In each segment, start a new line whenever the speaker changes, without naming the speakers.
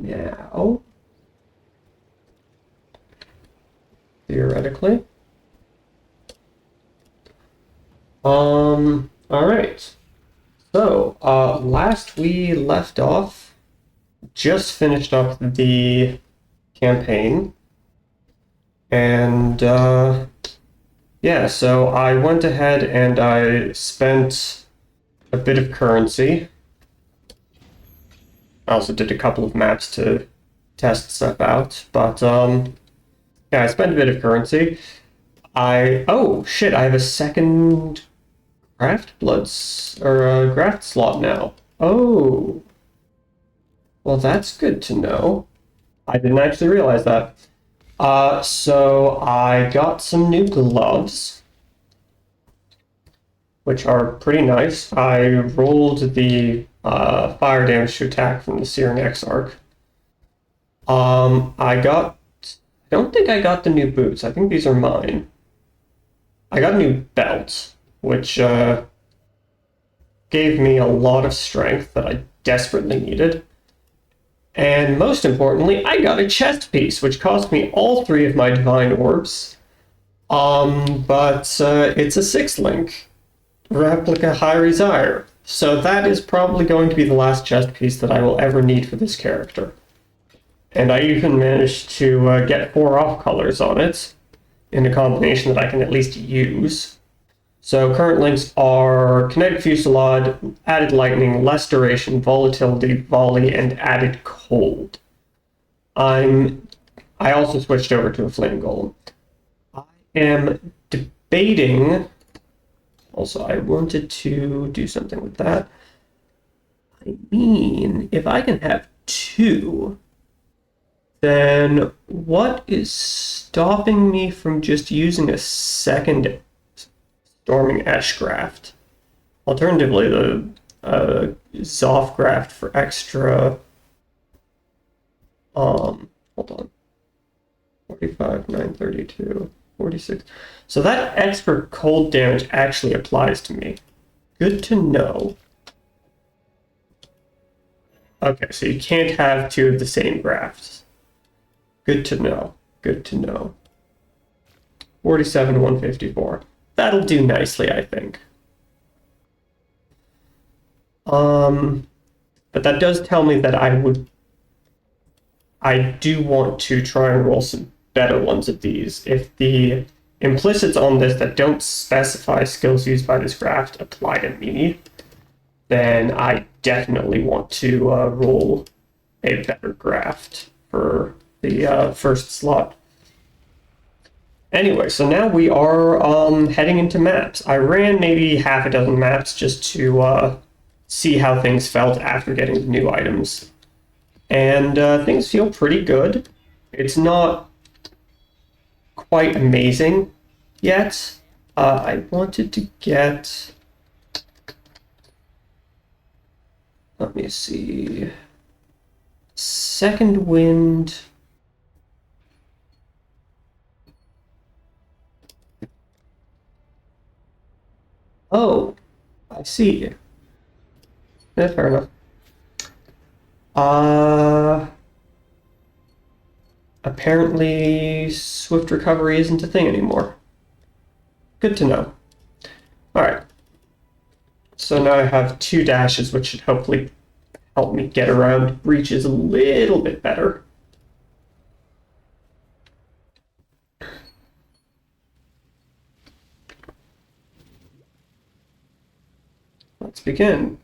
now. Theoretically. Alright. So, last we left off, just finished up the campaign. And, yeah, so I went ahead and I spent a bit of currency. I also did a couple of maps to test stuff out, but, yeah, I spent a bit of currency. Oh, shit, I have a second graft slot now. Oh, well, that's good to know. I didn't actually realize that. So I got some new gloves, which are pretty nice. I rolled the fire damage to attack from the Searing Exarch. I don't think I got the new boots. I think these are mine. I got a new belt, which gave me a lot of strength that I desperately needed. And most importantly, I got a chest piece, which cost me all 3 of my divine orbs. But it's a 6-link replica High Desire. So that is probably going to be the last chest piece that I will ever need for this character. And I even managed to get 4 off colors on it in a combination that I can at least use. So current links are Kinetic Fusillade, Added Lightning, Less Duration, Volatility, Volley, and Added Cold. I also switched over to a Flame Golem. I am debating... Also, I wanted to do something with that. I mean, if I can have 2, then what is stopping me from just using a second Storming Ashgraft? Alternatively, the Zothgraft for extra... hold on. 45, 932, 46. So that extra cold damage actually applies to me. Good to know. Okay, so you can't have 2 of the same grafts. Good to know. Good to know. 47, 154. That'll do nicely, I think. But that does tell me that I do want to try and roll some better ones of these. If the implicits on this that don't specify skills used by this graft apply to me, then I definitely want to roll a better graft for the first slot. Anyway, so now we are heading into maps. I ran maybe half a dozen maps just to see how things felt after getting the new items. And things feel pretty good. It's not quite amazing yet. I wanted to get... Let me see... Second Wind... Oh, I see. Yeah, fair enough. Apparently swift recovery isn't a thing anymore. Good to know. Alright. So now I have 2 dashes, which should hopefully help me get around breaches a little bit better. Let's begin.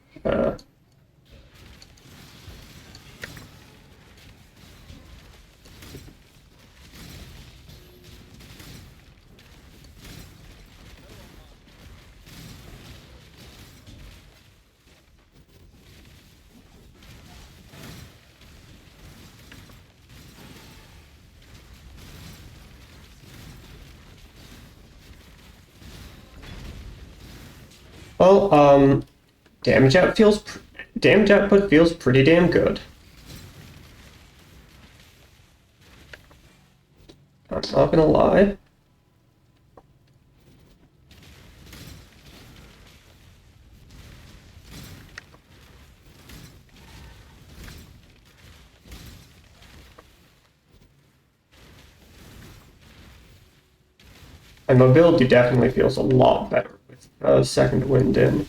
Well, damage output feels pretty damn good. I'm not gonna lie. And mobility definitely feels a lot better with second wind in.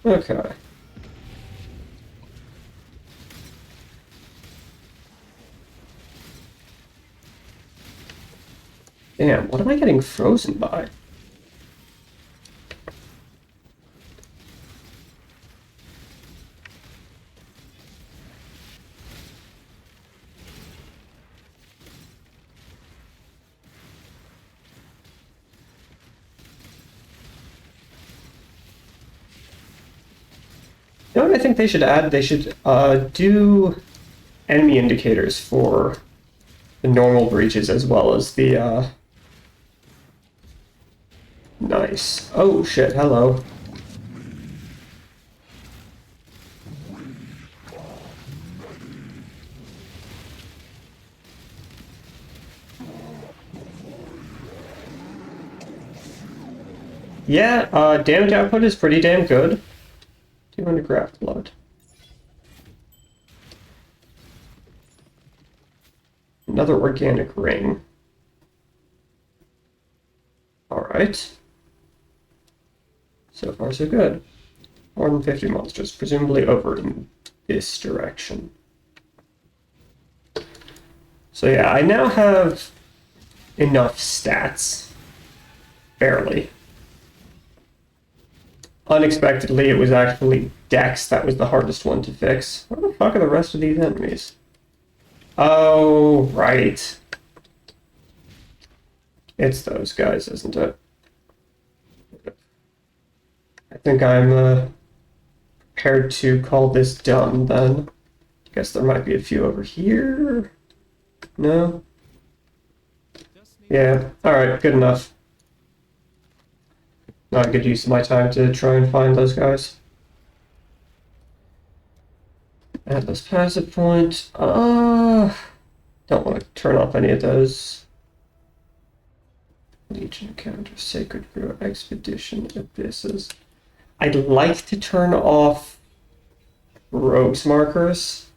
Okay. Damn, what am I getting frozen by? You know what I think they should add? They should do enemy indicators for the normal breaches as well as the nice. Oh shit, hello. Yeah, damage output is pretty damn good. 200 craft blood. Another organic ring. Alright. So far, so good. More than 50 monsters, presumably over in this direction. So yeah, I now have enough stats. Barely. Unexpectedly, it was actually Dex that was the hardest one to fix. Where the fuck are the rest of these enemies? Oh, right. It's those guys, isn't it? I think I'm prepared to call this done then. Guess there might be a few over here. No? Yeah, alright, good enough. Not a good use of my time to try and find those guys. At this passive point, don't want to turn off any of those. Legion encounter, Sacred Grove, Expedition, Abysses. I'd like to turn off rogues markers,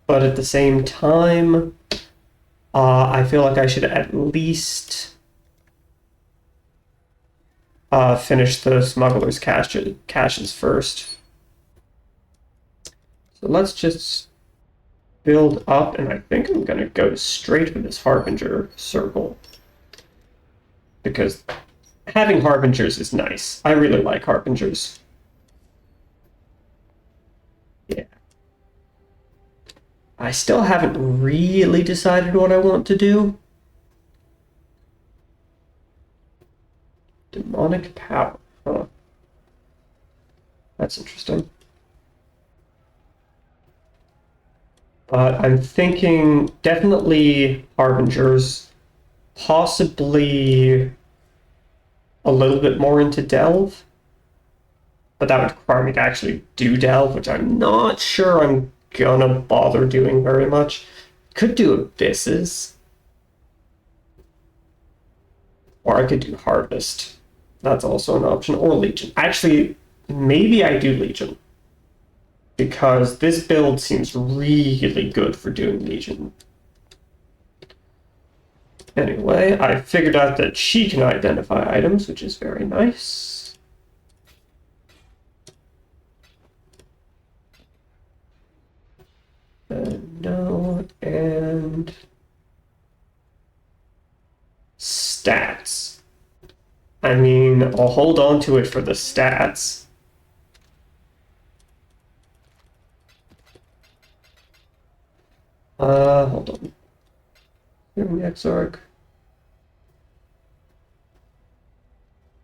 but at the same time, I feel like I should at least finish the smuggler's caches first. So let's just build up, and I think I'm going to go straight for this Harbinger circle. Because having Harbingers is nice. I really like Harbingers. Yeah. I still haven't really decided what I want to do. Demonic power. Huh. That's interesting. I'm thinking definitely Harbingers, possibly a little bit more into Delve, but that would require me to actually do Delve, which I'm not sure I'm gonna bother doing very much. Could do Abysses, or I could do Harvest. That's also an option, or Legion. Actually, maybe I do Legion, because this build seems really good for doing Legion. Anyway, I figured out that she can identify items, which is very nice. No, and stats. I mean, I'll hold on to it for the stats. Hold on. Here in the Exarch.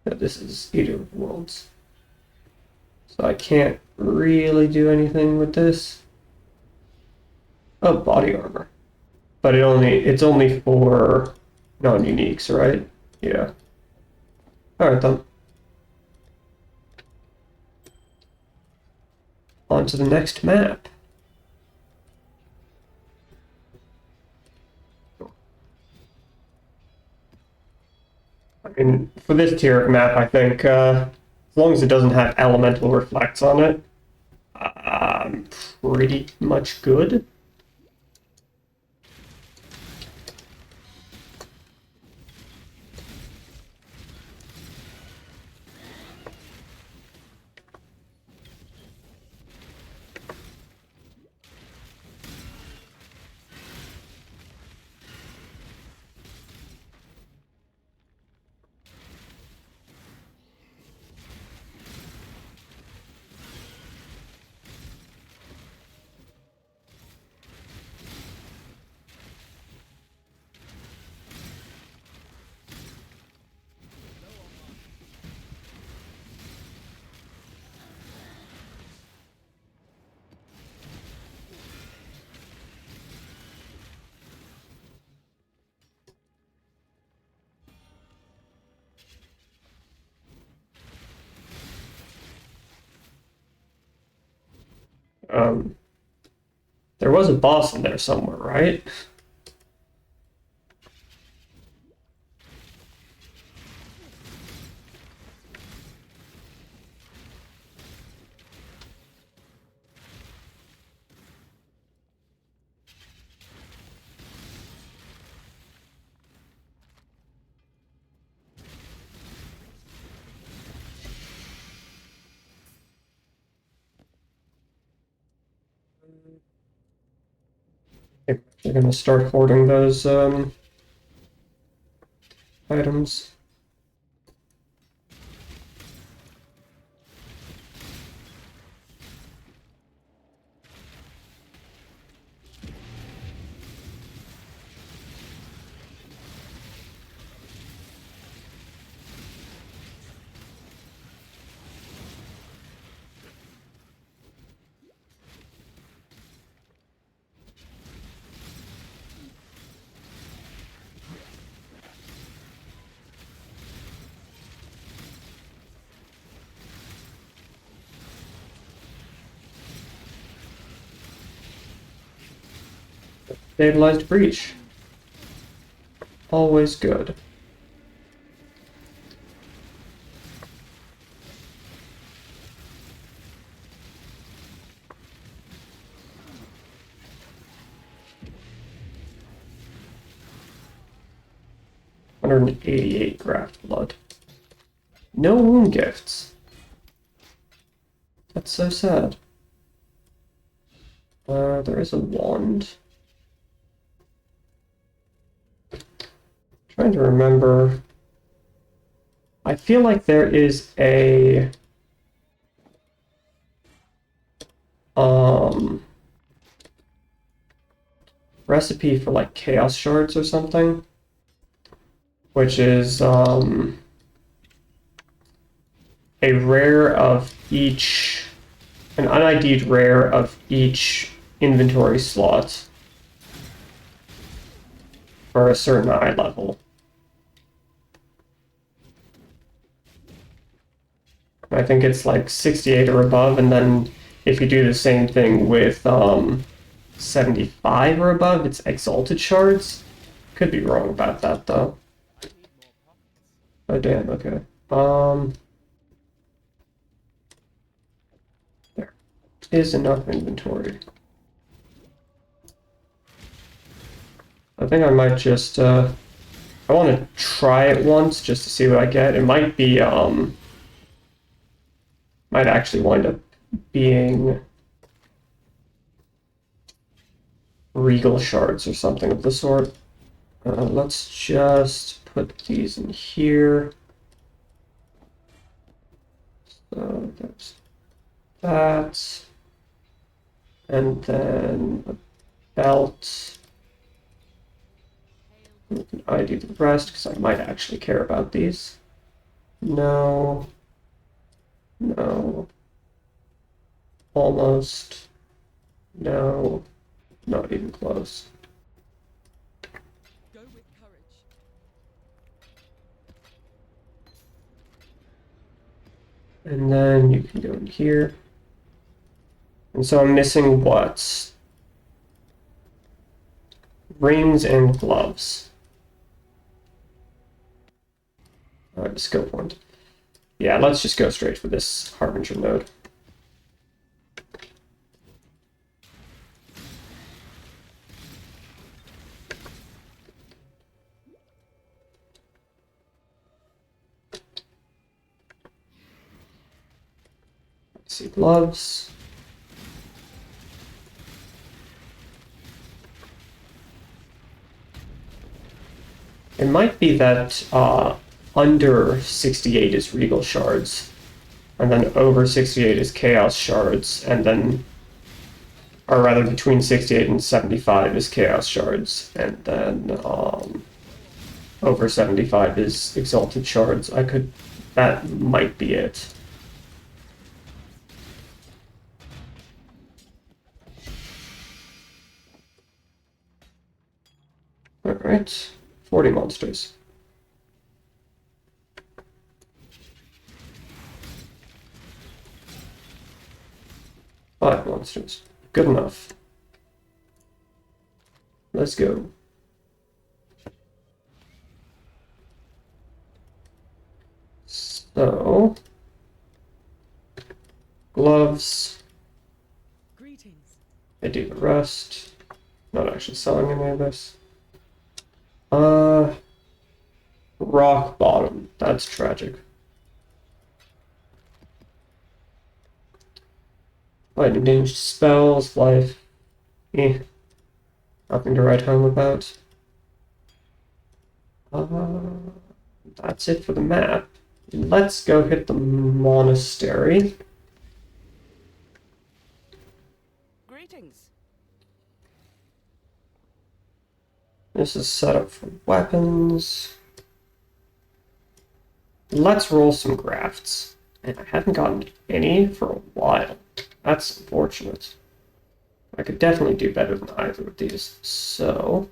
No, this is Eater of Worlds. So I can't really do anything with this. Oh, body armor. But it's only for non-uniques, right? Yeah. Alright then. On to the next map. I mean, for this tier of map, I think as long as it doesn't have elemental reflects on it, I'm pretty much good. Um, there was a boss in there somewhere, right? They're gonna start hoarding those items. Stabilized breach. Always good. $188 graft blood. No wound gifts. That's so sad. There is a wand. Trying to remember. I feel like there is a recipe for like chaos shards or something, which is a rare of each, an unID'd rare of each inventory slot for a certain eye level. I think it's like 68 or above, and then if you do the same thing with 75 or above, it's exalted shards. Could be wrong about that though. Oh damn, okay. There is enough inventory. I think I might just I want to try it once just to see what I get. It might be might actually wind up being regal shards or something of the sort. Let's just put these in here. So there's that. And then a belt. We can ID the rest because I might actually care about these. No. No. Almost. No. Not even close.
Go with courage.
And then you can go in here. And so I'm missing what? Rings and gloves. Alright, skill point. Yeah, let's just go straight for this Harbinger node. Let's see, gloves. It might be that under 68 is Regal Shards, and then over 68 is Chaos Shards, and then, or rather between 68 and 75 is Chaos Shards, and then over 75 is Exalted Shards. That might be it. Alright, 40 monsters. Five monsters. Good enough. Let's go. So, gloves.
Greetings.
I do the rest. Not actually selling any of this. Rock bottom. That's tragic. Lightning damage spells, life. Eh. Nothing to write home about. That's it for the map. Let's go hit the monastery.
Greetings.
This is set up for weapons. Let's roll some grafts. And I haven't gotten any for a while. That's unfortunate. I could definitely do better than either of these. So,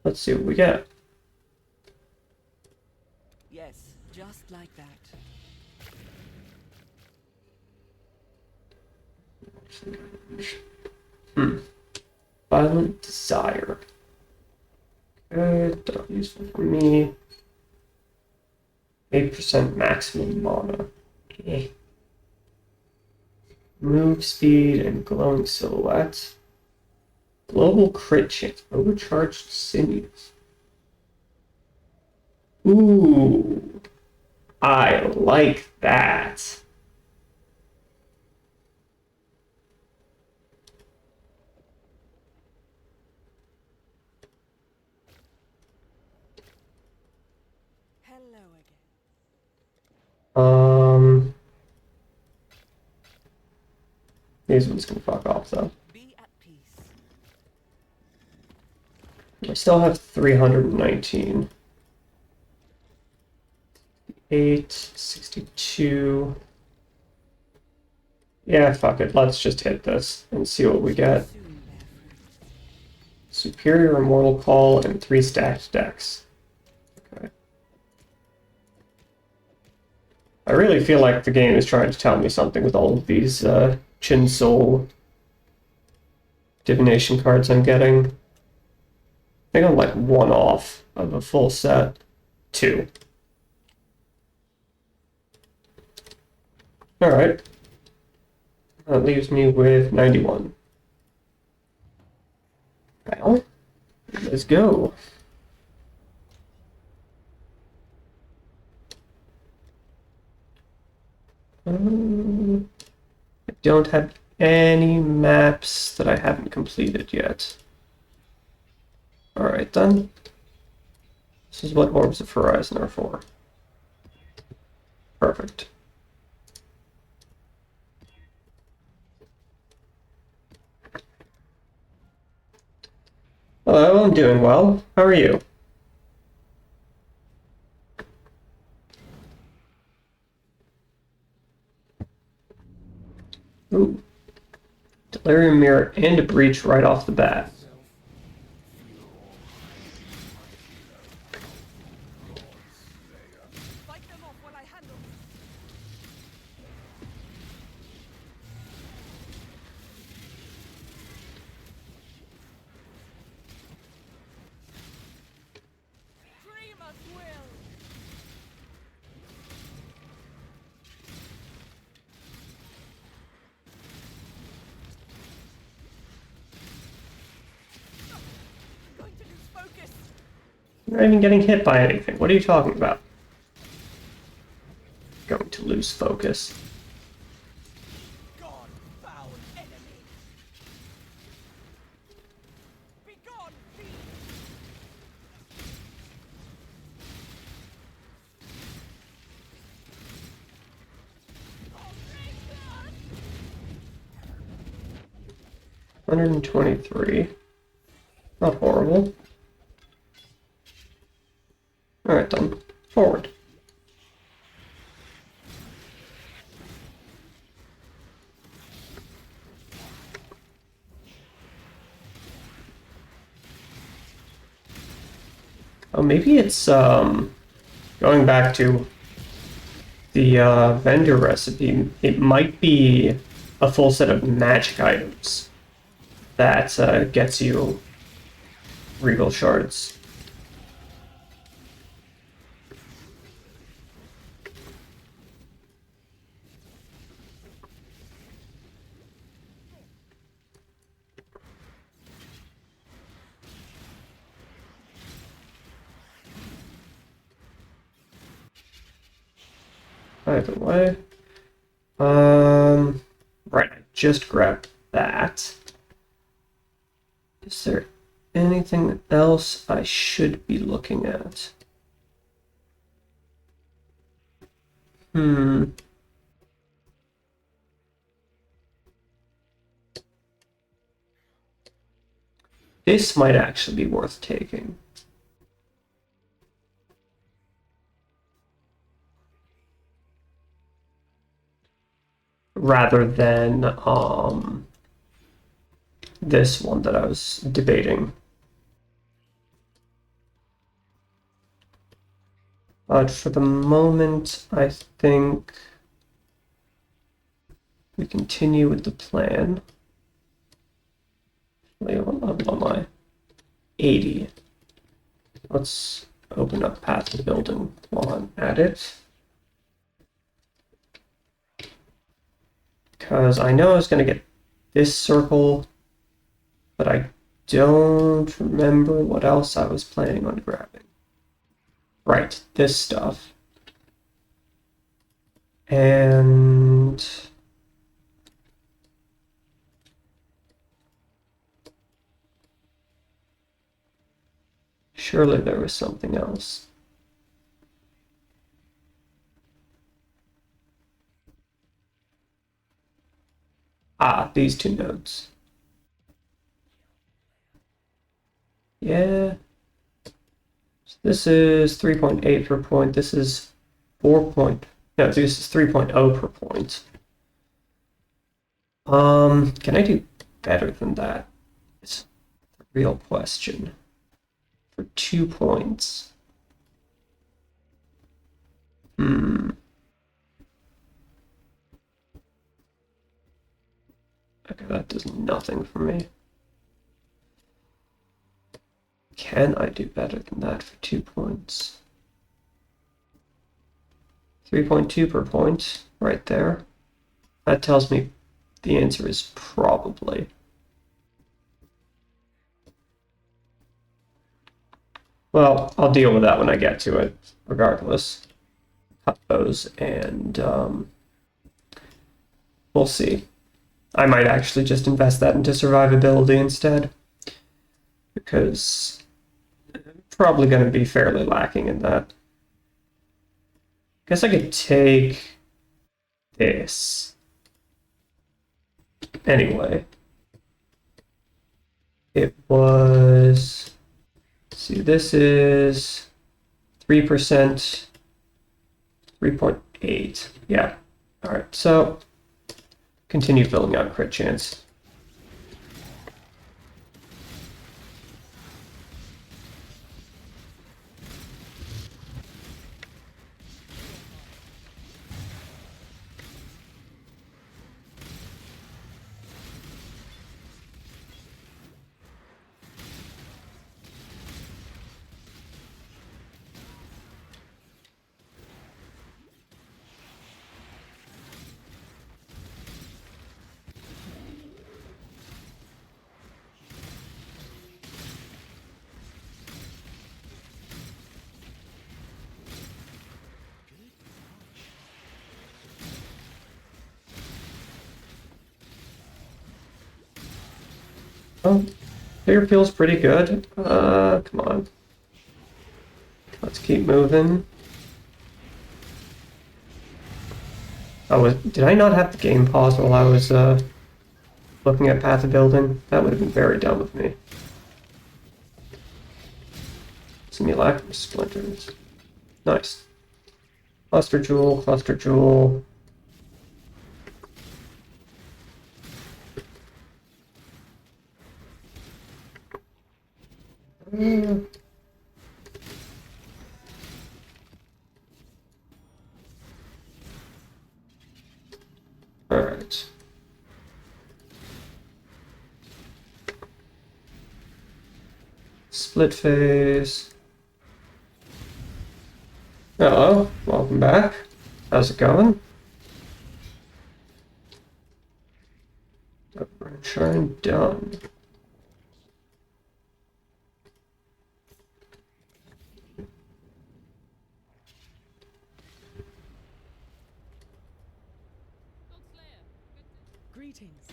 let's see what we get.
Yes, just like that.
Violent Desire. Good, not useful for me. 8% maximum mana. Eh. Move speed and glowing silhouette. Global crit chance. Overcharged sinews. Ooh. I like that.
Hello again.
These ones can fuck off though.
Be at peace.
I still have 319. 862. Yeah, fuck it. Let's just hit this and see what we get.
Soon bear fruit.
Superior Immortal Call and 3 stacked decks. Okay. I really feel like the game is trying to tell me something with all of these Chin Soul divination cards I'm getting. I think I'm like one off of a full set. 2. Alright. That leaves me with 91. Well, let's go. I don't have any maps that I haven't completed yet. Alright then. This is what Orbs of Horizon are for. Perfect. Hello, I'm doing well. How are you? Ooh. Delirium Mirror and a Breach right off the bat.
Fight them off while I handle. Dream at will.
You're not even getting hit by anything. What are you talking about? Going to lose focus.
Gone, foul enemy. Be gone, fiend.
123. Not horrible. Alright then. Forward. Oh, maybe it's going back to the vendor recipe. It might be a full set of magic items that gets you regal shards. Either way. Right, I just grabbed that. Is there anything else I should be looking at? This might actually be worth taking. Rather than this one that I was debating. But for the moment, I think we continue with the plan. Wait, what level am I? 80. Let's open up Path to Building while I'm at it. Because I know I was going to get this circle, but I don't remember what else I was planning on grabbing. Right, this stuff. And surely there was something else. Ah, these two nodes. Yeah. So this is 3.8 per point. This is 4 point. No, this is 3.0 per point. Can I do better than that? It's the real question. For 2 points. Okay, that does nothing for me. Can I do better than that for 2 points? 3.2 per point, right there. That tells me the answer is probably. Well, I'll deal with that when I get to it, regardless. Cut those, and we'll see. I might actually just invest that into survivability instead, because I'm probably going to be fairly lacking in that. Guess I could take this. Anyway, it was, let's see, this is 3%, 3.8. Yeah. All right. So continue filling out crit chance. Oh, clear feels pretty good. Come on. Let's keep moving. Did I not have the game paused while I was looking at Path of Building? That would have been very dumb of me. Simulacrum splinters. Nice. Cluster jewel, cluster jewel. Alright. Split phase. Hello, welcome back. How's it going? Shine done.
Greetings.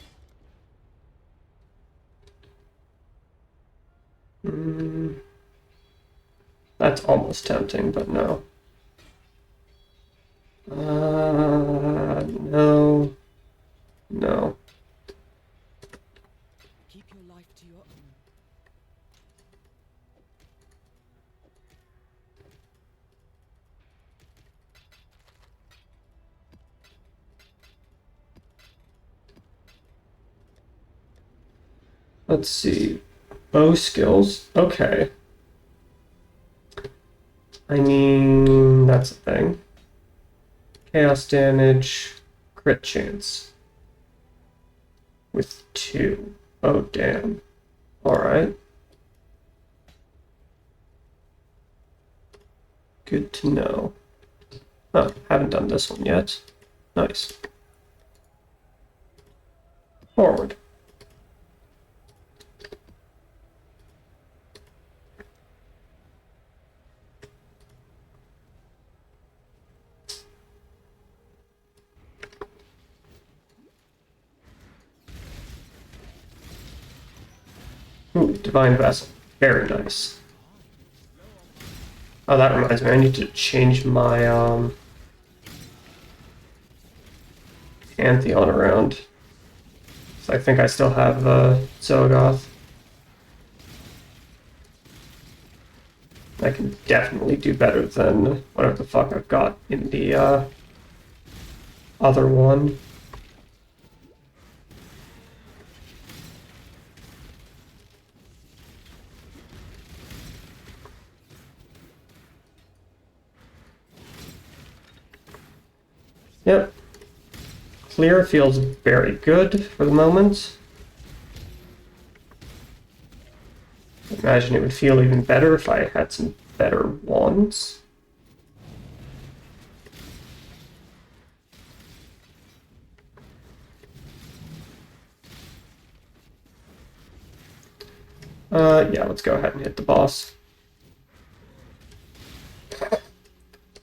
That's almost tempting, but no. No. No.
Keep your life to your own.
Let's see. Bow skills. Okay. I mean, that's a thing. Chaos damage, crit chance. With 2. Oh, damn. Alright. Good to know. Oh, haven't done this one yet. Nice. Forward. Ooh, Divine Vessel. Very nice. Oh, that reminds me, I need to change my Pantheon around. So I think I still have Zogoth. I can definitely do better than whatever the fuck I've got in the other one. Yep. Clear feels very good for the moment. I imagine it would feel even better if I had some better wands. Yeah, let's go ahead and hit the boss.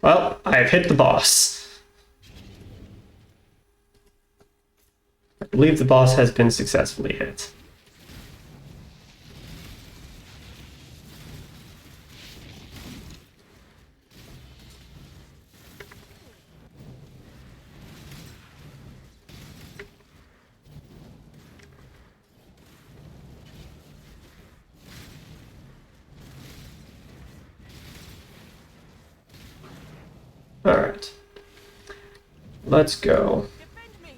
Well, I've hit the boss. I believe the boss has been successfully hit. Alright. Let's go.
Defend me.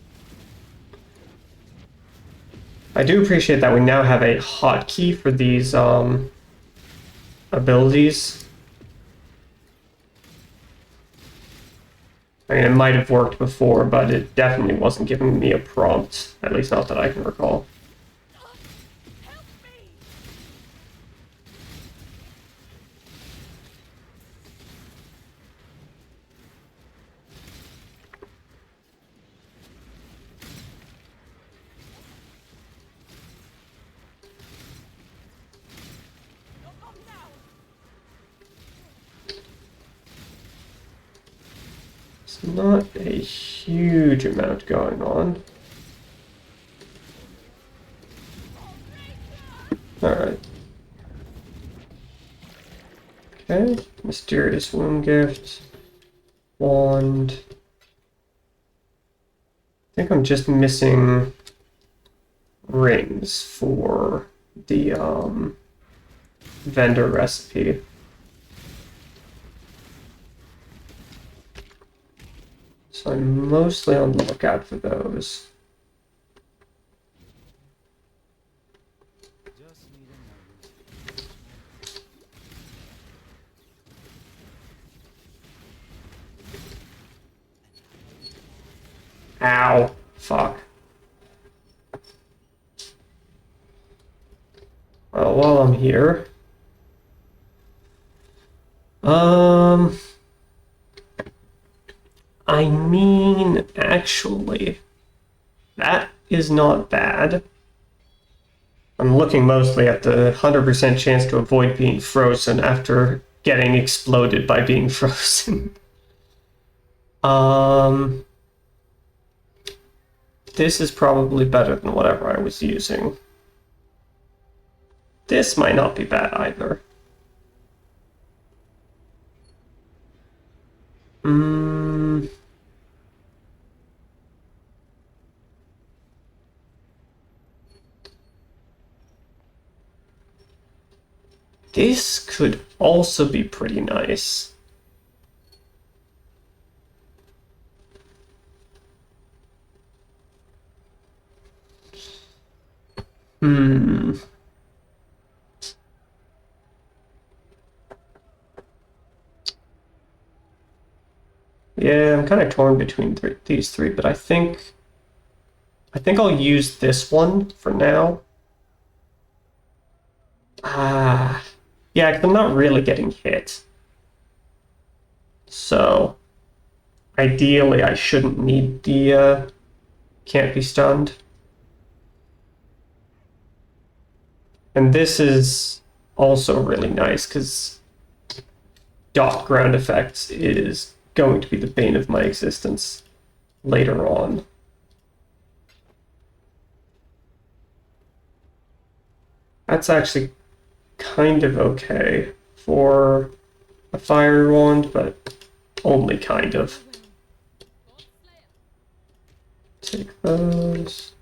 I do appreciate that we now have a hotkey for these abilities. I mean, it might have worked before, but it definitely wasn't giving me a prompt, at least not that I can recall.
Help me. Not long now.
It's not a huge amount going on.
Operation.
Alright. Okay. Mysterious wound gift. Wand. I think I'm just missing rings for the vendor recipe. So I'm mostly on the lookout for those.
Just need a moment.
Ow. Fuck. Well, while I'm here. I mean, actually, that is not bad. I'm looking mostly at the 100% chance to avoid being frozen after getting exploded by being frozen. um, this is probably better than whatever I was using. This might not be bad either. Hmm. This could also be pretty nice. Hmm. Yeah, I'm kind of torn between these three, but I think I'll use this one for now. Ah, yeah, 'cause I'm not really getting hit. So, ideally, I shouldn't need the can't be stunned. And this is also really nice because dot ground effects is going to be the bane of my existence later on. That's actually kind of okay for a fire wand, but only kind of. Take those.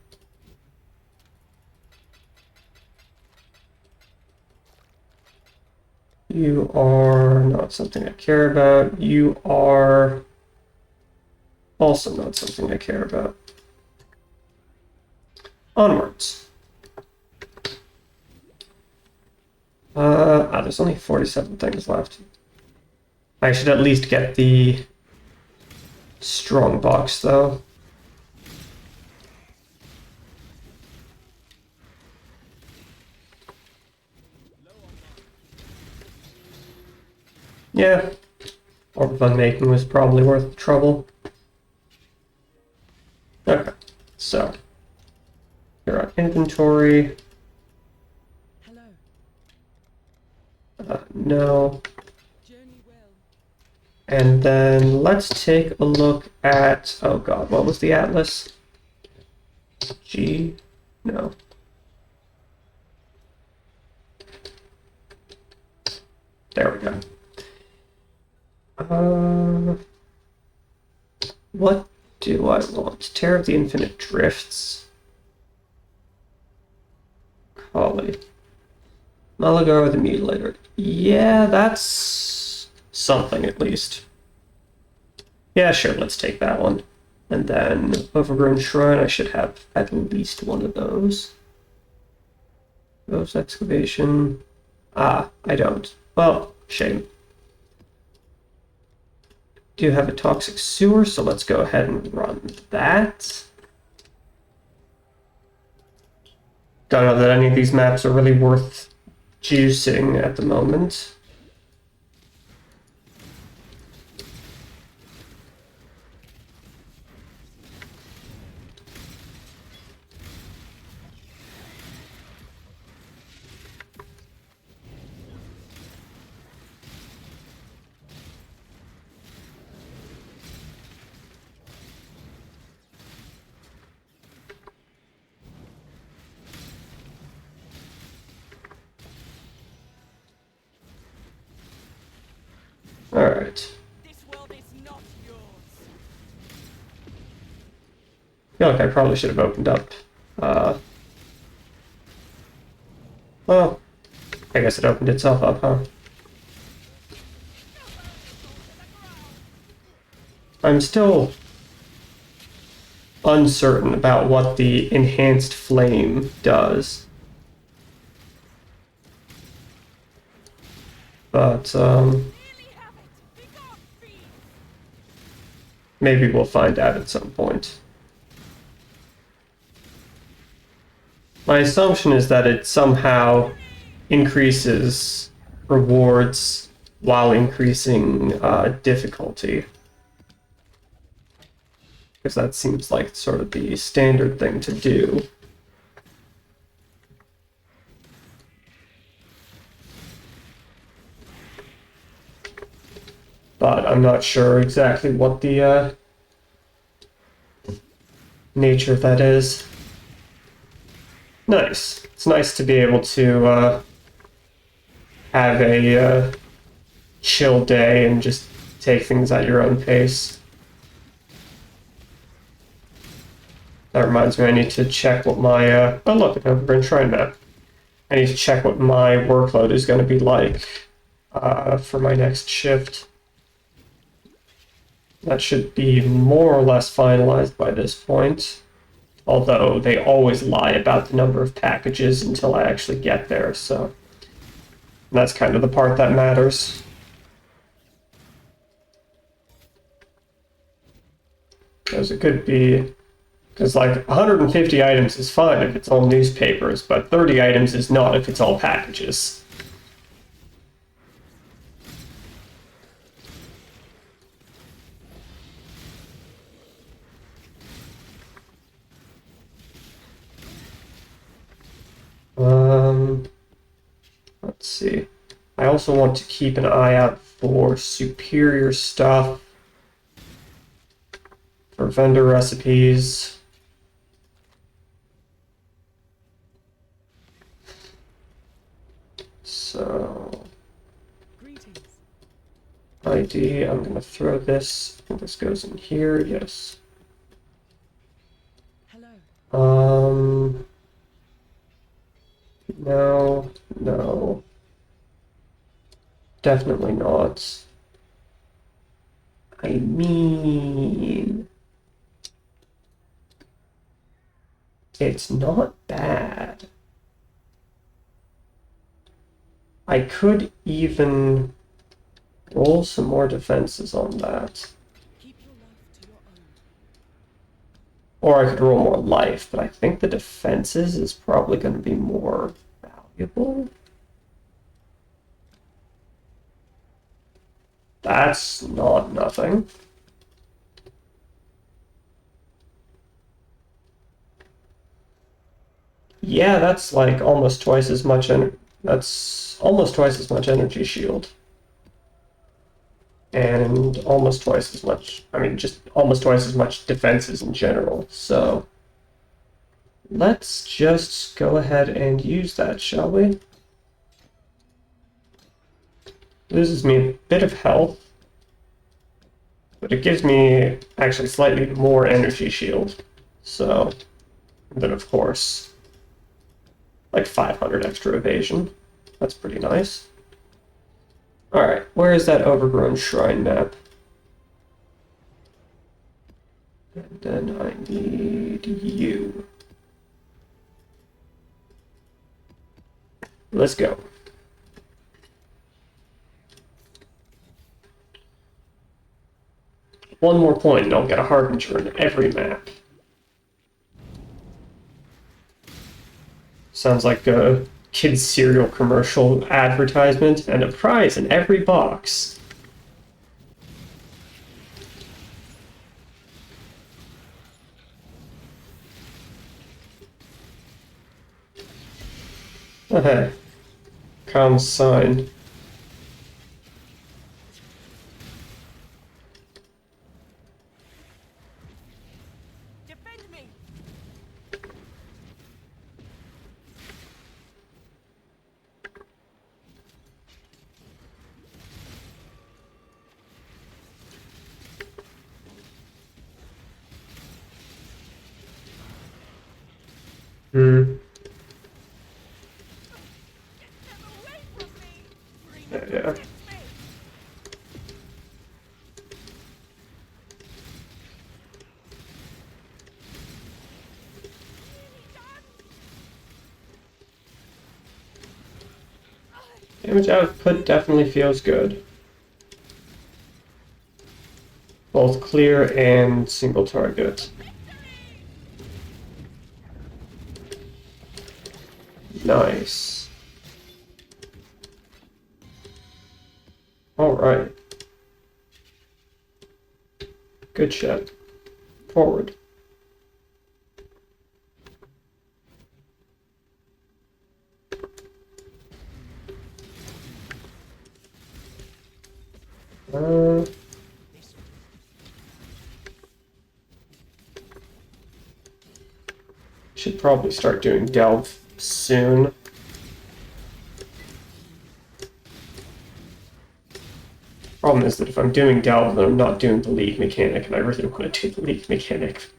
You are not something I care about. You are also not something I care about. Onwards. There's only 47 things left. I should at least get the strong box, though. Yeah, Orb of Unmaking was probably worth the trouble. Okay, so here on inventory.
Hello.
No.
Journey well.
And then let's take a look at, oh god, what was the atlas? G? No. There we go. What do I want? Tear of the Infinite Drifts. Collie. Malagar the Mutilator. Yeah, that's something at least. Yeah, sure, let's take that one. And then Overgrown Shrine, I should have at least one of those. Ghost Excavation. Ah, I don't. Well, shame. Do have a Toxic Sewer, so let's go ahead and run that. Don't know that any of these maps are really worth juicing at the moment. Alright.
This world is not yours.
I feel like I probably should have opened up. Well, I guess it opened itself up, huh? I'm still uncertain about what the enhanced flame does. But, maybe we'll find out at some point. My assumption is that it somehow increases rewards while increasing difficulty. Because that seems like sort of the standard thing to do. But I'm not sure exactly what the nature of that is. Nice. It's nice to be able to have a chill day and just take things at your own pace. That reminds me, I need to check what my, oh look, an overgrown shrine map. I need to check what my workload is going to be like for my next shift. That should be more or less finalized by this point. Although they always lie about the number of packages until I actually get there, so that's kind of the part that matters. Because it could be, because like 150 items is fine if it's all newspapers, but 30 items is not if it's all packages. Let's see. I also want to keep an eye out for superior stuff, for vendor recipes. So,
Greetings.
ID, I'm going to throw this. I think this goes in here, yes.
Hello.
No, no. Definitely not. I mean, it's not bad. I could even roll some more defenses on that.
Keep your life to your own.
Or I could roll more life, but I think the defenses is probably going to be more valuable. That's not nothing. Yeah, that's like almost twice as much that's almost twice as much energy shield. And almost twice as much, I mean, just almost twice as much defenses in general. So let's just go ahead and use that, shall we? Loses me a bit of health, but it gives me actually slightly more energy shield. So, and then of course, like 500 extra evasion. That's pretty nice. Alright, where is that overgrown shrine map? And then I need you. Let's go. One more point and I'll get a Harbinger in every map. Sounds like a kid's cereal commercial advertisement and a prize in every box. Oh, hey. Comes sign.
Defend me.
Hmm.
Step away from me!
Yeah,
Freeman
yeah.
protects me! Nearly done!
Damage output definitely feels good. Both clear and single target.
Victory!
Nice. Alright. Good shit. Forward. Uh, should probably start doing Delve soon. Problem is that if I'm doing Delve, then I'm not doing the league mechanic, and I really want to do the league mechanic.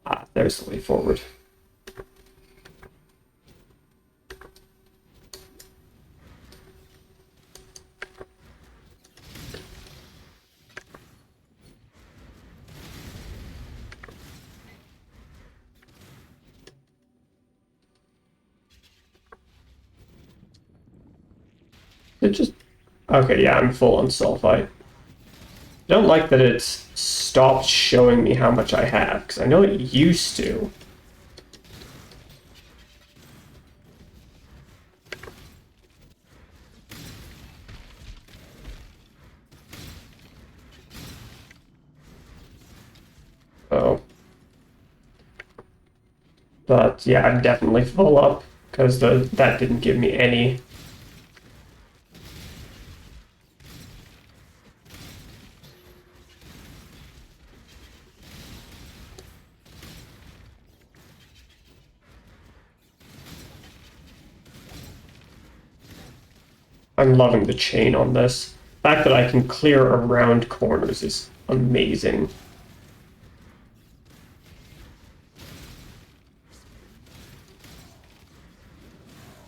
Ah, there's the way forward. It just... Okay, yeah, I'm full on sulfite. I don't like that it's stopped showing me how much I have, because I know it used to. Oh. But yeah, I'm definitely full up, because that didn't give me any. I'm loving the chain on this. The fact that I can clear around corners is amazing.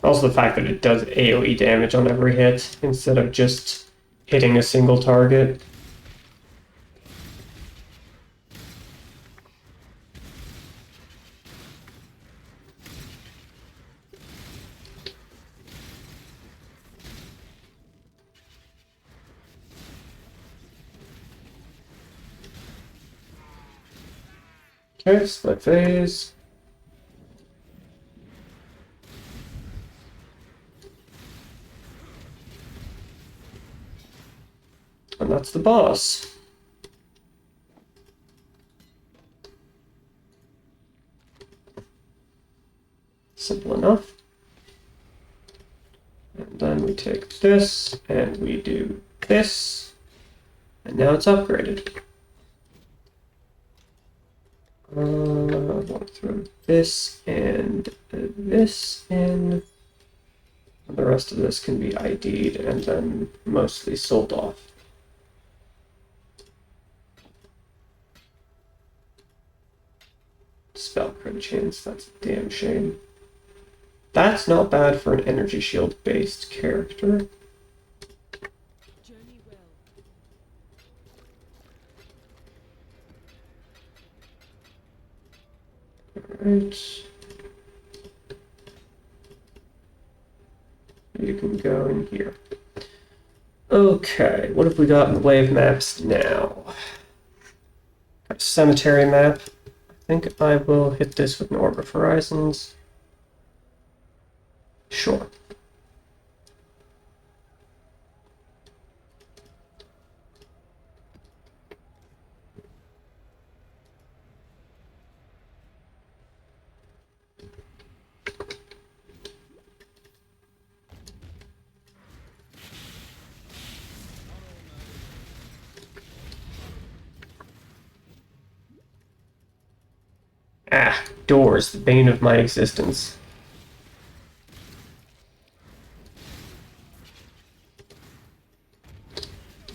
Also the fact that it does AoE damage on every hit instead of just hitting a single target. Okay, split phase. And that's the boss. Simple enough. And then we take this, and we do this, and now it's upgraded. Walk through this, and the rest of this can be ID'd and then mostly sold off. Spell crit chance, that's a damn shame. That's not bad for an energy shield based character.
Journey well.
Right. You can go in here. Okay, what have we got in the way of maps now? Got a cemetery map. I think I will hit this with an Orb of Horizons. Sure. Ah, doors, the bane of my existence.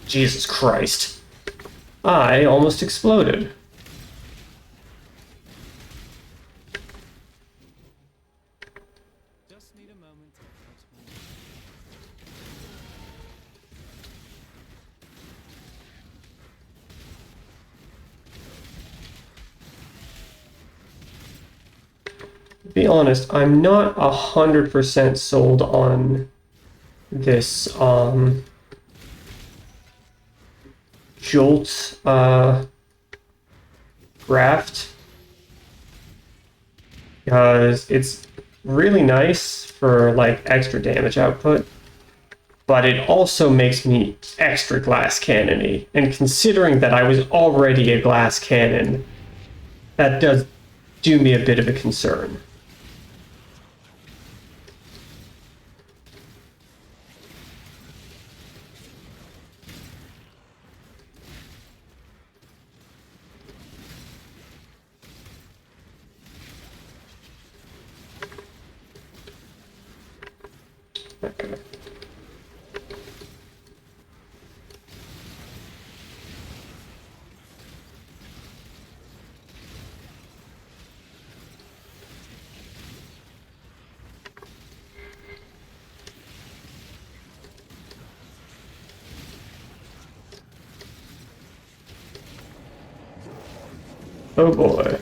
Jesus Christ. I almost exploded.
just need a moment to catch my
To be honest, I'm not 100% sold on this Jolt graft, because it's really nice for like extra damage output, but it also makes me extra glass cannon-y. And considering that I was already a glass cannon, that does do me a bit of a concern. Okay. Oh boy.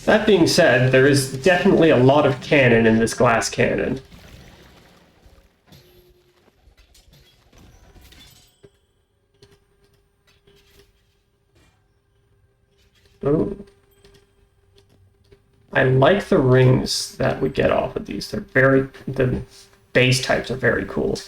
That being said, there is definitely a lot of cannon in this glass cannon. Ooh. I like the rings that we get off of these. The base types are very cool.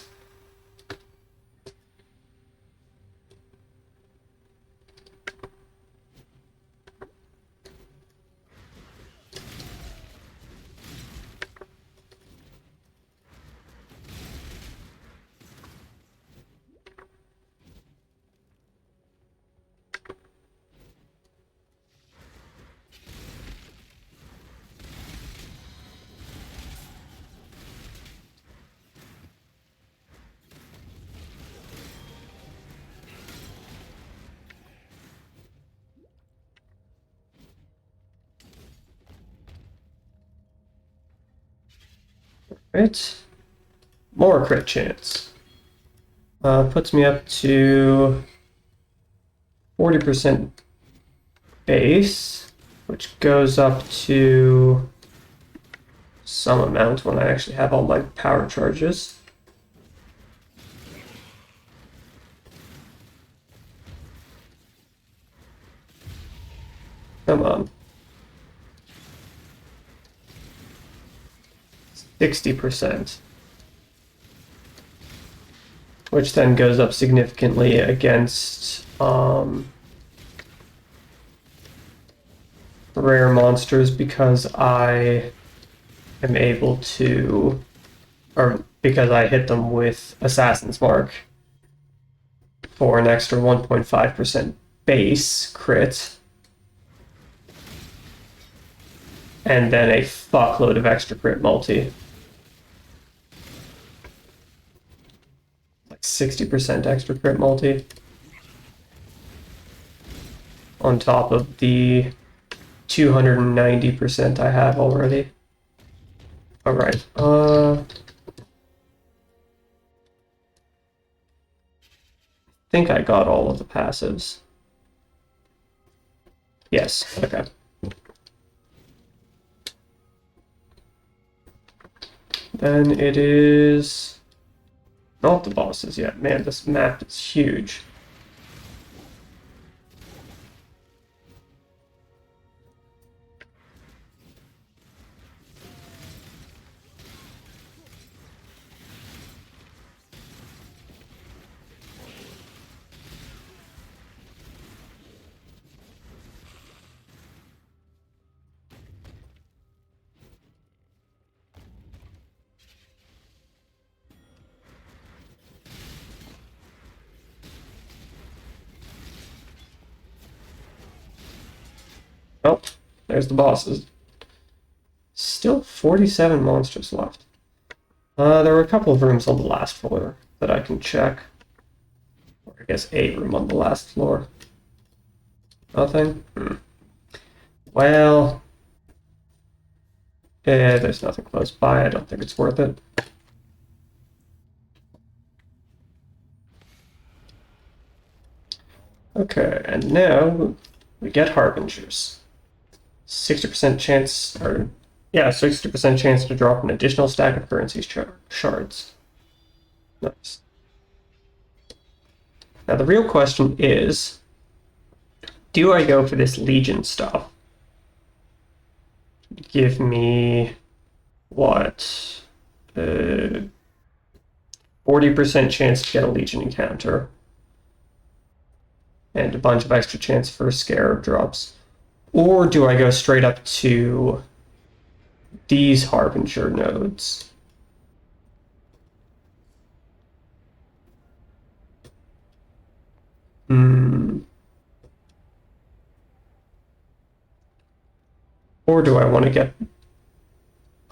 Right. More crit chance. Puts me up to 40% base, which goes up to some amount when I actually have all my power charges. Come on. 60%. Which then goes up significantly against rare monsters because I am able to, or because I hit them with Assassin's Mark for an extra 1.5% base crit, and then a fuckload of extra crit multi. Like 60% extra crit multi. On top of the 290% I have already. Alright, I think I got all of the passives. Yes, okay. Then it is not the bosses yet. Man, this map is huge. Oh, there's the bosses. Still 47 monsters left. There were a couple of rooms on the last floor that I can check. Or I guess a room on the last floor. Nothing? Well, there's nothing close by. I don't think it's worth it. Okay, and now we get Harbingers. 60% chance, or yeah, 60% chance to drop an additional stack of currency shards. Nice. Now the real question is, do I go for this Legion stuff? Give me what? 40% chance to get a Legion encounter. And a bunch of extra chance for Scarab drops. Or do I go straight up to these Harbinger nodes? Or do I want to get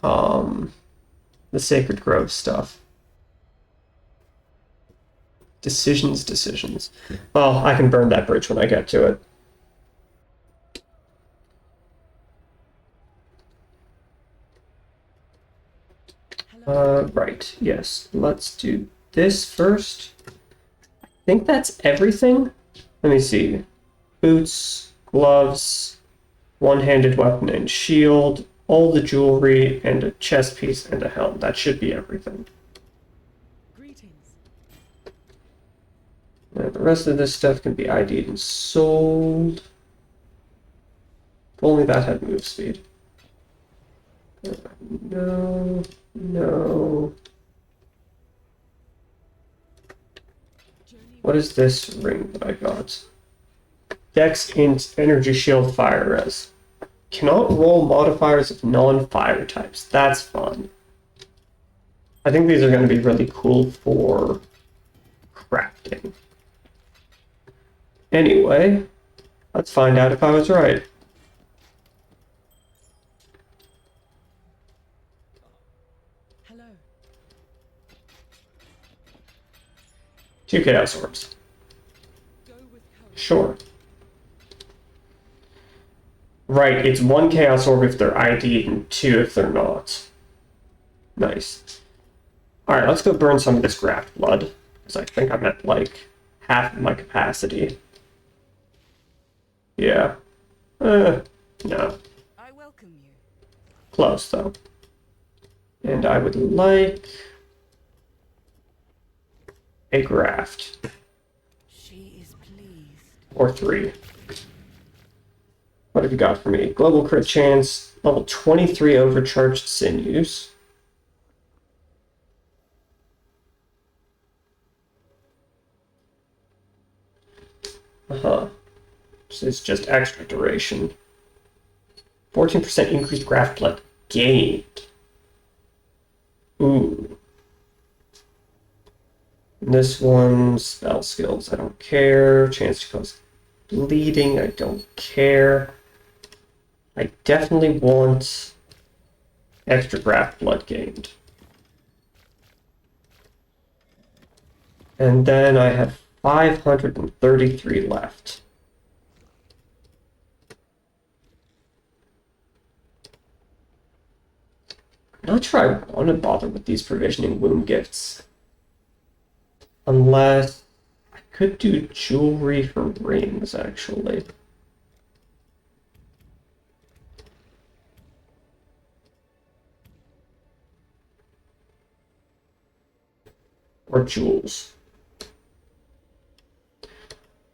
the Sacred Grove stuff? Decisions. Well, I can burn that bridge when I get to it. Right, yes. Let's do this first. I think that's everything. Let me see. Boots, gloves, one-handed weapon and shield, all the jewelry, and a chest piece and a helm. That should be everything.
Greetings.
Now, the rest of this stuff can be ID'd and sold. If only that had move speed. No. What is this ring that I got? Dex Int Energy Shield Fire Res. Cannot roll modifiers of non-fire types. That's fun. I think these are going to be really cool for crafting. Anyway, let's find out if I was right.
Hello.
2 Chaos Orbs.
Go with courage.
Sure. Right, it's 1 Chaos Orb if they're ID'd and 2 if they're not. Nice. Alright, let's go burn some of this Graft Blood, because I think I'm at, like, half of my capacity. Yeah. No.
I welcome you.
Close, though. And I would like a Graft.
She is pleased.
Or 3. What have you got for me? Global crit chance, level 23 overcharged sinews. This is just extra duration. 14% increased graft blood gained. Ooh. And this one, spell skills, I don't care. Chance to cause bleeding, I don't care. I definitely want extra graft blood gained. And then I have 533 left. I'm not sure I want to bother with these provisioning womb gifts. Unless I could do jewelry for rings, actually. Or jewels.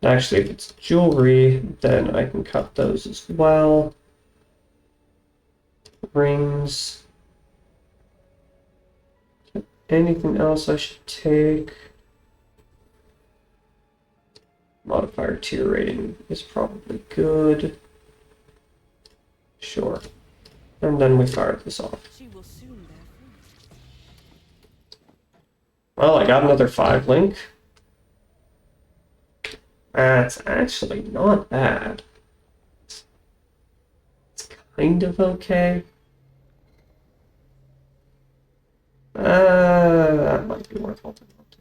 Actually, if it's jewelry, then I can cut those as well. Rings. Anything else I should take? Modifier tier rating is probably good. Sure. And then we fire this off.
She will soon bear fruit.
Well, I got another 5 link. That's actually not bad. It's kind of okay. That might be worth holding on to.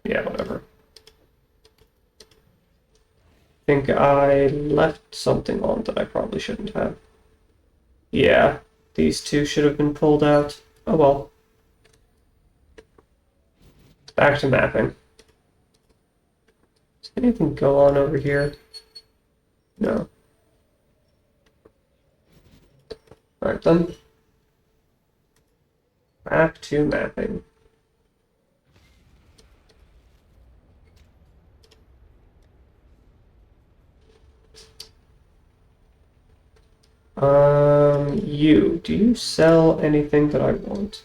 Yeah, whatever. think I left something on that I probably shouldn't have. Yeah, these two should have been pulled out. Oh well. Back to mapping. Does anything go on over here? No. Alright then. Back to mapping. Do you sell anything that I want?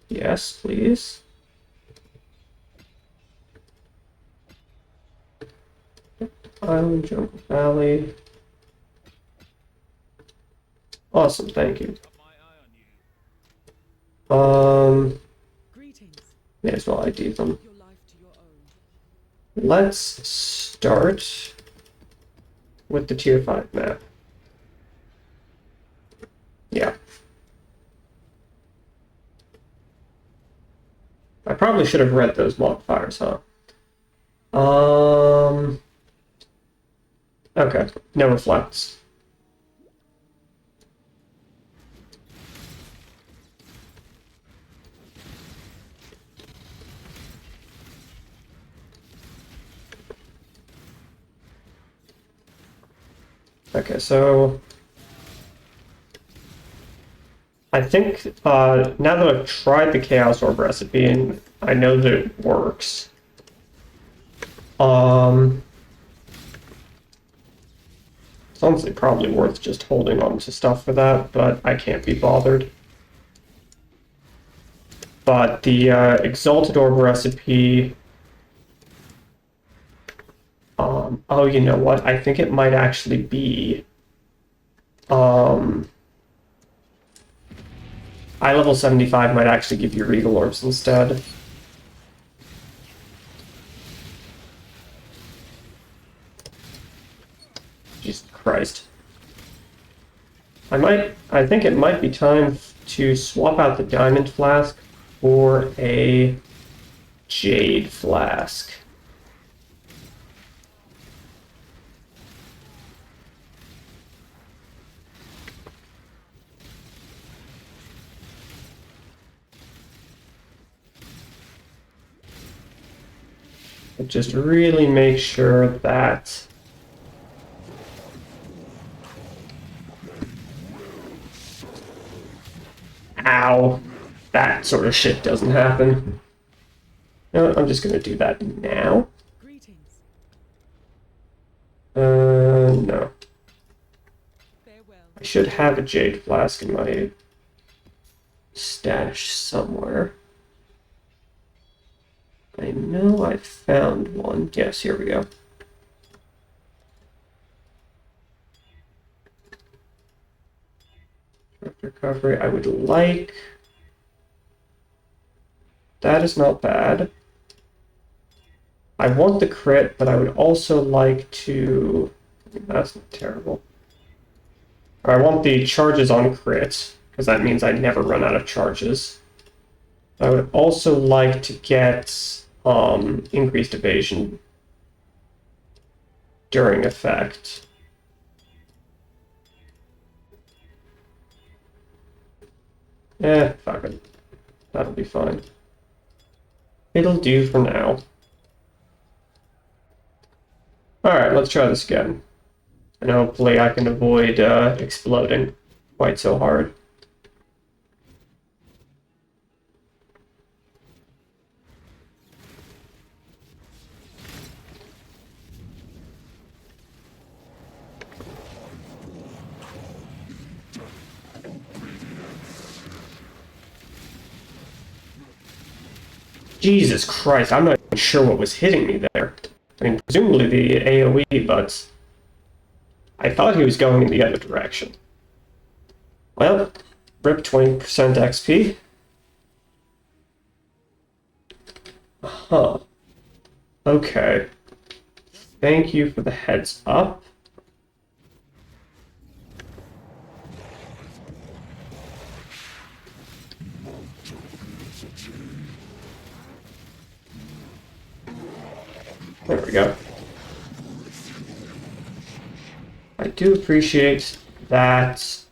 Yes, please. Island, Jungle Valley. Awesome, thank you.
Greetings.
May as well ID them.
Your life to your own.
Let's start with the tier 5 map. Yeah. I probably should have read those modifiers, huh? Okay, no reflects. Okay, so I think now that I've tried the Chaos Orb recipe and I know that it works, it's honestly probably worth just holding on to stuff for that, but I can't be bothered. But the Exalted Orb recipe, oh, you know what? I think it might actually be, eye level 75 might actually give you Regal Orbs instead. Jesus Christ. I think it might be time to swap out the Diamond Flask for a Jade Flask. Just really make sure that ow, that sort of shit doesn't happen. You know what, I'm just gonna do that now.
Greetings.
No.
Farewell.
I should have a Jade Flask in my stash somewhere. I know I found one. Yes, here we go. Recovery, I would like... That is not bad. I want the crit, but I would also like to... That's not terrible. I want the charges on crit, because that means I never run out of charges. I would also like to get increased evasion during effect. Fuck it. That'll be fine. It'll do for now. Alright, let's try this again. And hopefully I can avoid exploding quite so hard. Jesus Christ, I'm not even sure what was hitting me there. I mean, presumably the AoE, but I thought he was going in the other direction. Well, rip 20% XP. Huh. Okay. Thank you for the heads up. There we go. I do appreciate that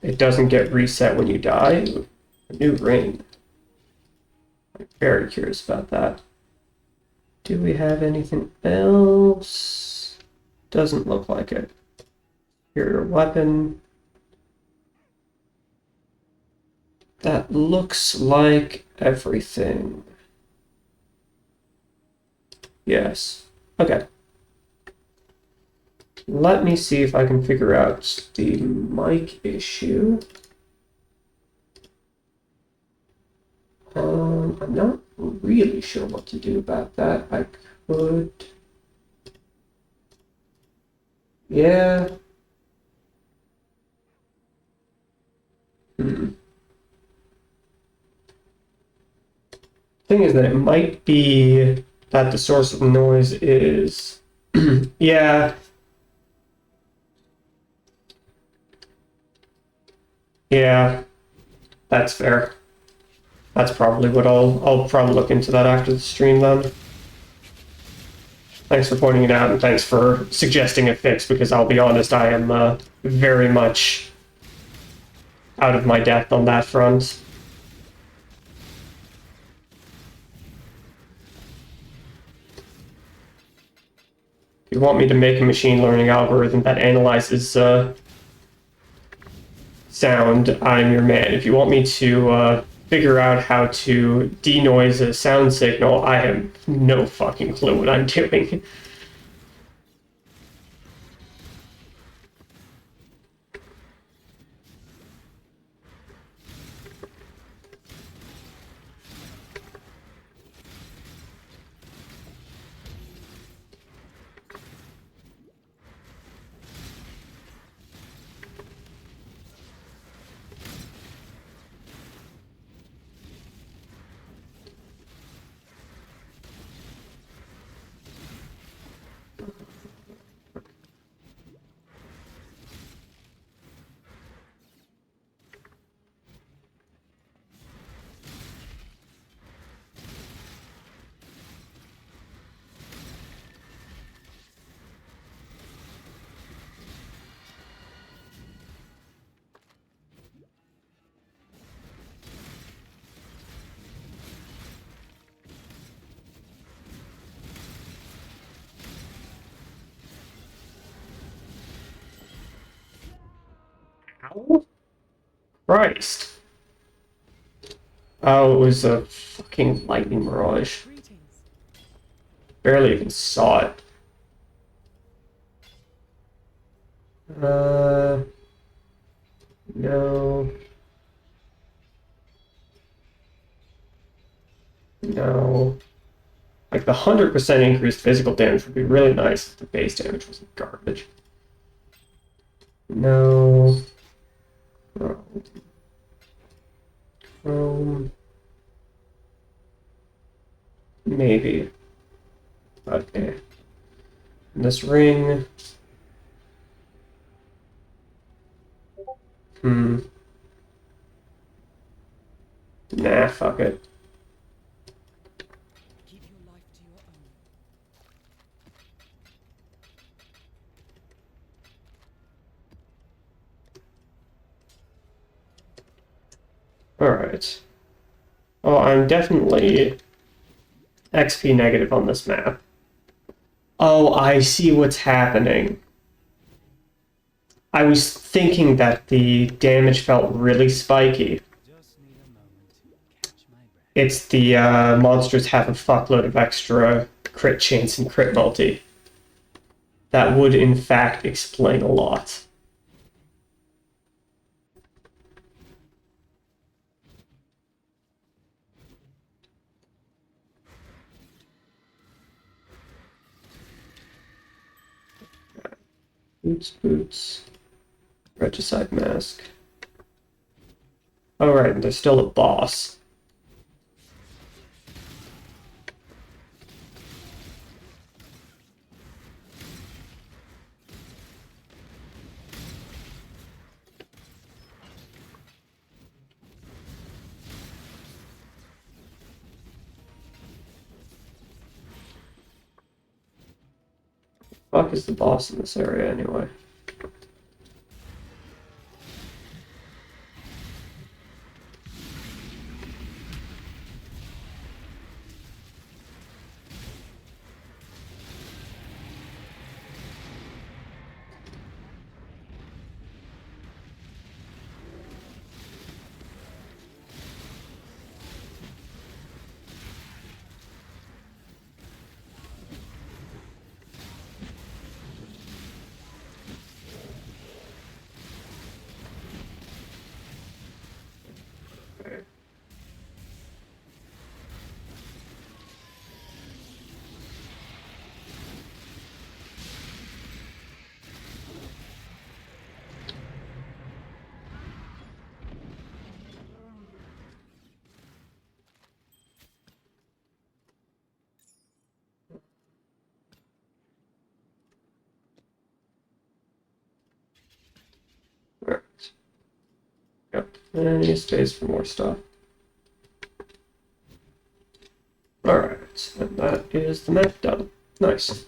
it doesn't get reset when you die. A new ring. I'm very curious about that. Do we have anything else? Doesn't look like it. Superior weapon. That looks like everything. Yes. Okay. Let me see if I can figure out the mic issue. I'm not really sure what to do about that. I could... Yeah. Thing is that it might be that the source of noise is... Yeah. Yeah. That's fair. That's probably what I'll probably look into that after the stream then. Thanks for pointing it out, and thanks for suggesting a fix, because I'll be honest, I am very much out of my depth on that front. If you want me to make a machine learning algorithm that analyzes sound, I'm your man. If you want me to figure out how to denoise a sound signal, I have no fucking clue what I'm doing. Ow. Christ. Oh, it was a fucking lightning mirage.
Greetings.
Barely even saw it. No. No. Like, the 100% increased physical damage would be really nice if the base damage wasn't garbage. No. Maybe. Okay. And this ring. Nah, fuck it.
Keep your life to your own.
Alright. Oh, I'm definitely XP negative on this map. Oh, I see what's happening. I was thinking that the damage felt really spiky.
Just need a moment to catch my breath.
It's the monsters have a fuckload of extra crit chance and crit multi. That would, in fact, explain a lot. Boots. Regicide mask. Oh, right, and there's still a boss. Fuck is the boss in this area anyway? Alright. Yep. And any space for more stuff. Alright, and that is the map done. Nice.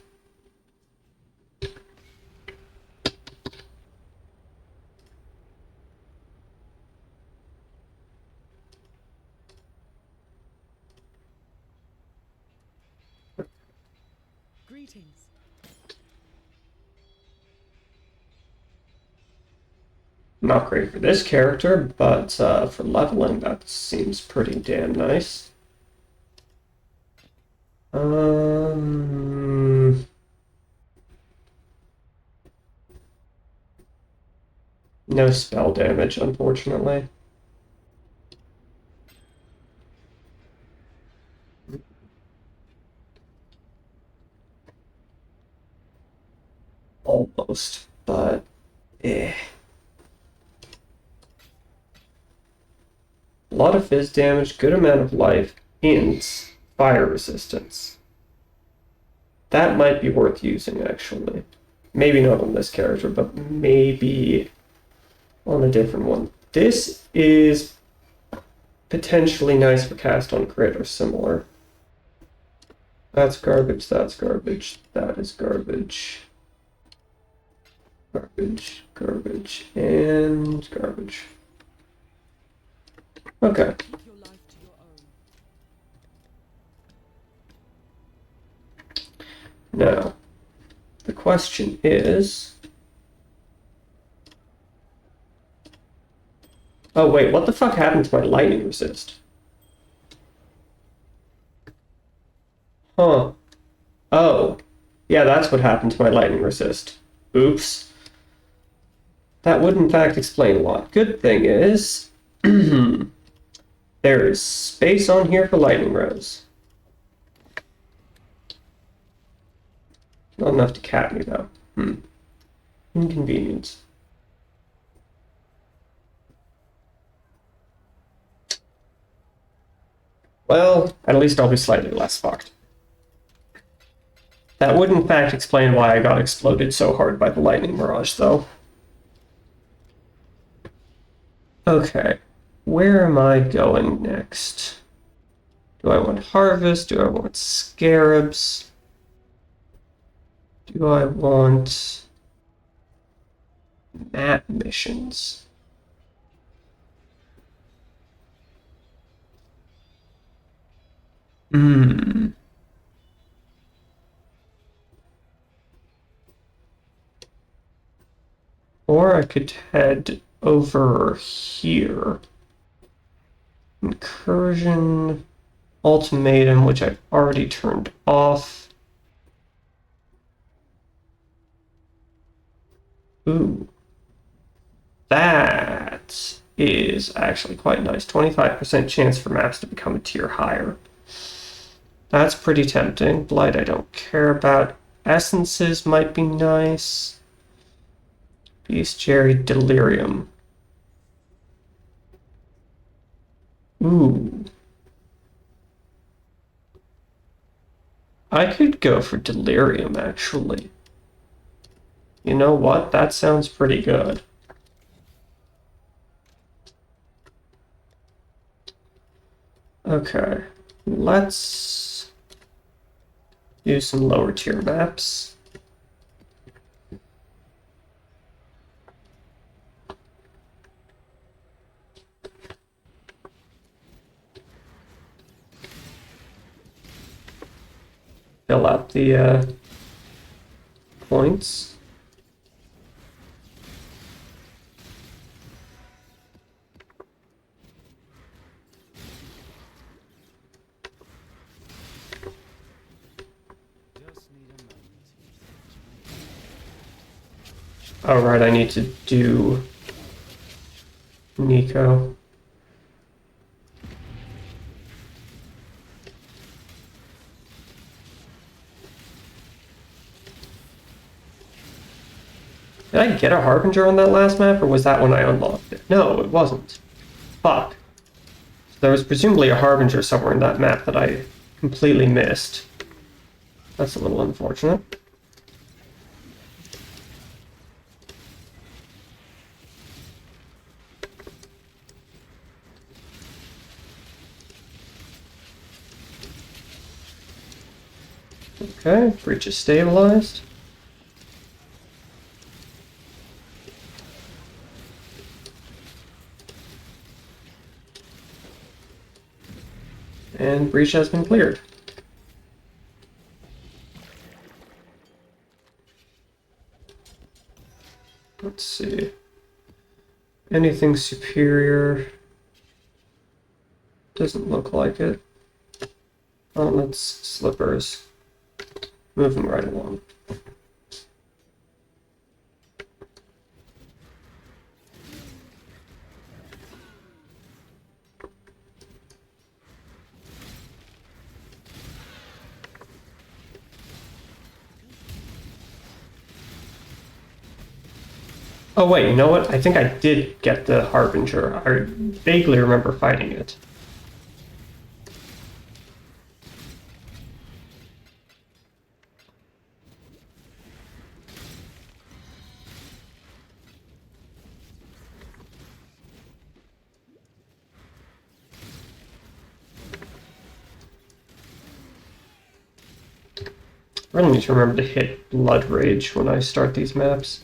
Greetings.
Not great for this character, but for leveling, that seems pretty damn nice. No spell damage, unfortunately. Almost, but eh. A lot of fizz damage, good amount of life, and fire resistance. That might be worth using, actually. Maybe not on this character, but maybe on a different one. This is potentially nice for cast on crit or similar. That's garbage, that's garbage, that is garbage. Garbage, garbage, and garbage. Okay.
Make your life to your own.
Now, the question is... Oh wait, what the fuck happened to my lightning resist? Huh. Oh. Yeah, that's what happened to my lightning resist. Oops. That would in fact explain a lot. Good thing is... there is space on here for lightning rows. Not enough to cap me, though. Inconvenience. Well, at least I'll be slightly less fucked. That would in fact explain why I got exploded so hard by the lightning mirage, though. Okay, where am I going next? Do I want harvest? Do I want scarabs? Do I want map missions? Or I could head over here. Incursion, ultimatum, which I've already turned off. Ooh. That is actually quite nice. 25% chance for maps to become a tier higher. That's pretty tempting. Blight I don't care about. Essences might be nice. Bestiary, Delirium. Ooh. I could go for Delirium, actually. You know what? That sounds pretty good. Okay. Let's do some lower tier maps. fill out the points.
Just need a moment to catch my breath.
Oh, right, I need to do Nico. Did I get a Harbinger on that last map, or was that when I unlocked it? No, it wasn't. Fuck. So there was presumably a Harbinger somewhere in that map that I completely missed. That's a little unfortunate. Okay, breach is stabilized. And breach has been cleared. Let's see. Anything superior? Doesn't look like it. Oh, that's slippers. Moving right along. Oh wait, you know what? I think I did get the Harbinger. I vaguely remember fighting it. I really need to remember to hit Blood Rage when I start these maps.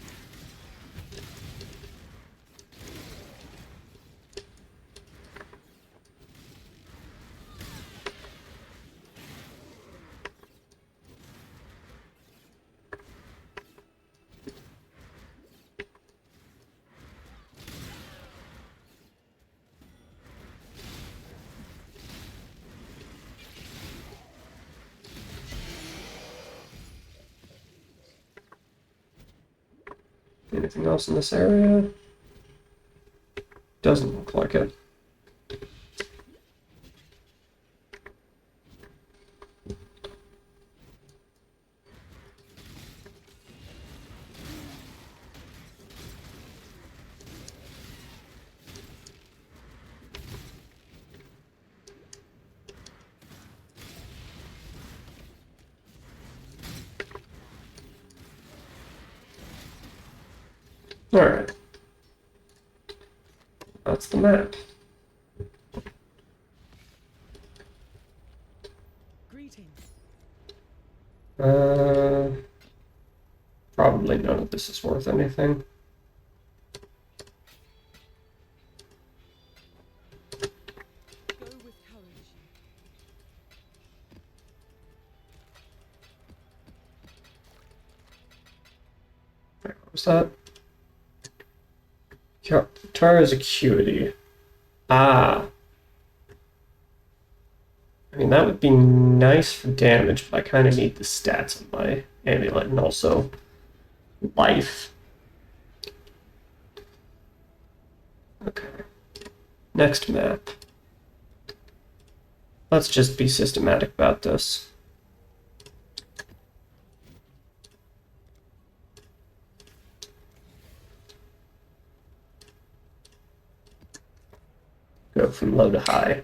Anything else in this area? Doesn't look like it. Alright. That's the map.
Greetings.
Uh, Probably none of this is worth anything.
Go with courage.
What was that? Tara's Acuity. Ah. I mean, that would be nice for damage, but I kind of need the stats on my amulet and also life. Okay. Next map. Let's just be systematic about this. Go from low to high.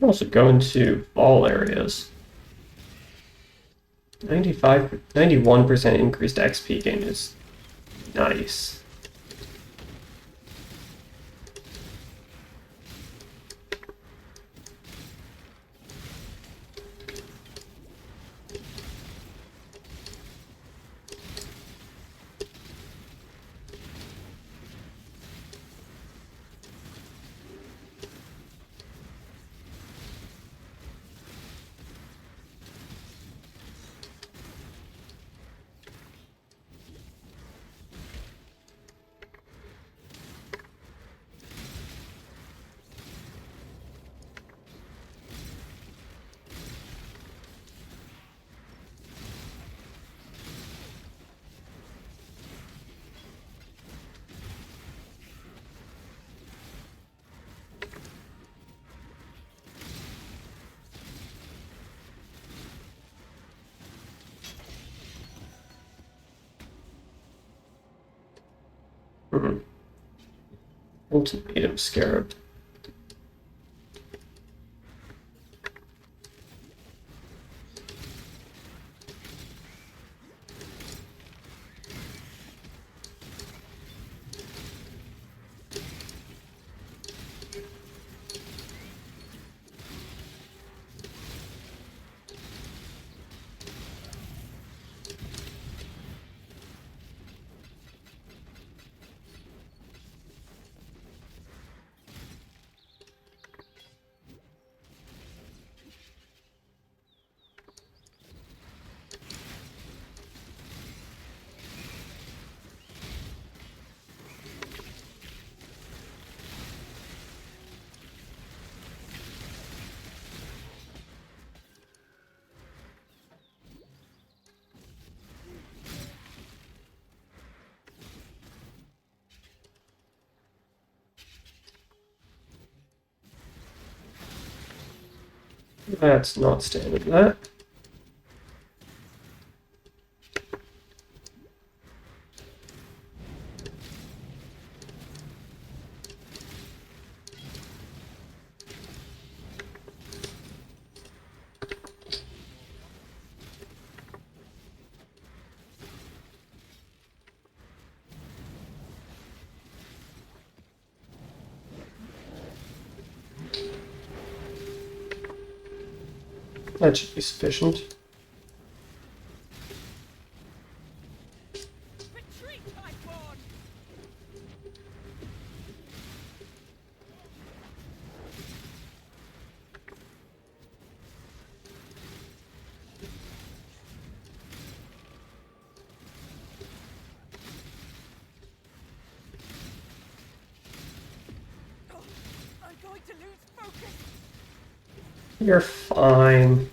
also go into all areas. 91% increased XP gain is nice. Ultimatum Scarab. That's not standard, that. That should be sufficient.
Retreat, Highborn! Oh, I'm going to lose focus!
You're fine.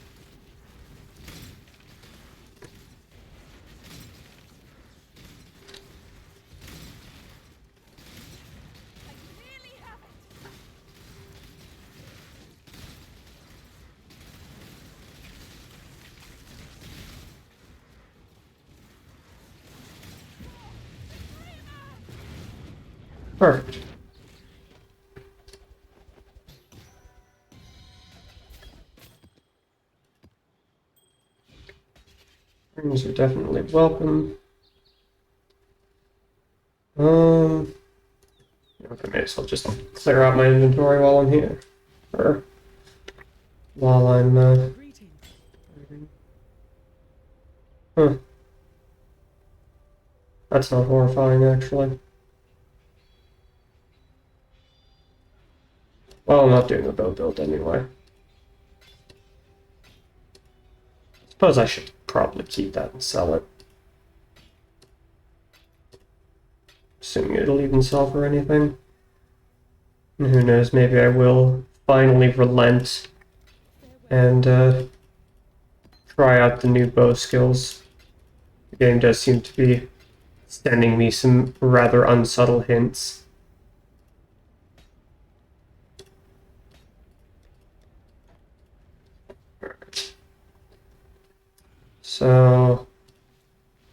I nearly have it!
Perfect. Rings are definitely welcome. Okay, may as well just clear out my inventory while I'm here. Or while I'm,
Greetings.
huh. That's not horrifying, actually. Well, I'm not doing a bow build anyway. Suppose I should probably keep that and sell it. Assuming it'll even sell for anything. And who knows, maybe I will finally relent and try out the new bow skills. The game does seem to be sending me some rather unsubtle hints. So,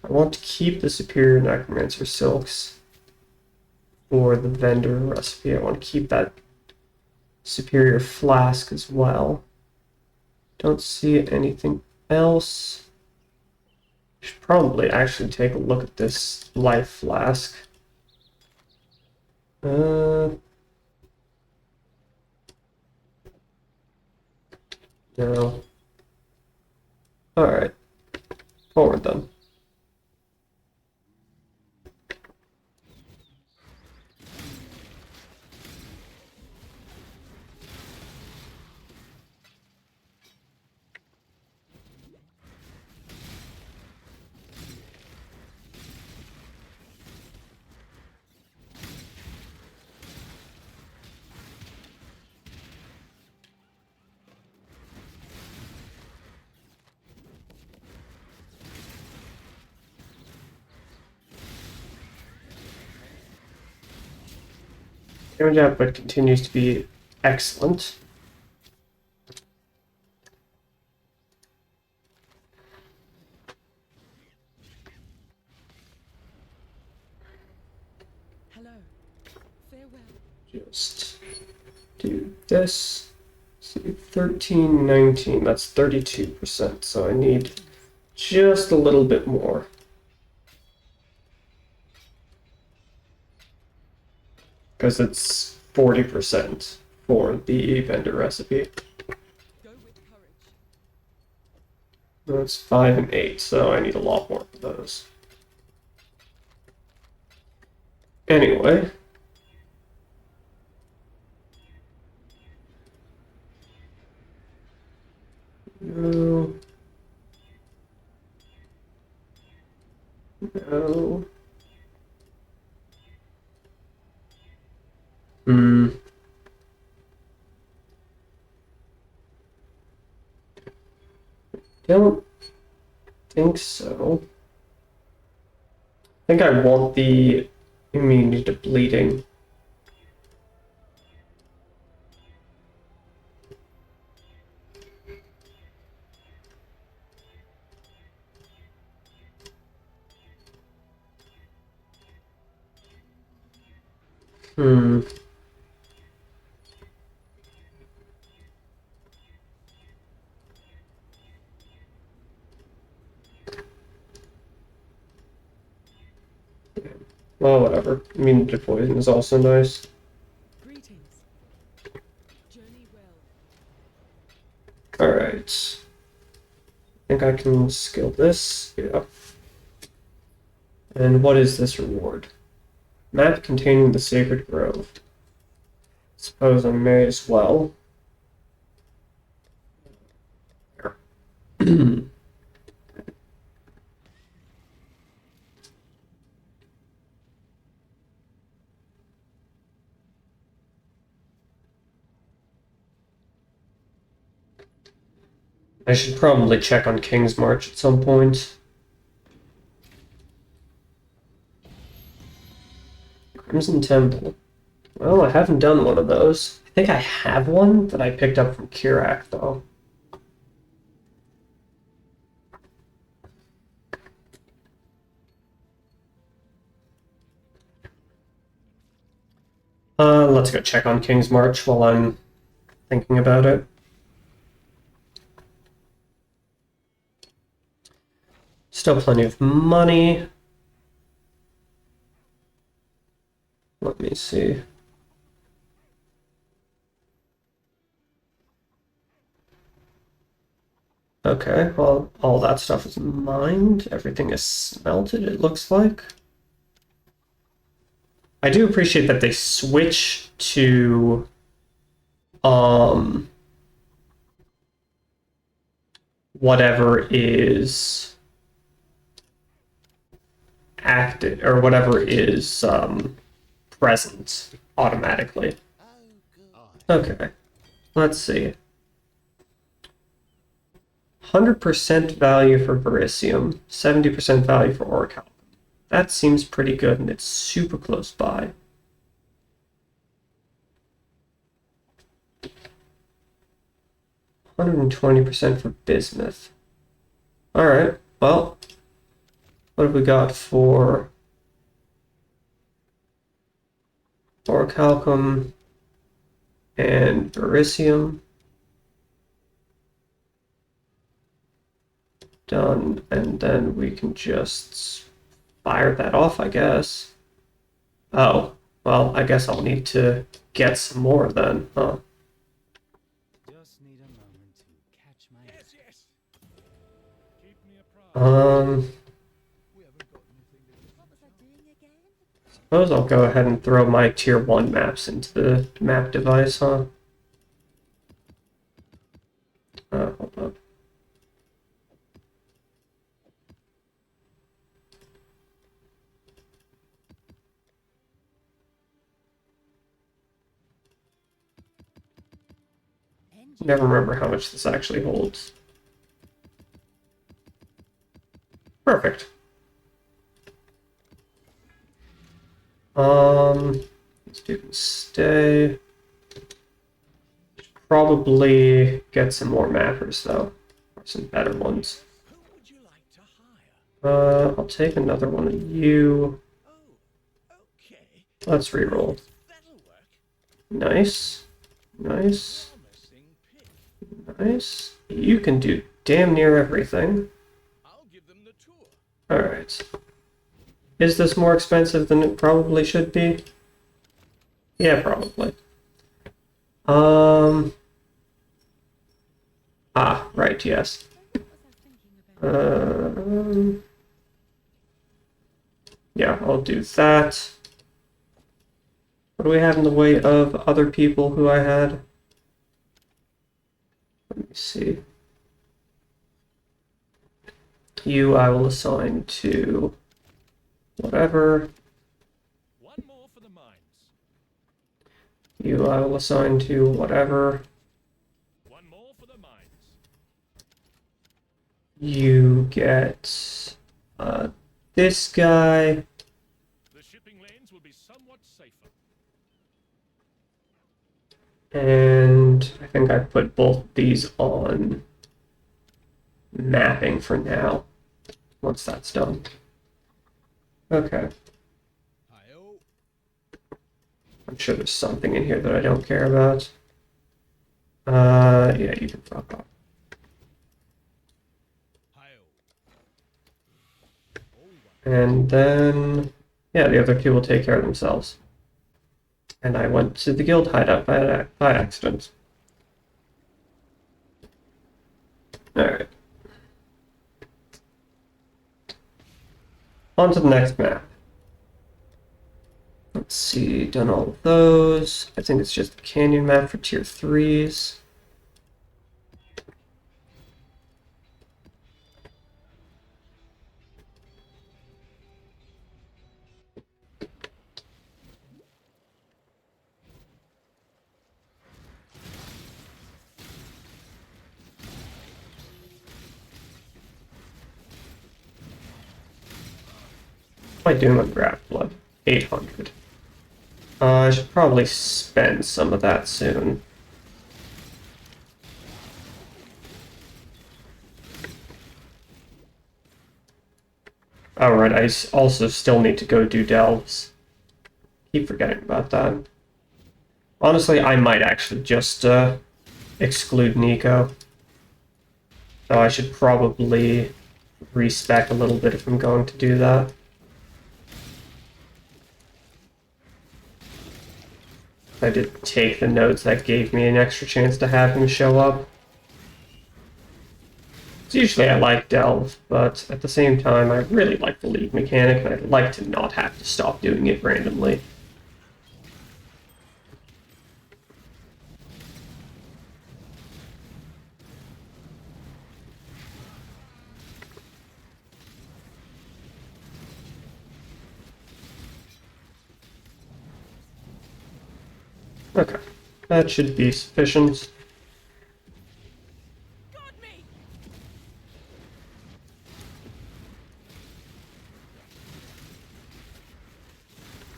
I want to keep the Superior Necromancer Silks for the vendor recipe. I want to keep that superior flask as well. Don't see anything else. Should probably actually take a look at this life flask. No. Alright. Forward then. Damage output continues to be excellent.
Hello. Farewell.
Just do this. See, 13, 19, that's 32%, so I need just a little bit more. Because it's 40% for the vendor recipe.
Go with courage.
That's 5 and 8, so I need a lot more for those. Anyway. No. No. Don't think so. I think I want the immunity to bleeding. Hmm. Well, whatever. Immunity to poison is also nice.
Greetings. Journey well.
Alright. I think I can skill this. Yeah. And what is this reward? Map containing the Sacred Grove. Suppose I may as well. I should probably check on King's March at some point. Crimson Temple. Well, I haven't done one of those. I think I have one that I picked up from Kirak, though. Let's go check on King's March while I'm thinking about it. Still plenty of money. Let me see. Okay, well, all that stuff is mined. Everything is smelted, it looks like. I do appreciate that they switch to whatever is active or whatever is present automatically. Okay, let's see. 100% value for Verisium, 70% value for Orcal. That seems pretty good, and it's super close by. $120% for Bismuth. Alright, well, what have we got for Orichalcum and Berisium. Done, and then we can just fire that off, I guess. Oh, well, I guess I'll need to get some more then, huh?
Just need a moment to catch my eye.
Yes. Keep me apprised. We haven't got anything to do.
What was I doing again?
Suppose I'll go ahead and throw my tier 1 maps into the map device, huh? Hold up. Never remember how much this actually holds. Perfect. These two can stay. Probably get some more mappers though, or some better ones.
Who would you like to hire?
I'll take another one of you.
Oh, okay.
Let's reroll.
That'll work.
Nice, nice,
Promising pick.
nice. You can do damn near everything.
I'll give them the tour.
All right. Is this more expensive than it probably should be? Yeah, probably. Right, yes.
What was I thinking about?
Yeah, I'll do that. What do we have in the way of other people who I had? Let me see. You I will assign to whatever.
One more for the mines.
You I will assign to whatever.
One more for the mines.
You get this guy.
The shipping lanes will be somewhat safer.
And I think I put both these on mapping for now, once that's done. Okay,
Hi-oh.
I'm sure there's something in here that I don't care about. Yeah, you can fuck off.
Hi-oh.
And then, yeah, the other two will take care of themselves. And I went to the guild hideout by accident. Alright. On to the next map. Let's see, done all of those. I think it's just a canyon map for tier 3s. What am I doing on Graph Blood? 800. I should probably spend some of that soon. Alright, also still need to go do delves. Keep forgetting about that. Honestly, I might actually just exclude Nico. So I should probably respec a little bit if I'm going to do that. I did take the notes that gave me an extra chance to have him show up. So usually I like Delve, but at the same time I really like the league mechanic and I'd like to not have to stop doing it randomly. Okay, that should be sufficient.
Got me!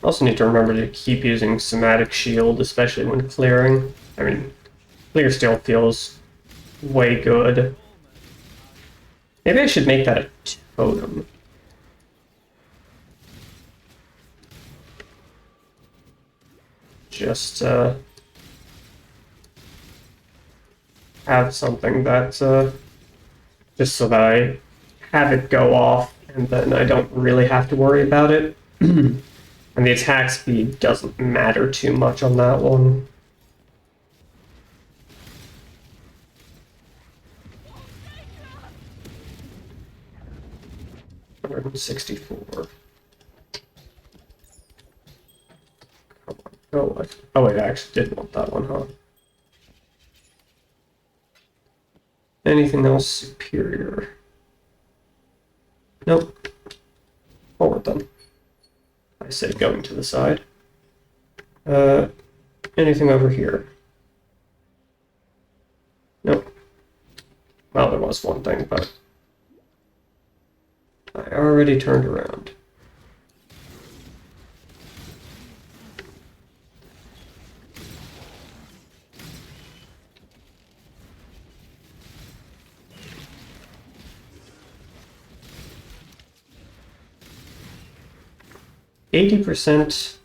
Also need to remember to keep using Somatic Shield, especially when clearing. I mean, clear still feels way good. Maybe I should make that a totem. Just have something that, just so that I have it go off, and then I don't really have to worry about it. And the attack speed doesn't matter too much on that one. 164. Come on, go. Oh wait, I actually did want that one, huh? Anything else superior? Nope. Forward then. I say going to the side. Anything over here? Nope. Well, there was one thing, but I already turned around. %80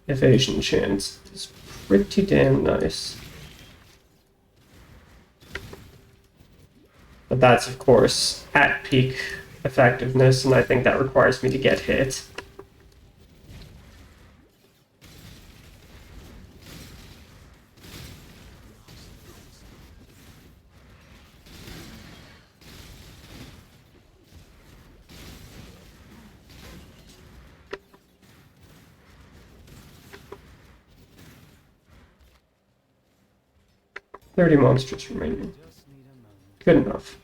evasion chance is pretty damn nice. But that's, of course, at peak effectiveness, and I think that requires me to get hit. "30 monsters remaining."
Just need a moment
Good enough.
to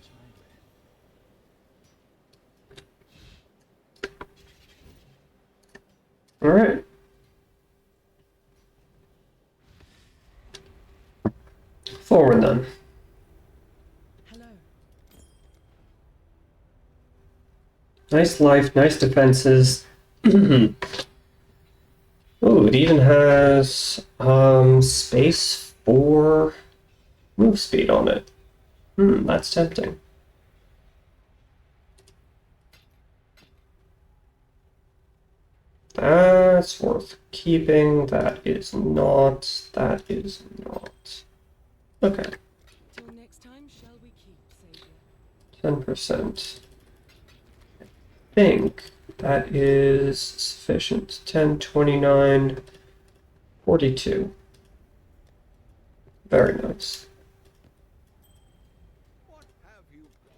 chime
Alright. Forward then.
Hello.
Nice life, nice defenses. Oh, it even has space for move speed on it. That's tempting. That's worth keeping. That is not. That is not. Okay,
Till next time, shall we keep, Savior?
10%. I think that is sufficient. 10, 29, 42. Very nice.
What have you got?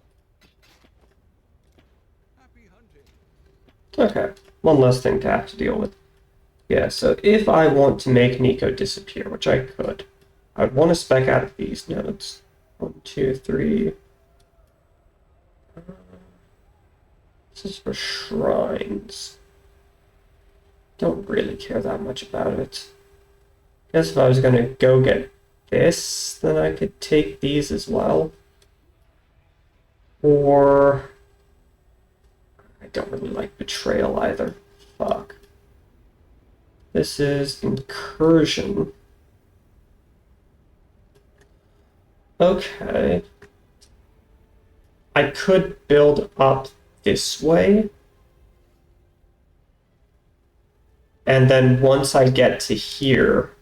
Happy hunting.
Okay, one less thing to have to deal with. Yeah, so if I want to make Nico disappear, which I could, I'd want to spec out of these nodes. 1, 2, 3. This is for shrines. Don't really care that much about it. Guess if I was going to go get this, then I could take these as well. Or I don't really like Betrayal either. Fuck. This is Incursion. Okay. I could build up this way. And then once I get to here,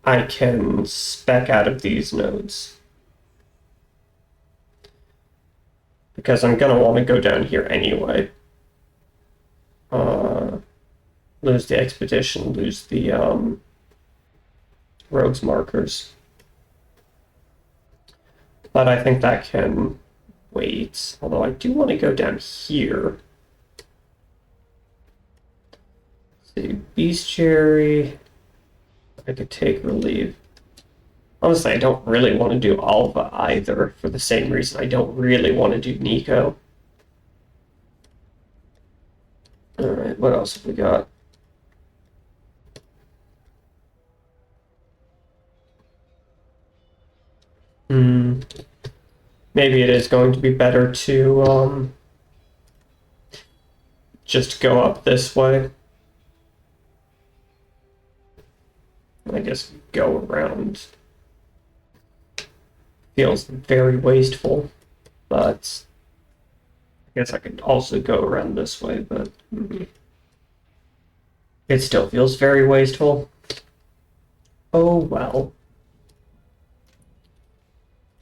I can spec out of these nodes. Because I'm going to want to go down here anyway. Lose the expedition, lose the rogues markers. But I think that can wait. Although I do want to go down here. See, Bestiary. I could take relief. Honestly, I don't really want to do Alva either, for the same reason I don't really want to do Nico. Alright, what else have we got? Maybe it is going to be better to just go up this way. I guess go around. Feels very wasteful, but I guess I could also go around this way, but it still feels very wasteful. Oh well.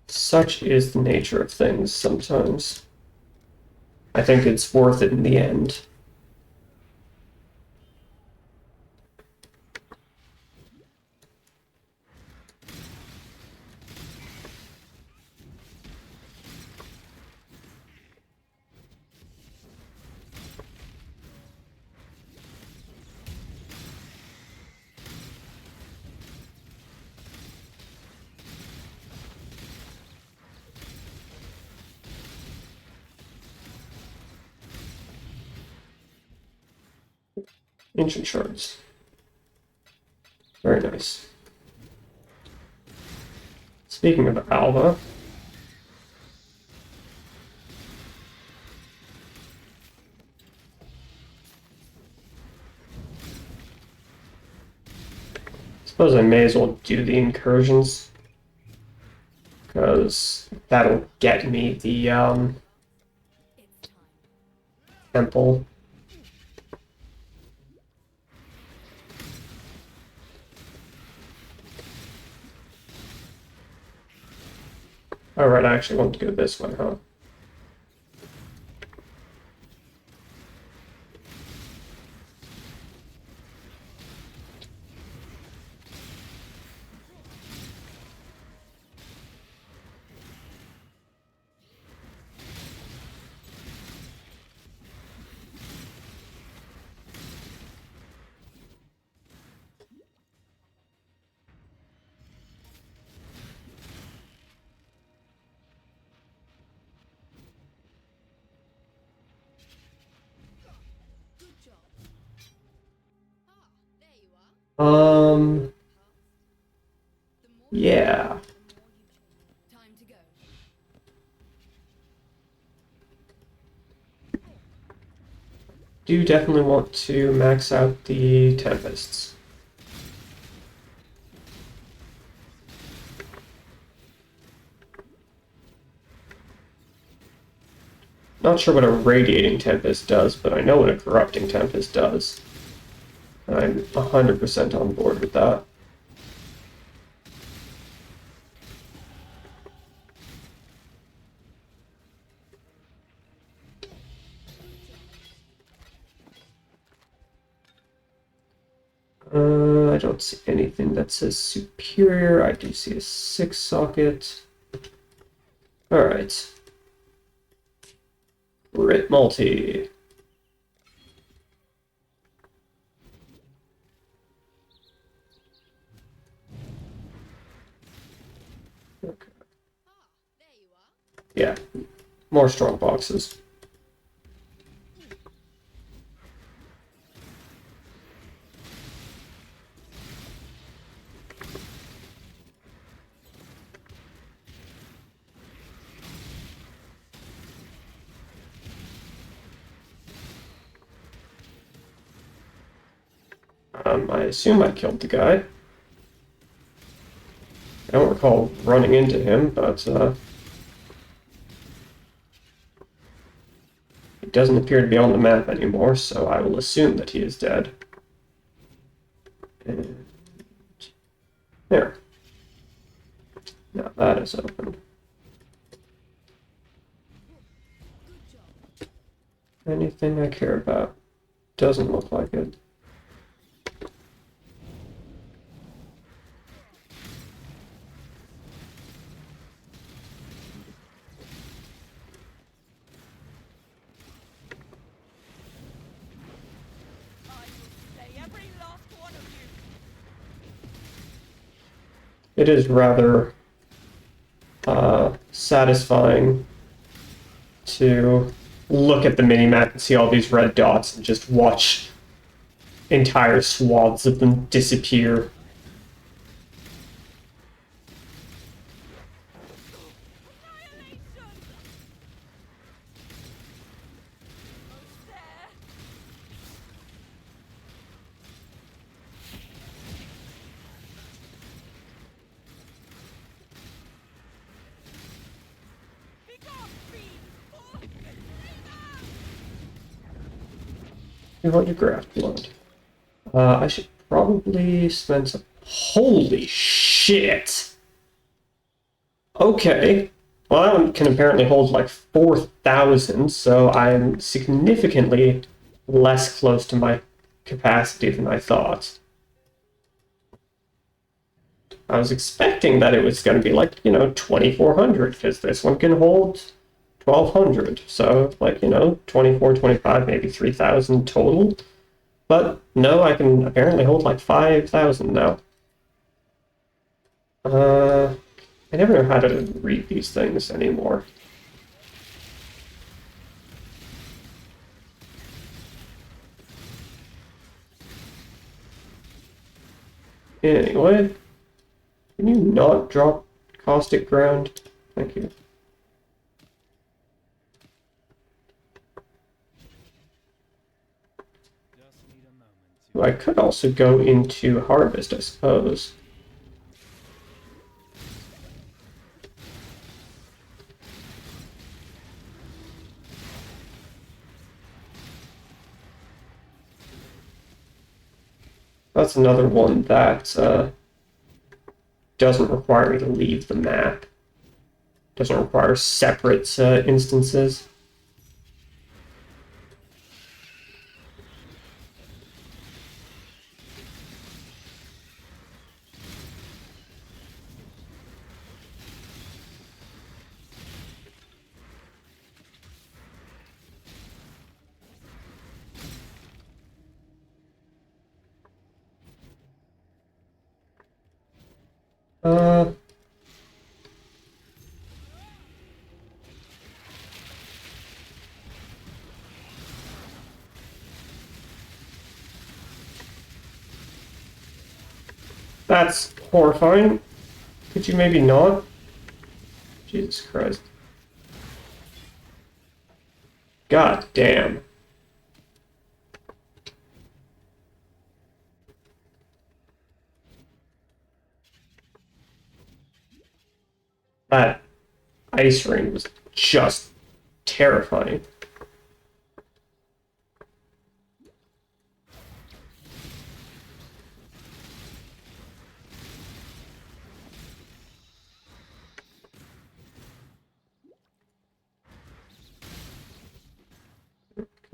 Such is the nature of things sometimes. I think it's worth it in the end. Ancient shards. Very nice. Speaking of Alva, suppose I may as well do the incursions, because that'll get me the temple. Alright, I actually want to go this way, huh?
Good job. Ah, there you are. The more you
Yeah.
the more you time to go.
Do definitely want to max out the Tempests. Not sure what a Radiating Tempest does, but I know what a Corrupting Tempest does. I'm 100% on board with that. I don't see anything that says superior. I do see a 6 socket. Alright. Rit multi. Okay.
Ah, there you are.
Yeah, more strong boxes. I assume I killed the guy. I don't recall running into him, but he doesn't appear to be on the map anymore, so I will assume that he is dead. And there. Now that is open.
Good job.
Anything I care about? Doesn't look like it.
I will slay every last one of you.
It is rather satisfying to look at the minimap and see all these red dots and just watch entire swaths of them disappear.
Annihilation! Almost there. Be gone, fiend! For Retriever!
You want your graft blood. I should probably spend some. Holy shit! Okay. Well, that one can apparently hold like 4,000, so I'm significantly less close to my capacity than I thought. I was expecting that it was going to be like, 2,400, because this one can hold 1,200. So, like, 24, 25, maybe 3,000 total. But no, I can apparently hold like 5,000 now. I never know how to read these things anymore. Anyway, can you not drop caustic ground? Thank you.
Just need a moment
Well, I could also go into harvest, I suppose. That's another one that doesn't require me to leave the map. Doesn't require separate instances. Uh, that's horrifying. Could you maybe not? Jesus Christ. God damn. That ice ring was just terrifying.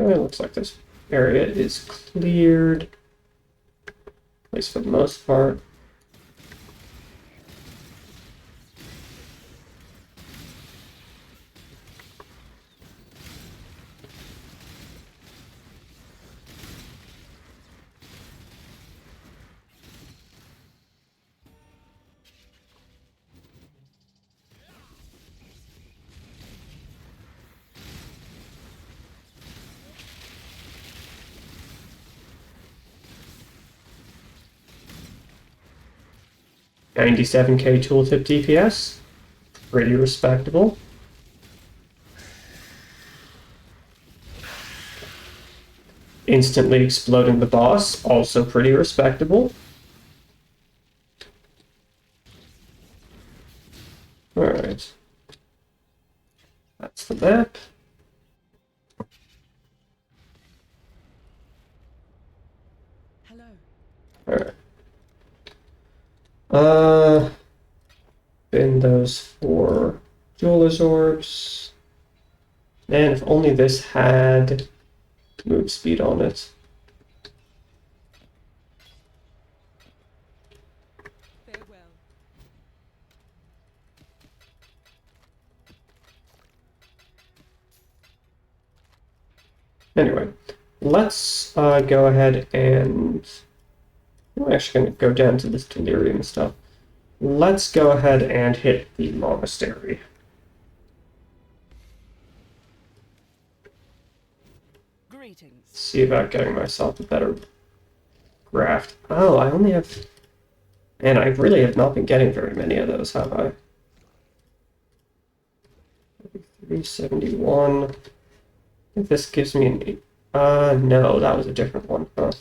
Okay, looks like this area is cleared, at least for the most part. to 97k tooltip DPS, pretty respectable. Instantly exploding the boss, also pretty respectable. Alright. That's the map.
Hello.
Alright. Bin those 4 jeweler's orbs. Man, if only this had move speed on it.
Farewell.
Anyway, let's go ahead and... I'm actually going to go down to this delirium stuff. Let's go ahead and hit the monastery.
Greetings.
See about getting myself a better graft. Oh, I only have... Man, I really have not been getting very many of those, have I? 371. I think this gives me an... no, that was a different one. Huh.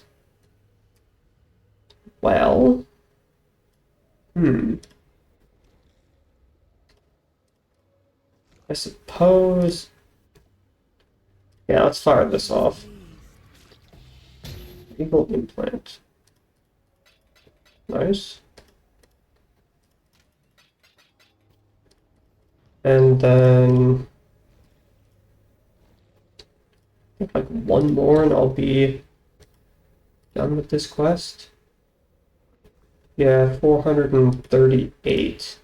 Well... I suppose... Yeah, let's fire this off. Eagle implant. Nice. And then I think like one more and I'll be done with this quest. Yeah, 438.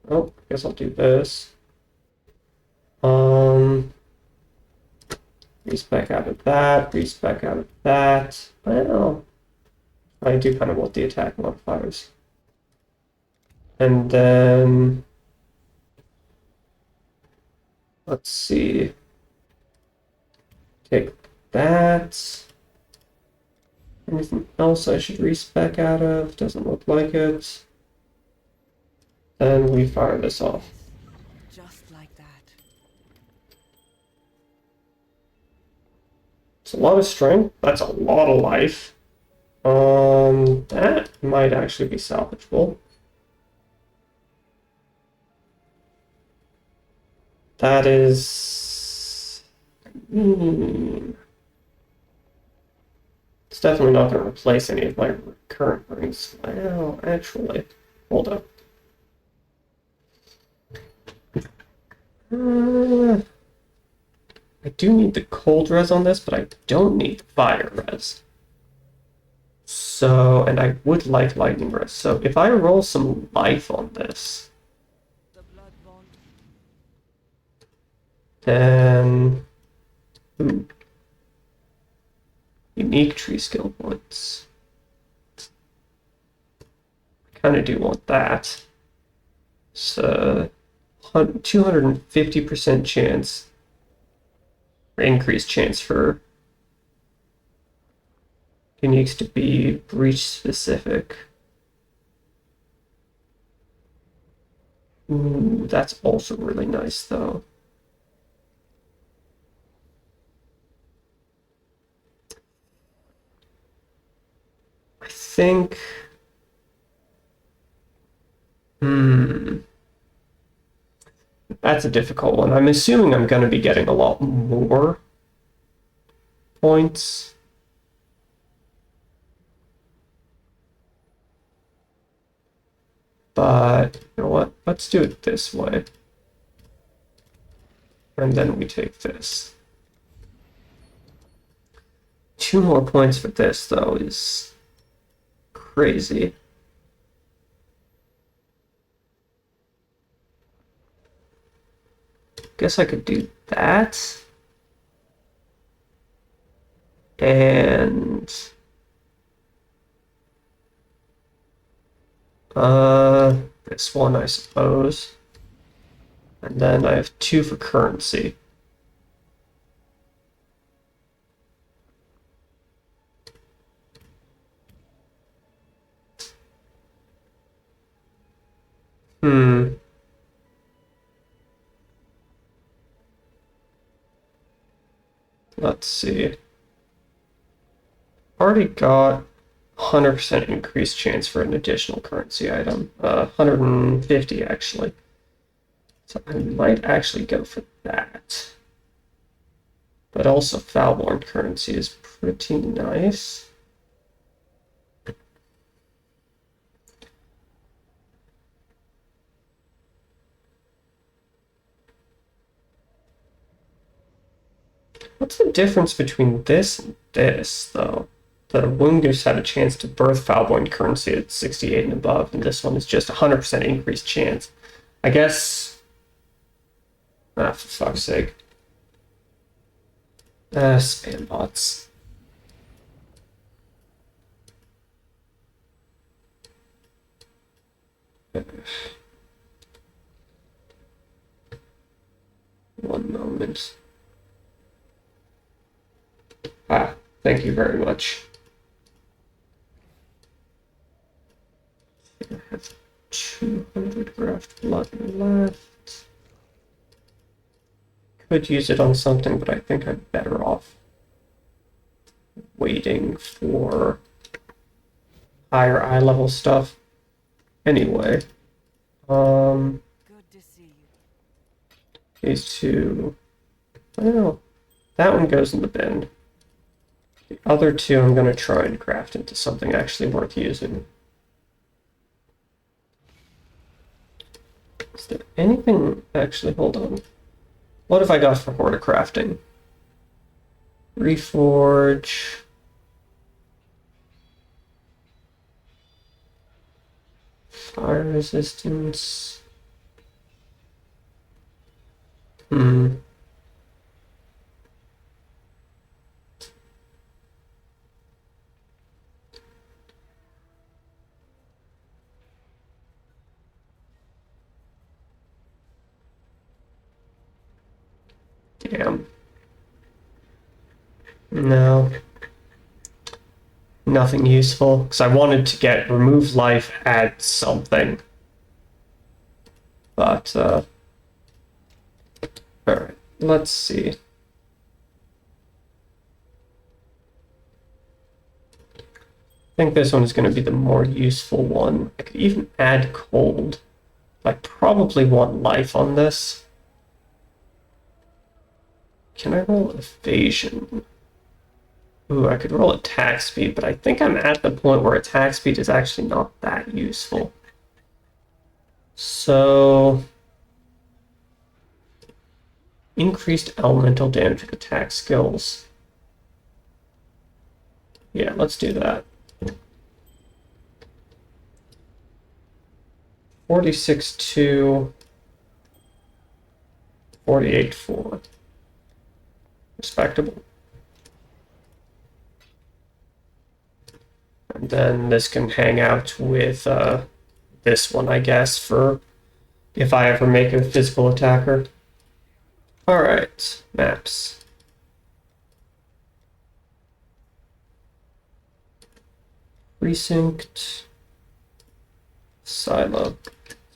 Oh, I guess I'll do this. Respec out of that, respec out of that. Well, I do kind of want the attack modifiers. And then let's see. Take that. Anything else I should respec out of? Doesn't look like it. Then we fire this off.
Just like that.
It's a lot of strength. That's a lot of life. That might actually be salvageable. That is... It's definitely not going to replace any of my current rings. Well, actually, hold up. I do need the cold res on this, but I don't need the fire res. So, and I would like lightning res. So if I roll some life on this,
The blood bond.
then unique tree skill points. I kind of do want that. So 250% chance, or increased chance for uniques to be breach specific. Ooh, that's also really nice though. I think. That's a difficult one. I'm assuming I'm going to be getting a lot more points. But, you know what? Let's do it this way. And then we take this. 2 more points for this, though, is crazy. Guess I could do that. And this one, I suppose. And then I have 2 for currency. Let's see. Already got 100% increased chance for an additional currency item. 150 actually. So I might actually go for that. But also Foulborn currency is pretty nice. What's the difference between this and this, though? The Wound Goose had a chance to birth Foulborn currency at 68 and above, and this one is just 100% increased chance. I guess... Ah, for fuck's sake. Spam bots. One moment. Ah, thank you very much. I have 200 graft blood left. Could use it on something, but I think I'm better off waiting for higher eye level stuff. Anyway,
Good to see you.
these two, well, that one goes in the bin. The other 2 I'm going to try and craft into something actually worth using. Is there anything... Actually, hold on. What have I got for horticrafting? Reforge... Fire resistance... Damn. No. Nothing useful. Because I wanted to get remove life, add something. But, alright. Let's see. I think this one is going to be the more useful one. I could even add cold. I probably want life on this. Can I roll evasion? Ooh, I could roll attack speed, but I think I'm at the point where attack speed is actually not that useful. So... increased elemental damage with attack skills. Yeah, let's do that. 46-2, 48-4. Respectable. And then this can hang out with this one, I guess, for if I ever make a physical attacker. Alright, maps. Precinct. Silo. Let's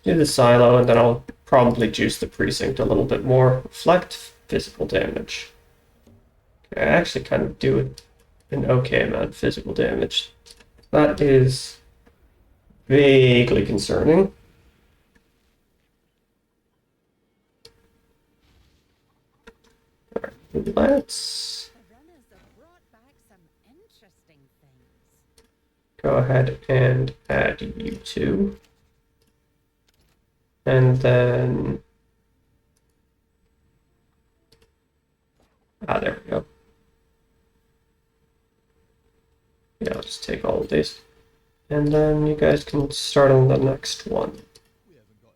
do the silo, and then I'll probably juice the precinct a little bit more. Reflect physical damage. Okay, I actually kind of do an okay amount of physical damage. That is vaguely concerning. Alright, let's
The runners have brought back some interesting things.
go ahead and add you two. And then... ah, there we go. Yeah, I'll just take all of these. And then you guys can start on the next one.
We haven't got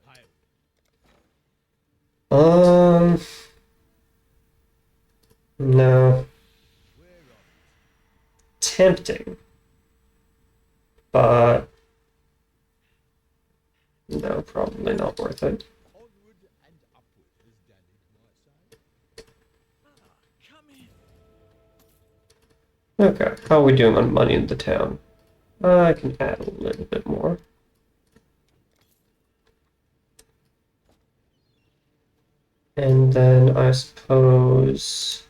hail.
No.
We're on.
Tempting. But... no, probably not worth it.
Onward and upward, as Danny might say.
Come in.
Okay, how are we doing on money in the town? I can add a little bit more. And then I suppose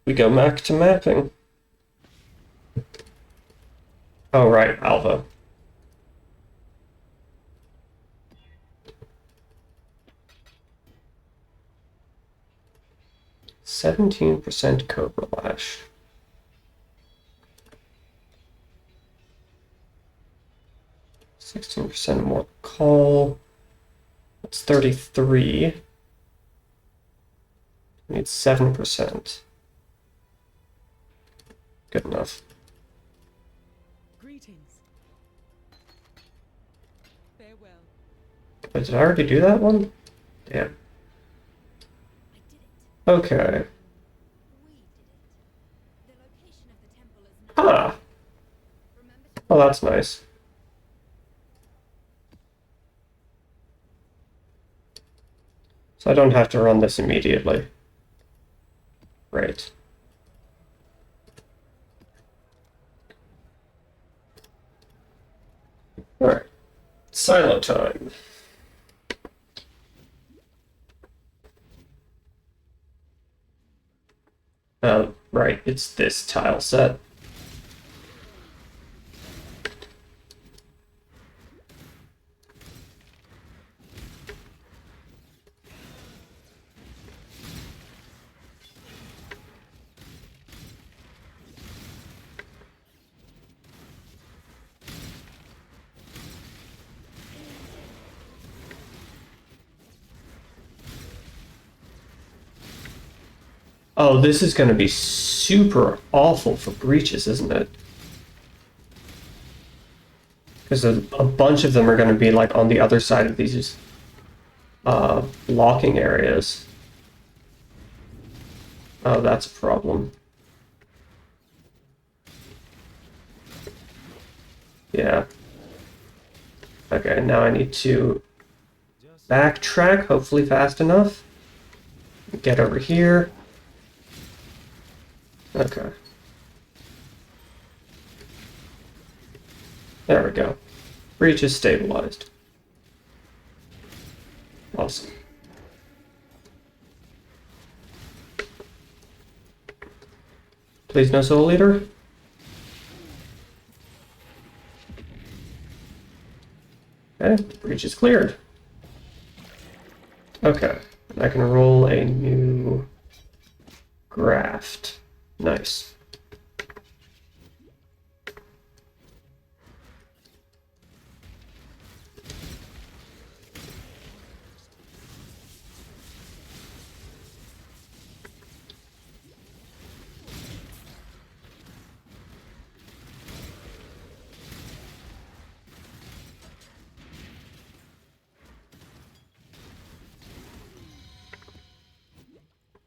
we go back to mapping. Oh, right, Alva. %17% Cobra Lash. 16% more call. That's 33. Need 7%. Good enough.
Greetings. Farewell.
Wait, did I already do that one? Damn.
I did it.
Okay.
We did it. The location of the temple is not.
Ah.
Remember to
Oh, that's nice. So I don't have to run this immediately. Great. Alright. Silo time. Right, it's this tile set. Oh, this is going to be super awful for breaches, isn't it? Because a bunch of them are going to be like on the other side of these blocking areas. Oh, that's a problem. Yeah. Okay, now I need to backtrack, hopefully fast enough. Get over here. Okay. There we go. Breach is stabilized. Awesome. Please no soul leader. Okay, breach is cleared. Okay, I can roll a new graft. Nice.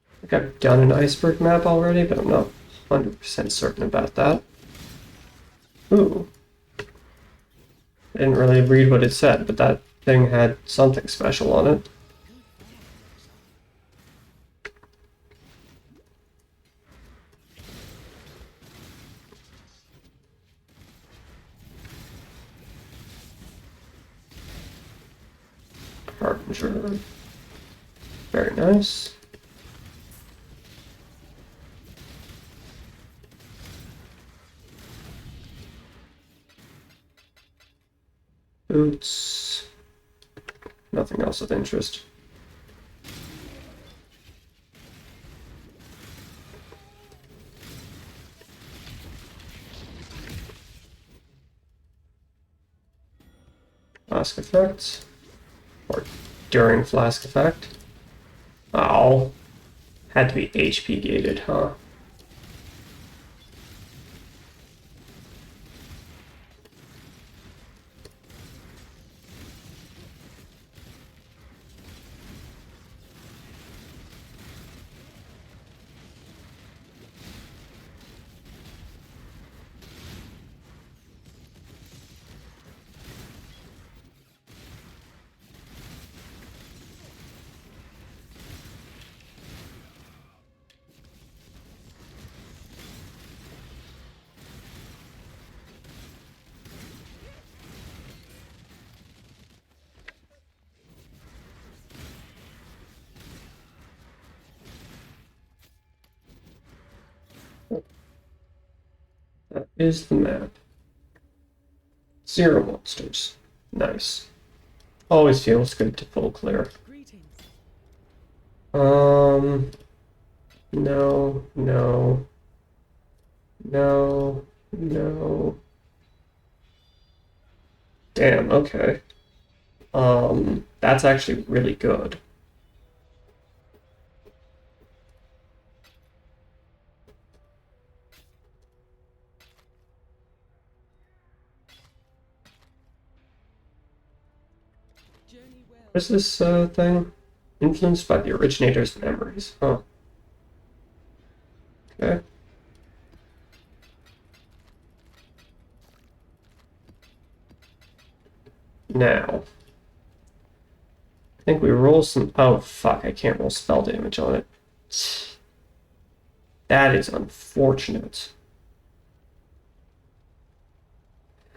I think I've done an iceberg map already, but I'm not 100% certain about that. Ooh. I didn't really read what it said, but that thing had something special on it. Harbinger. Very nice. Boots. Nothing else of interest. Flask effect. Or during flask effect. Oh. Had to be HP gated, huh? That is the map. 0 monsters. Nice. Always feels good to full clear.
Greetings.
No, no, no, no. Damn, okay. That's actually really good.
Journey well.
What's this thing? Influenced by the originator's memories. Huh. Okay. Now. I think we roll some... Oh, fuck. I can't roll spell damage on it. That is unfortunate.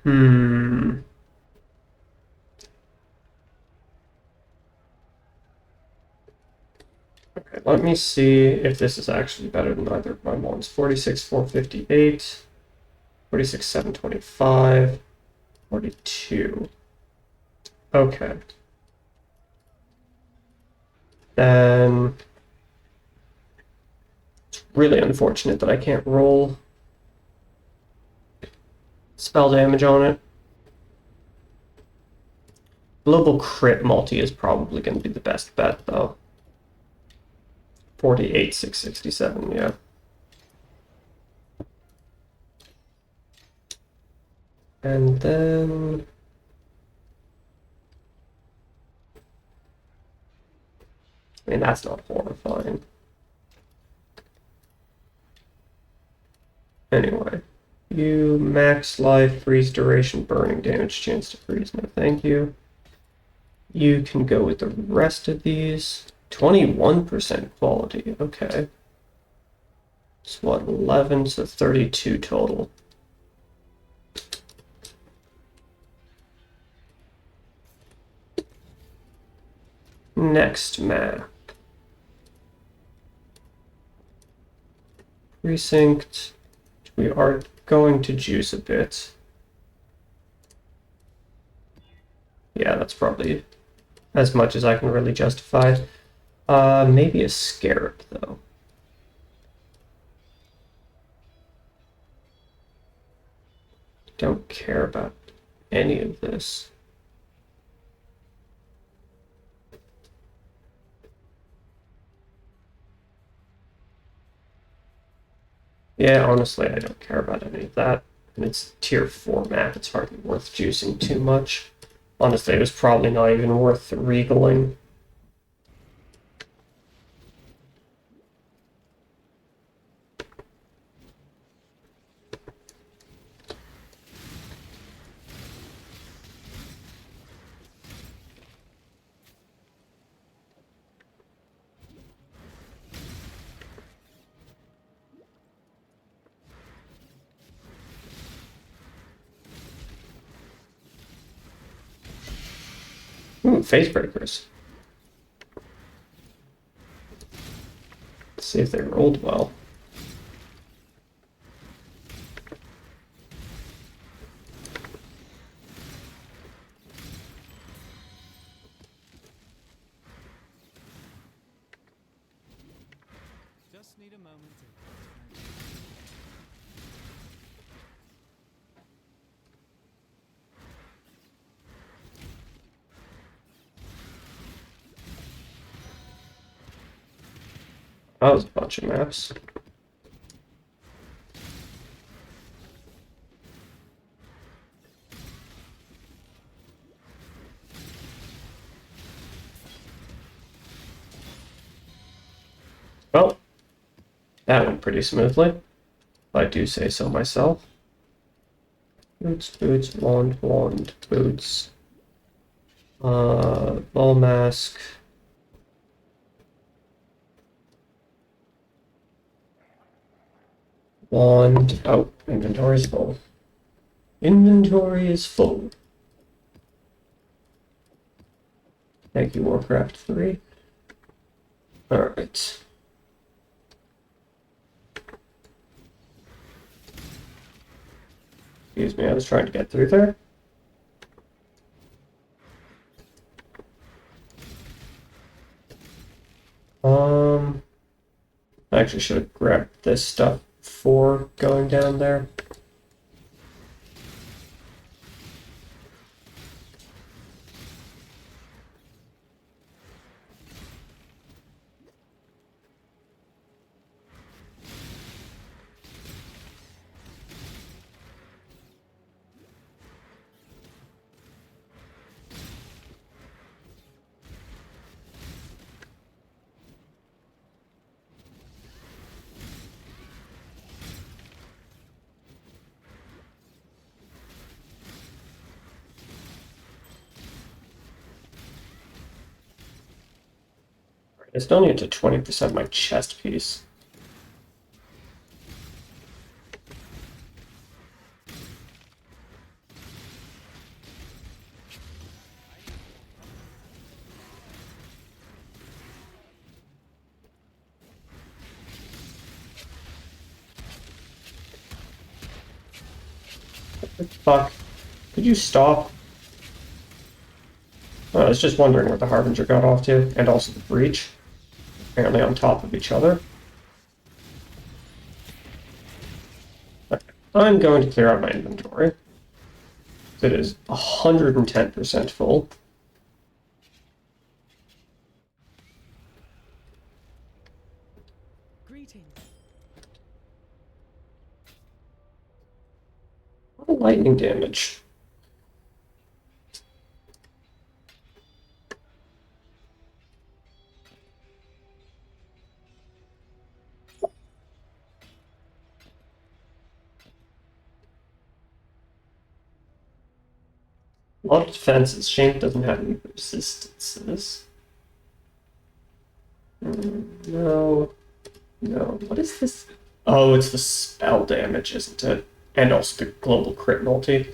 Hmm. Okay, let me see if this is actually better than either of my ones. 46, 458, 46, 725, 42. Okay. Then it's really unfortunate that I can't roll spell damage on it. Global crit multi is probably going to be the best bet, though. 48,667, yeah. And then... I mean, that's not horrifying. Anyway, you max life, freeze duration, burning damage, chance to freeze. No, thank you. You can go with the rest of these. 21% quality, okay. It's what, 11, so 32 total. Next map. Precinct. We are going to juice a bit. Yeah, that's probably as much as I can really justify. Maybe a scarab, though. Don't care about any of this. Yeah, honestly, I don't care about any of that. And it's tier 4 map, it's hardly worth juicing too much. Honestly, it was probably not even worth regaling. Face breakers. Let's see if they rolled well.
Just need a moment to.
That was a bunch of maps. Well, that went pretty smoothly, if I do say so myself. Boots, boots, wand, wand, boots. Ball mask. Wand. Oh, inventory is full. Inventory is full. Thank you, Warcraft 3. Alright. Excuse me, I was trying to get through there. I actually should have grabbed this stuff before going down there. I still need to 20% my chest piece. What the fuck? Could you stop? I was just wondering where the Harbinger got off to, and also the Breach. Apparently on top of each other. Okay. I'm going to clear out my inventory. It is 110% full.
Greetings.
Lightning damage. A lot of defenses. Shame it doesn't have any resistances. No. No. What is this? Oh, it's the spell damage, isn't it? And also the global crit multi.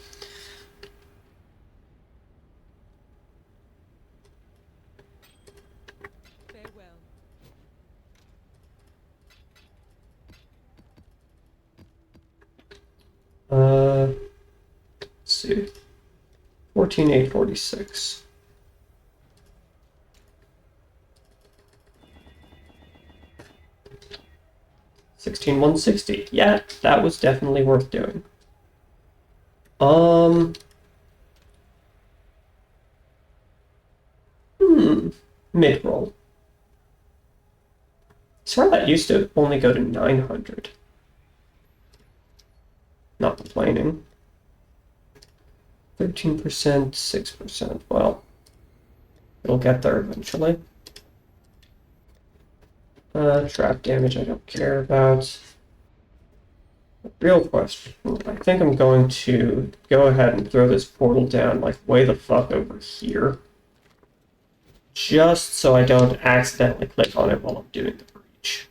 Farewell.
Let's see. 14,846. 16,160. Yeah, that was definitely worth doing. Mid-roll. Sorry, that used to only go to 900. Not complaining. 13%, 6%. Well, it'll get there eventually. Trap damage I don't care about. Real question. I think I'm going to go ahead and throw this portal down like way the fuck over here. Just so I don't accidentally click on it while I'm doing the breach.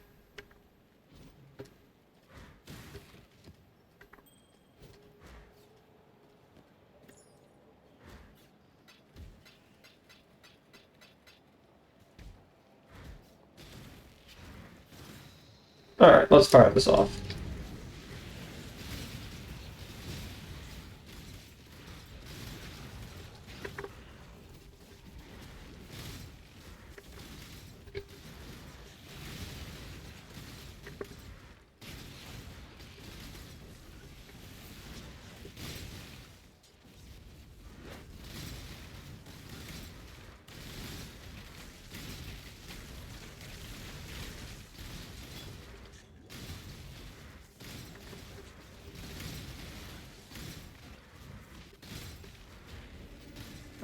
Alright, let's fire this off.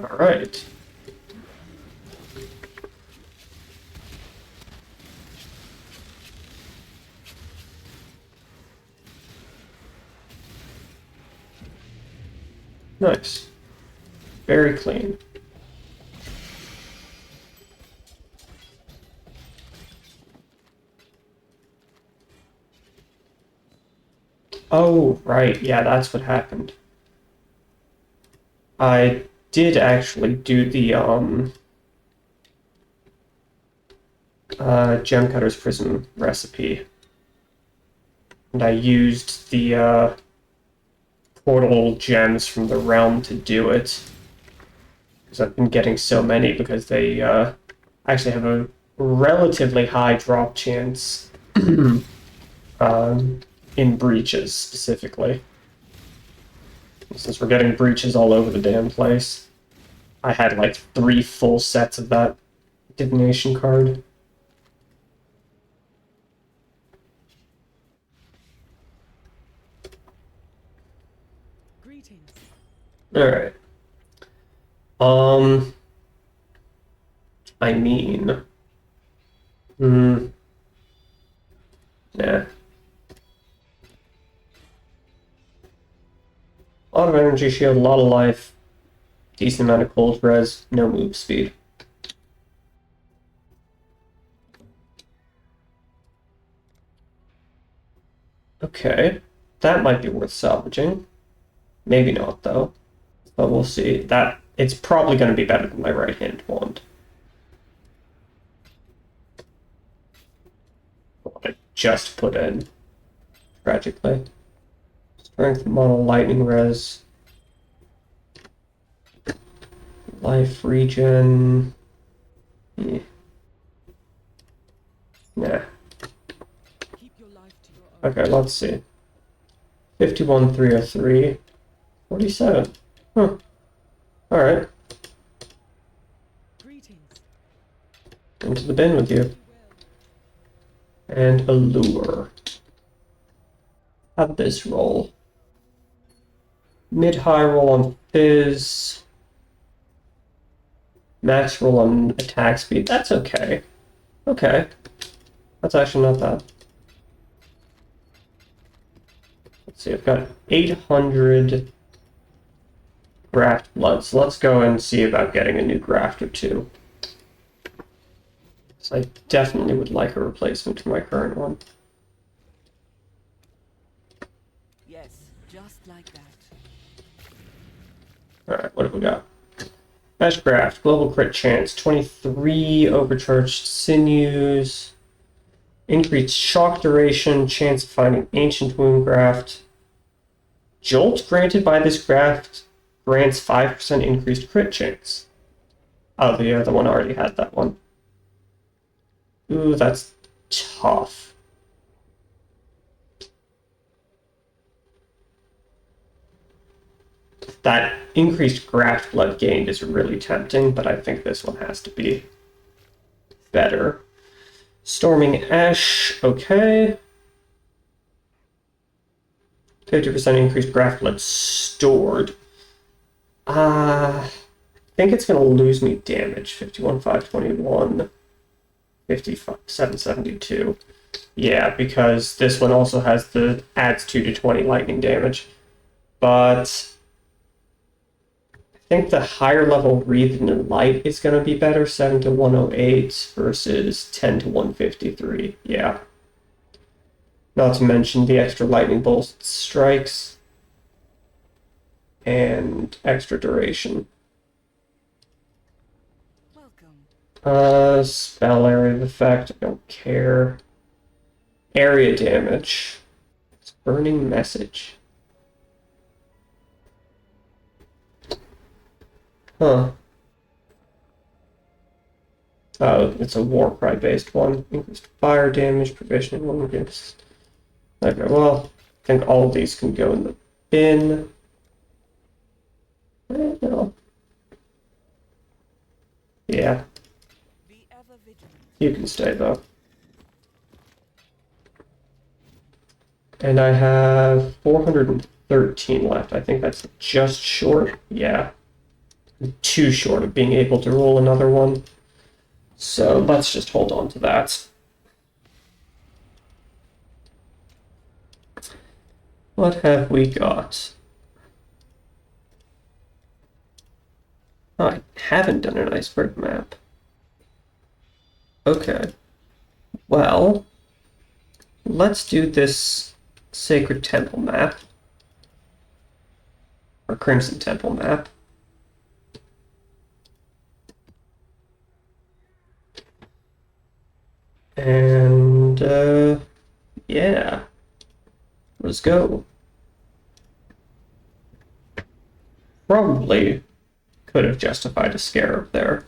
Alright. Nice. Very clean. Oh, right. Yeah, that's what happened. I did actually do the Gem Cutter's Prism recipe. And I used the portal gems from the realm to do it. Because I've been getting so many because they actually have a relatively high drop chance in breaches specifically. Since we're getting breaches all over the damn place, I had like 3 full sets of that divination card.
Greetings.
Alright. I mean... Nah. A lot of energy shield, a lot of life, decent amount of cold res, no move speed. Okay, that might be worth salvaging. Maybe not, though. But we'll see. That it's probably going to be better than my right-hand wand. What I just put in, tragically. Strength model, lightning res, life regen. Yeah. Nah.
Keep your life to your own.
Okay, let's see. 51,303. 47. Huh. Alright.
Greetings.
Into the bin with you.
Well.
And Allure. How'd this roll? Mid-high roll on Fizz. Max roll on attack speed. That's okay. Okay. That's actually not bad. Let's see, I've got 800 graft blood, so let's go and see about getting a new graft or two. So I definitely would like a replacement to my current one.
Yes, just like that.
Alright, what have we got? Mesh graft, global crit chance, 23 overcharged sinews, increased shock duration, chance of finding ancient wound graft. Jolt granted by this graft grants 5% increased crit chance. Oh, the other one already had that one. Ooh, that's tough. That increased graft blood gained is really tempting, but I think this one has to be better. Storming Ash, okay. 50% increased graft blood stored. I think it's going to lose me damage. 51, 521, 55, 772. Yeah, because this one also has the adds 2 to 20 lightning damage. But I think the higher level Wreathed in Light is going to be better. 7 to 108 versus 10 to 153. Yeah. Not to mention the extra lightning bolt strikes and extra duration.
Welcome.
Spell area of effect, I don't care. Area damage. It's burning message. Huh. Oh, it's a war cry based one. Increased fire damage, provisioning one against. Okay, well, I think all of these can go in the bin. No. Yeah,
Be ever vigilant.
you can stay though. And I have 413 left. I think that's just short. Yeah. Too short of being able to roll another one. So let's just hold on to that. What have we got? Oh, I haven't done an iceberg map. Okay. Well, let's do this Sacred Temple map. Or Crimson Temple map. And, yeah. Let's go. Probably could have justified a scarab there.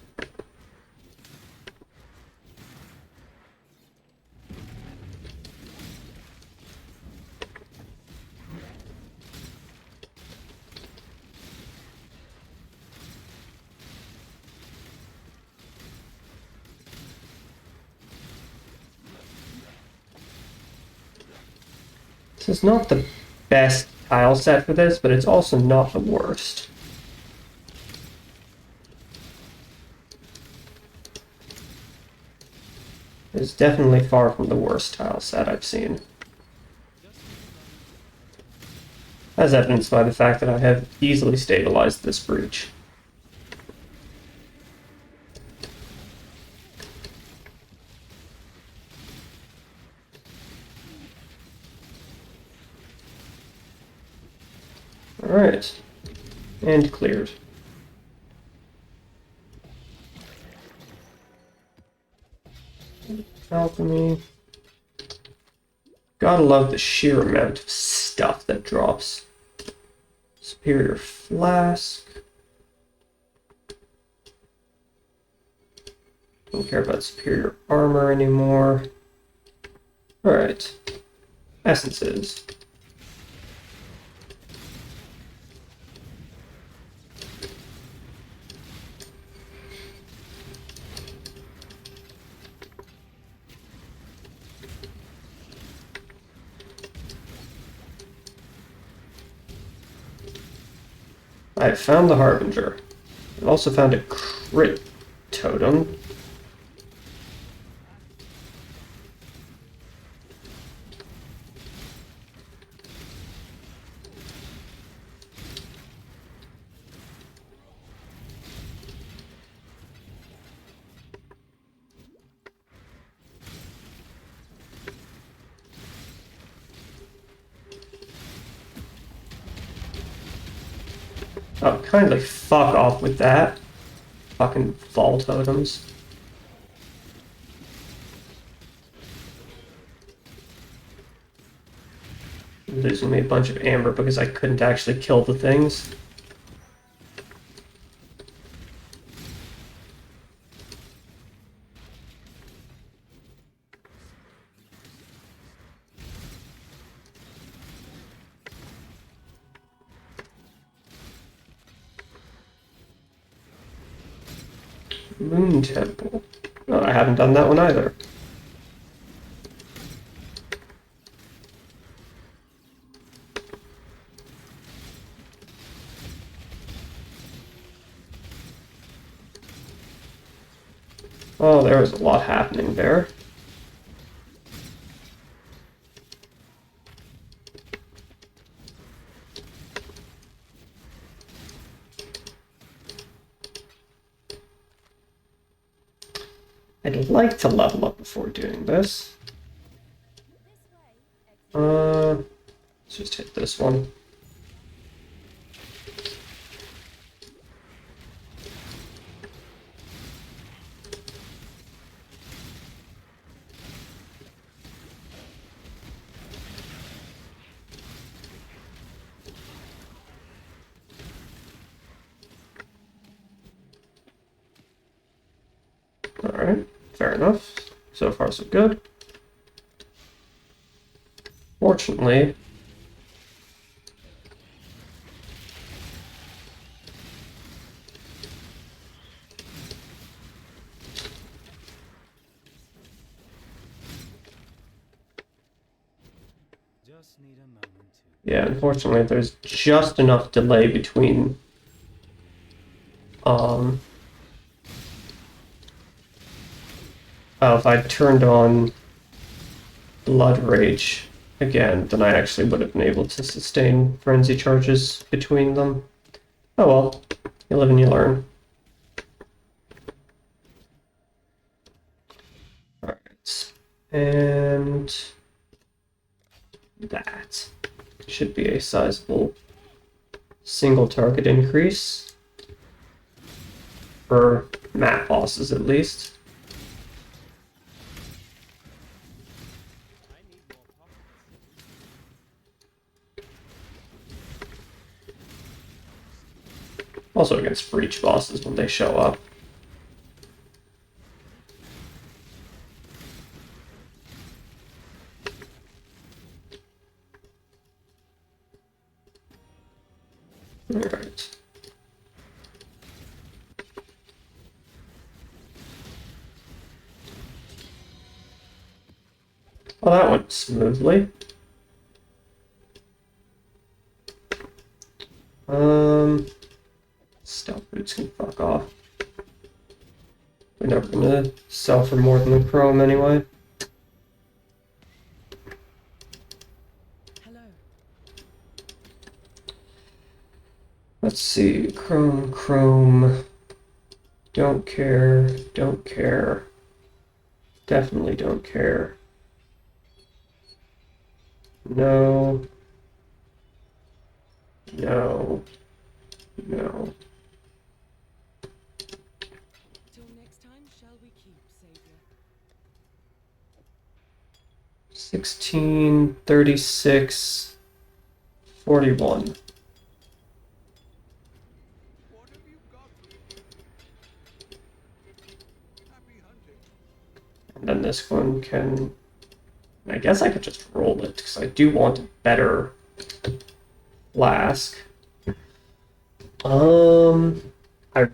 This is not the best tile set for this, but it's also not the worst. It's definitely far from the worst tile set I've seen. As evidenced by the fact that I have easily stabilized this breach. Alright. And cleared. Alchemy. Gotta love the sheer amount of stuff that drops. Superior Flask. Don't care about superior armor anymore. Alright. Essences. I found the Harbinger. I've also found a crit totem. Oh, kindly fuck off with that. Fucking fall totems. Losing me a bunch of amber because I couldn't actually kill the things. Moon Temple. Oh, I haven't done that one either. Oh, there was a lot happening there. I'd like to level up before doing this. Let's just hit this one. Alright, fair enough. So far, so good. Fortunately,
Just need a moment to.
yeah, unfortunately, there's just enough delay between oh, if I turned on Blood Rage again, then I actually would have been able to sustain frenzy charges between them. Oh well, you live and you learn. Alright, and that should be a sizable single target increase for map bosses at least.
I need more pockets.
Also against breach bosses when they show up. Alright. Well, that went smoothly. Stealth boots can fuck off. We're never gonna sell for more than the chrome anyway.
Hello.
Let's see, chrome. Don't care, don't care. Definitely don't care. No. No. No.
Till next time, shall we keep, Savior?
16, 36, 41.
What have you got for me? Happy hunting.
And then this one can... I guess I could just roll it, because I do want a better flask. I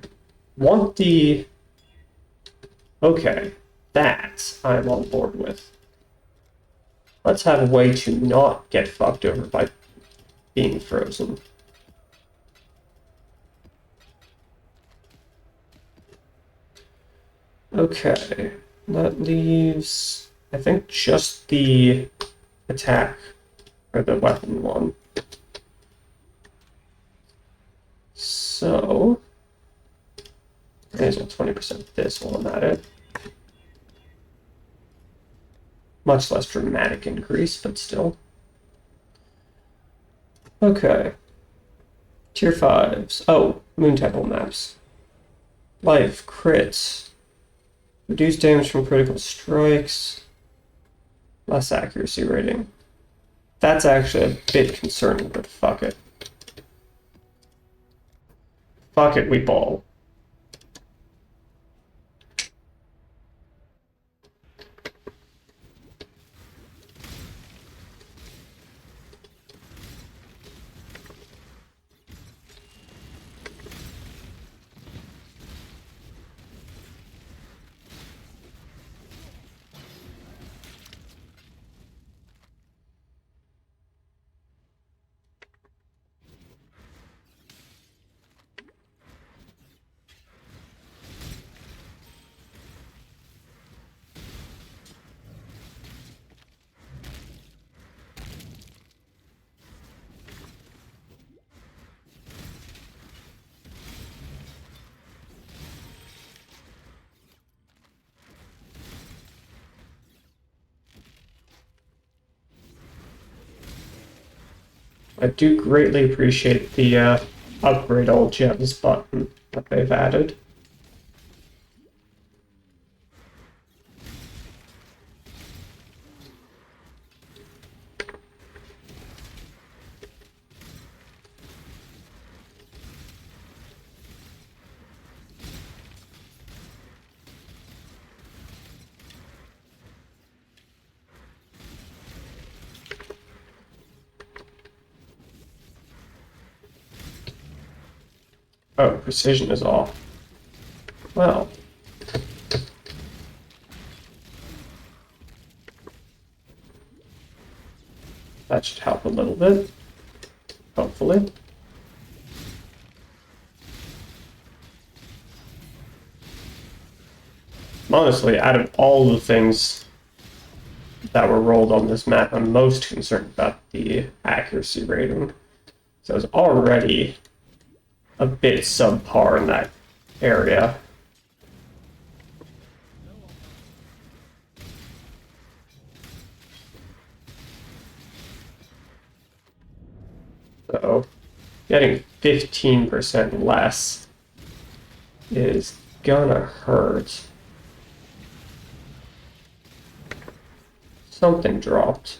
want the... Okay, that I'm on board with. Let's have a way to not get fucked over by being frozen. Okay, that leaves, I think, just the attack, or the weapon one. So, may as well 20% this while I'm at it. Much less dramatic increase, but still. Okay. Tier 5s. Oh, Moon Temple maps. Life, crits. Reduce damage from critical strikes. Less accuracy rating. That's actually a bit concerning, but fuck it. Fuck it, we ball. I do greatly appreciate the upgrade all gems button that they've added. Oh, precision is off. Well. That should help a little bit. Hopefully. Honestly, out of all the things that were rolled on this map, I'm most concerned about the accuracy rating. So it's already a bit subpar in that area. So getting 15% less is gonna hurt. Something dropped.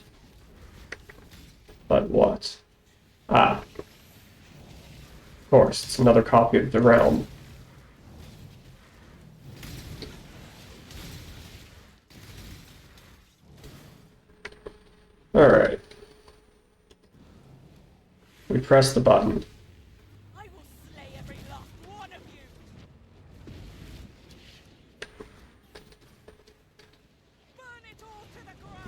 But what? Ah. Of course, it's another copy of the realm. Alright. We press the button.
I will slay every last one of you! Burn it all to the ground!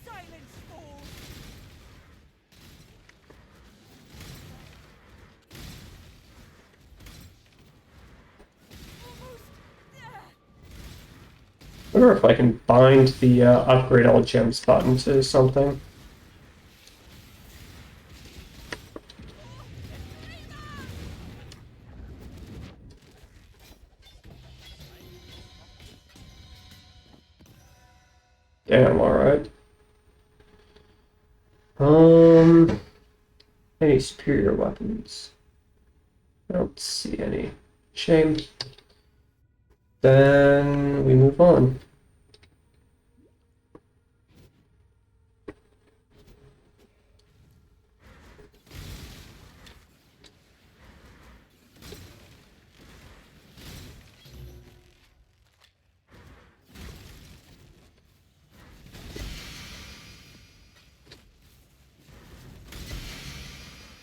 Silence, fools! Almost there!
I wonder if I can bind the upgrade all gems button to something. Damn, alright. Any superior weapons? I don't see any. Shame. Then we move on.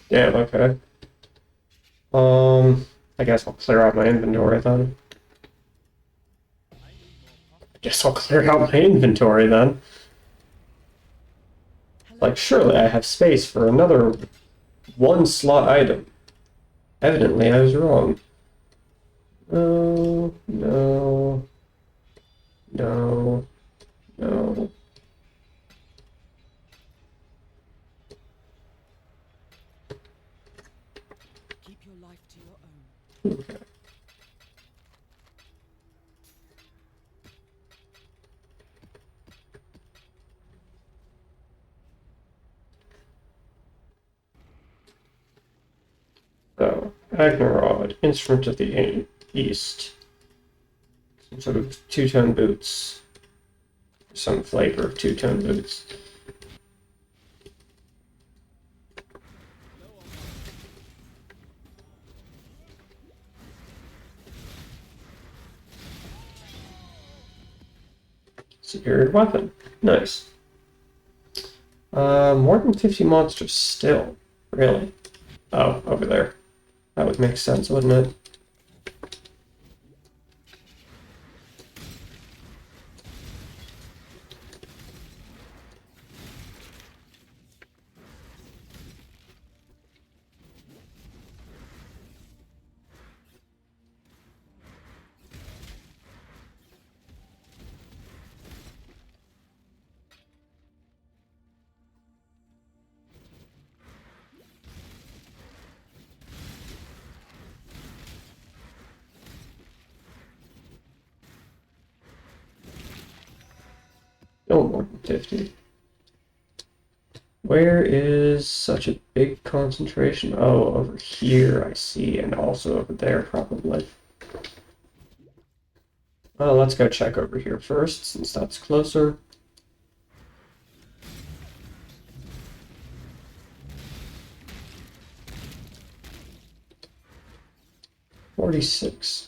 Damn, okay. I guess I'll clear out my inventory then. Guess I'll clear out my inventory then. Like, surely I have space for another one slot item. Evidently, I was wrong. No, no, no, no.
Keep your life to your own.
Okay. So, Agnerod, Instrument of the East. Some sort of two-tone boots. Some flavor of two-tone boots. Superior weapon. Nice. More than 50 monsters still. Really? Oh, over there. That would make sense, wouldn't it? No more than 50. Where is such a big concentration? Oh, over here, I see, and also over there, probably. Well, let's go check over here first, since that's closer. $46.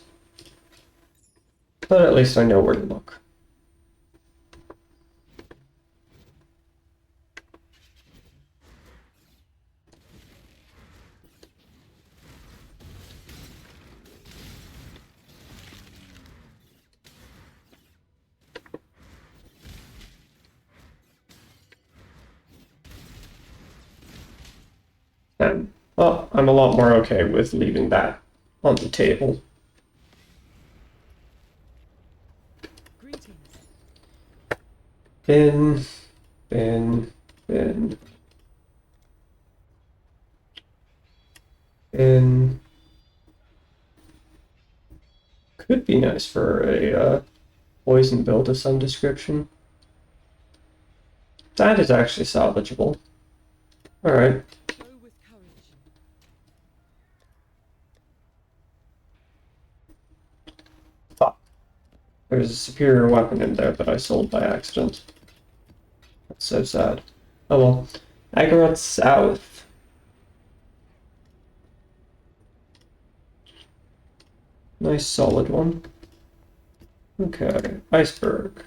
But at least I know where to look. And, well, I'm a lot more okay with leaving that on the table.
Greetings.
Bin, bin, bin, bin. Could be nice for a poison build of some description. That is actually salvageable. Alright.
Go with courage.
Fuck. There's a superior weapon in there that I sold by accident. That's so sad. Oh well. Agorot South. Nice solid one. Okay. Iceberg.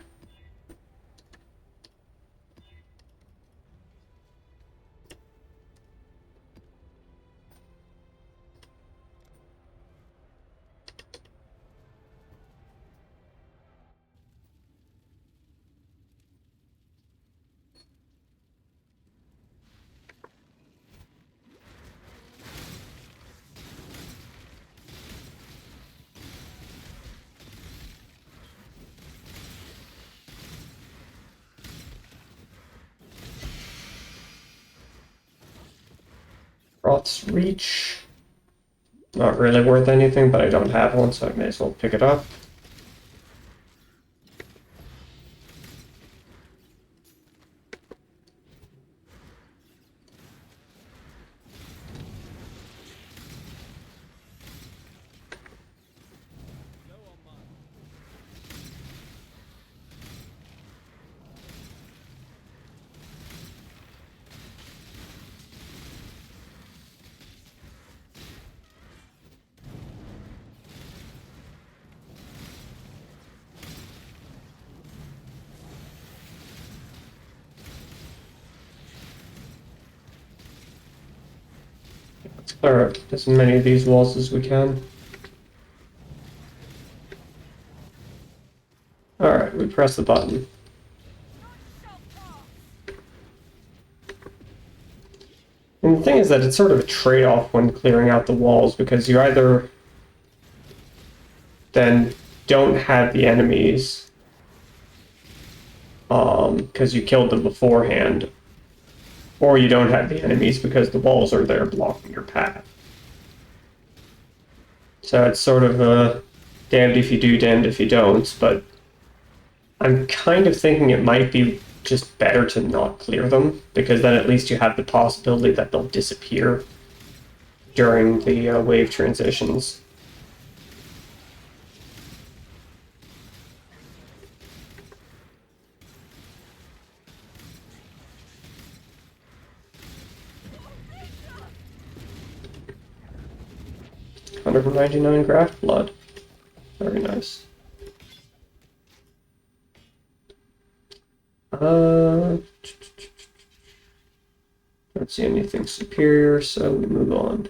Roth's Reach. Not really worth anything, but I don't have one, so I may as well pick it up. Let's clear out as many of these walls as we can. Alright, we press the button. And the thing is that it's sort of a trade-off when clearing out the walls, because you either then don't have the enemies because you killed them beforehand, or you don't have the enemies because the walls are there blocking your path. So it's sort of a damned if you do, damned if you don't, but I'm kind of thinking it might be just better to not clear them, because then at least you have the possibility that they'll disappear during the wave transitions. $199 graft blood. Very nice. Don't see anything superior, so we move on.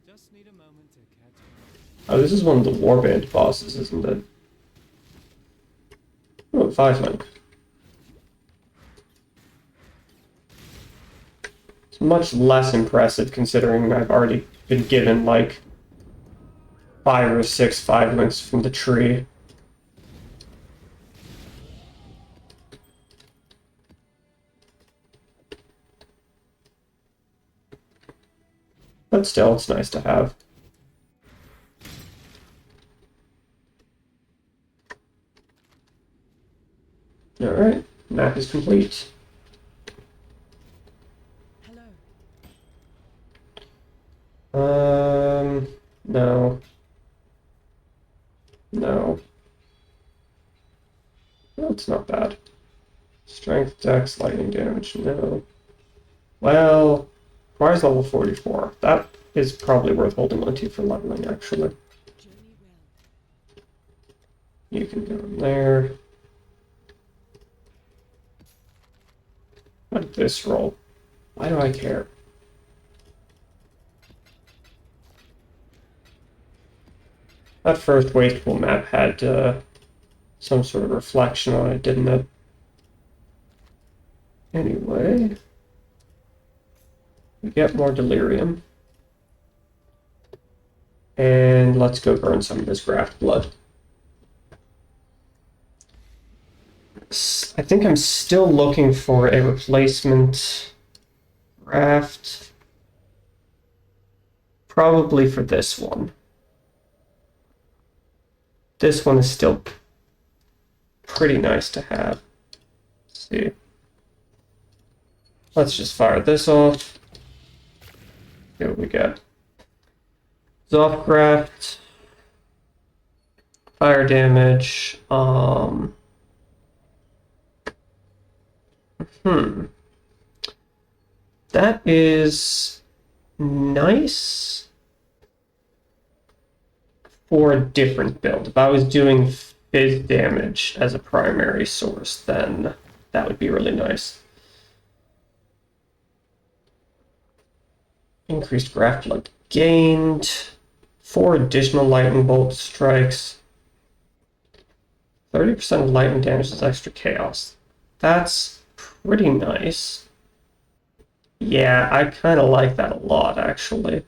Just need a moment to catch up.
Oh, this is one of the warband bosses, isn't it? Oh, 5 link. It's much less impressive considering I've already been given like 5 or 6 5 links from the tree. But still, it's nice to have. Alright, map is complete.
Hello.
No. No. No, it's not bad. Strength, dex, lightning damage, no. Well, requires level 44. That is probably worth holding on to for leveling, actually.
Journey well.
You can go in there. What did this roll? Why do I care? That first wasteful map had some sort of reflection on it, didn't it? Anyway, we get more delirium. And let's go burn some of this graft blood. I think I'm still looking for a replacement graft. Probably for this one. This one is still pretty nice to have. Let's see. Let's just fire this off. See what we get. Zoffcraft. Fire damage. That is nice for a different build. If I was doing fizz damage as a primary source, then that would be really nice. Increased graft blood gained. 4 additional lightning bolt strikes. 30% of lightning damage is extra chaos. That's pretty nice. Yeah, I kind of like that a lot, actually.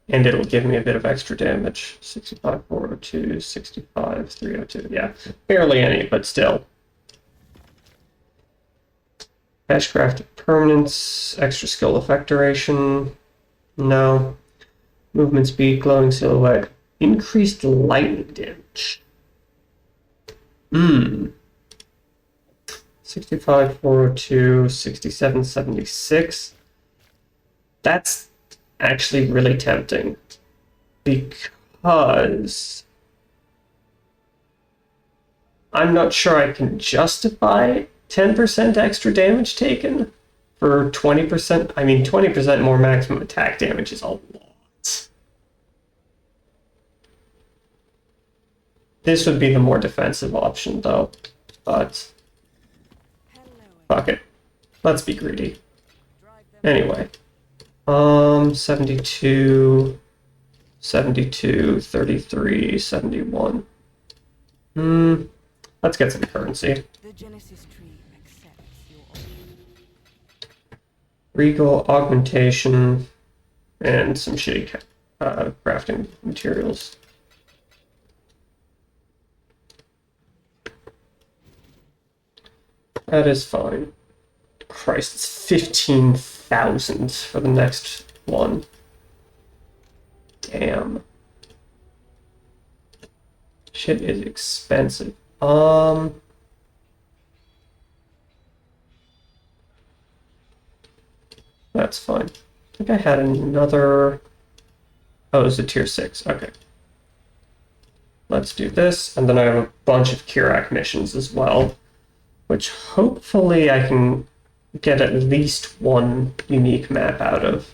And it'll give me a bit of extra damage. 65, 402, 65, 302. Yeah, barely any, but still. Hashcraft permanence, extra skill effect duration. No. Movement speed, glowing silhouette, increased lightning damage. 65, 402, 67, 76. That's actually really tempting. Because I'm not sure I can justify 10% extra damage taken for 20%. I mean, 20% more maximum attack damage is a lot. This would be the more defensive option, though. But fuck it. Let's be greedy. Anyway. 72, 72, 33, 71. Let's get some currency.
The Genesis tree accepts your offer.
Regal, augmentation, and some shitty crafting materials. That is fine. Christ, it's 15,000 for the next one. Damn. Shit is expensive. That's fine. I think I had another... Oh, it was a tier 6. Okay. Let's do this, and then I have a bunch of Kirak missions as well, which hopefully I can get at least one unique map out of.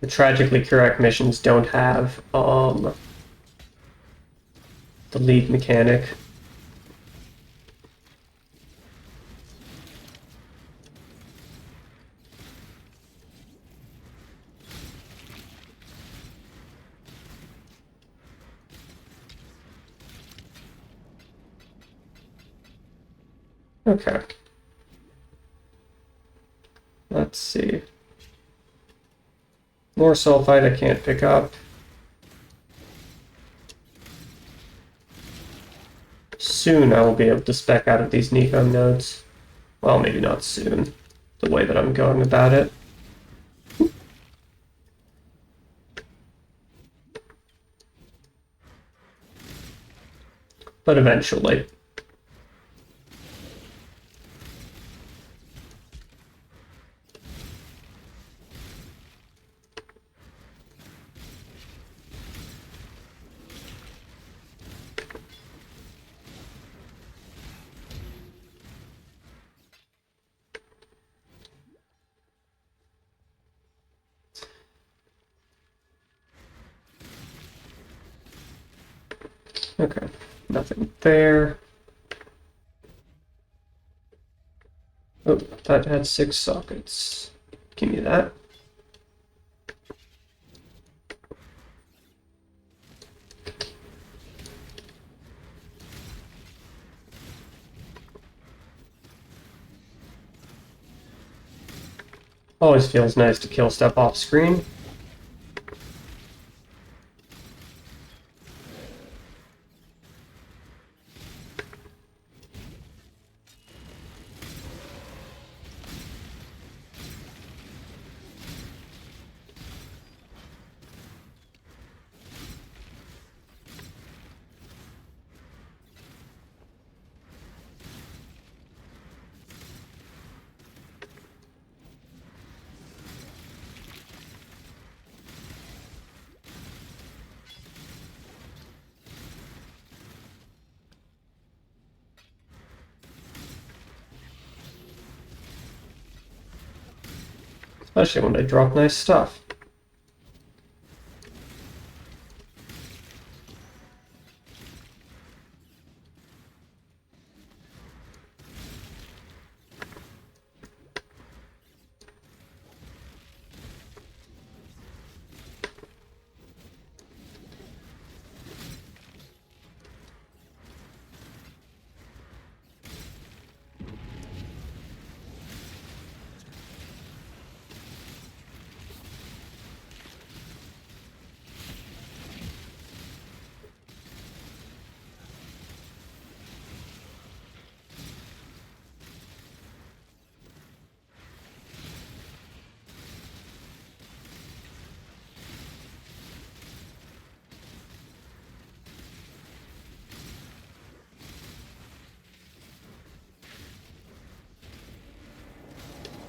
The tragically Kirak missions don't have the lead mechanic. Okay. Let's see. More sulfite I can't pick up. Soon I will be able to spec out of these Nico nodes. Well, maybe not soon, the way that I'm going about it. But eventually. Okay, nothing there. Oh, that had 6 sockets. Give me that. Always feels nice to kill stuff off screen. Especially when they drop nice stuff.